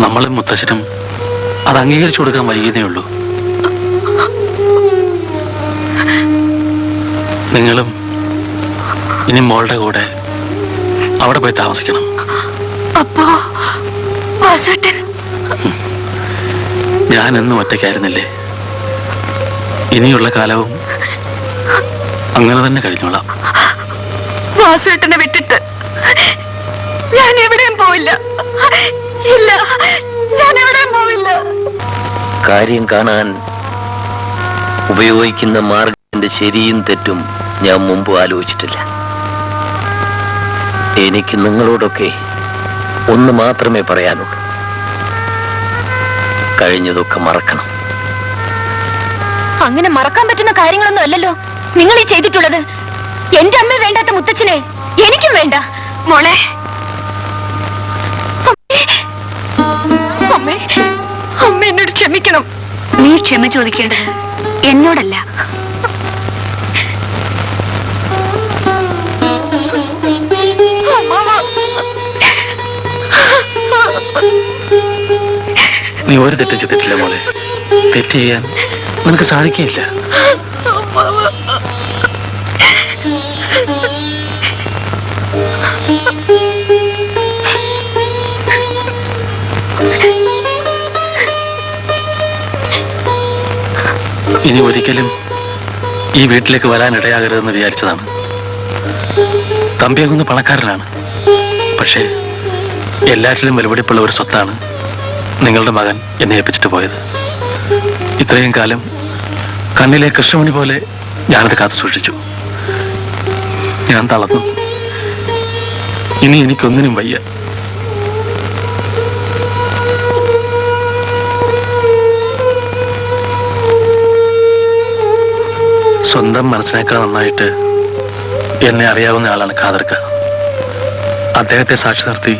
നമ്മളും മുത്തച്ഛനും അത് അംഗീകരിച്ചു കൊടുക്കാൻ വൈകുന്നേ ഉള്ളൂ. നിങ്ങളും ഇനി മോളുടെ കൂടെ അവിടെ പോയി താമസിക്കണം. അപ്പോ വാസുവേട്ടൻ? ഞാൻ എന്നും ഒറ്റയ്ക്കായിരുന്നില്ലേ, ഇനിയുള്ള കാലവും അങ്ങനെ തന്നെ കഴിഞ്ഞോളാം. വാസുവേട്ടനെ വിട്ടിട്ട് ഞാൻ എവിടെയും പോവില്ല. ഇല്ല, ഞാൻ എവിടെയും പോവില്ല. കാര്യം കാണാൻ ഉപയോഗിക്കുന്ന മാർഗത്തിന്റെ ശരിയും തെറ്റും ഞാൻ മുമ്പ് ആലോചിച്ചിട്ടില്ല. എനിക്ക് നിങ്ങളോടൊക്കെ ഒന്ന് മാത്രമേ പറയാനുള്ളൂ, കഴിഞ്ഞതൊക്കെ മറക്കണം. അങ്ങനെ മറക്കാൻ പറ്റുന്ന കാര്യങ്ങളൊന്നും അല്ലല്ലോ നിങ്ങൾ ഈ ചെയ്തിട്ടുള്ളത്. എന്റെ അമ്മ വേണ്ടാത്ത മുത്തച്ഛനെ എനിക്കും വേണ്ട. മോളെ, അമ്മേ, അമ്മ എന്നോട് ക്ഷമിക്കണം. നീ ക്ഷമ ചോദിക്കേണ്ടത് എന്നോടല്ല. നീ ഒരു തെറ്റും ചെയ്തിട്ടില്ല മോളെ. തെറ്റ് ചെയ്യാൻ നിനക്ക് സാധിക്കില്ല. ഇനി ഒരിക്കലും ഈ വീട്ടിലേക്ക് വരാൻ ഇടയാകരുതെന്ന് വിചാരിച്ചതാണ്. തമ്പിയകുന്ന് പണക്കാരനാണ്, പക്ഷേ എല്ലാറ്റിലും വിലപിടിപ്പുള്ള ഒരു സ്വത്താണ് നിങ്ങളുടെ മകൻ എന്നെ ഏൽപ്പിച്ചിട്ട് പോയത്. ഇത്രയും കാലം കണ്ണിലെ കൃഷ്ണമണി പോലെ ഞാനത് കാത്തു സൂക്ഷിച്ചു. ഞാൻ തളർന്നു. ഇനി എനിക്കൊന്നിനും വയ്യ. സ്വന്തം മനസ്സിനേക്കാൾ നന്നായിട്ട് എന്നെ അറിയാവുന്ന ആളാണ് ഖാദർക്ക. അദ്ദേഹത്തെ സാക്ഷി നിർത്തി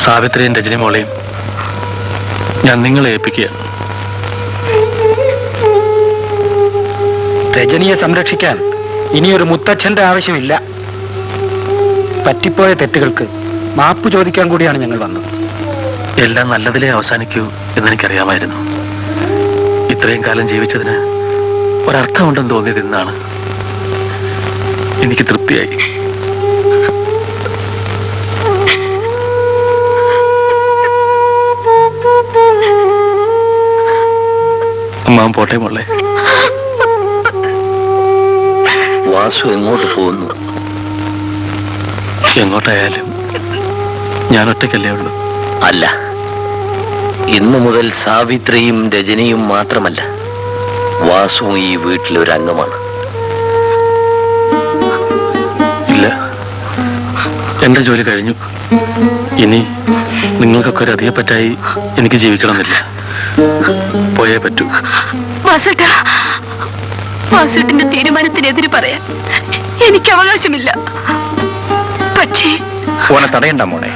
സാവിത്രിയും രജനി മോളെയും ഞാൻ നിങ്ങളെ ഏൽപ്പിക്കുകയാണ്. രജനിയെ സംരക്ഷിക്കാൻ ഇനിയൊരു മുത്തച്ഛന്റെ ആവശ്യമില്ല. പറ്റിപ്പോയ തെറ്റുകൾക്ക് മാപ്പ് ചോദിക്കാൻ കൂടിയാണ് ഞങ്ങൾ വന്നത്. എല്ലാം നല്ലതിലേ അവസാനിക്കൂ എന്നെനിക്കറിയാമായിരുന്നു. ഇത്രയും കാലം ജീവിച്ചതിന് ഒരർത്ഥമുണ്ടെന്ന് തോന്നിയത് ഇന്നാണ്. എനിക്ക് തൃപ്തിയായി. അമ്മാവൻ പോട്ടെ മോളെ. വാസു എങ്ങോട്ട് പോകുന്നു? എങ്ങോട്ടായാലും ഞാൻ ഒറ്റയ്ക്കല്ലേ ഉള്ളൂ. അല്ല, ഇന്നു മുതൽ സാവിത്രിയും രജനിയും മാത്രമല്ല, വാസുവും ഈ വീട്ടിലൊരു അംഗമാണ്. ഇല്ല, എന്റെ ജോലി കഴിഞ്ഞു. ഇനി നിങ്ങൾക്കൊക്കെ ഒരു അധികപ്പറ്റായി എനിക്ക് ജീവിക്കണമെന്നില്ല. പോയേ പറ്റൂ. വാസുവേട്ടന്റെ തീരുമാനത്തിനെതിരെ പറയാൻ എനിക്ക് അവകാശമില്ല. പക്ഷേ ഓനെ തടയണ്ട മോനെ.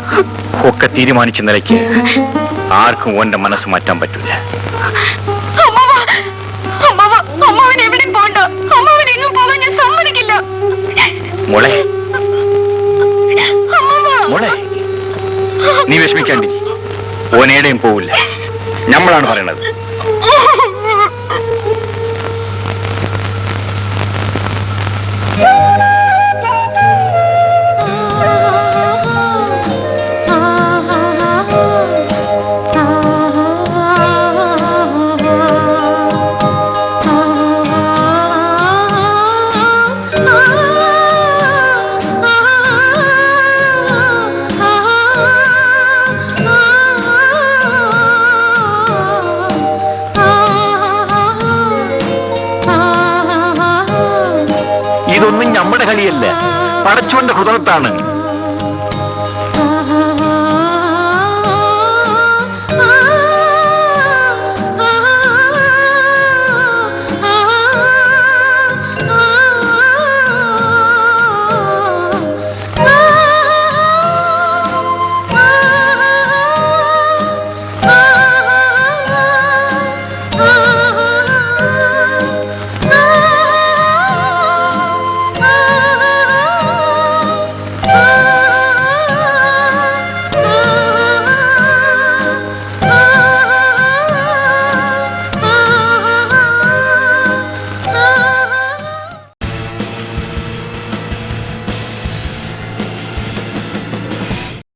ഒക്കെ തീരുമാനിച്ച നിലയ്ക്ക് ആർക്കും ഓന്റെ മനസ്സ് മാറ്റാൻ പറ്റില്ല. അമ്മാവൻ എവിടെയും പോണ്ട. അമ്മാവൻ എങ്ങും പോകാൻ ഞാൻ സമ്മതിക്കില്ല. മോളെ, മോളെ, നീ വിഷമിക്കാണ്ടി. ഓനേടെയും പോവില്ല. നമ്മളാണ് പറയണത്. ഇതൊന്നും നമ്മുടെ കളിയല്ല, പടച്ചോന്റെ ഹൃദയത്താണ്.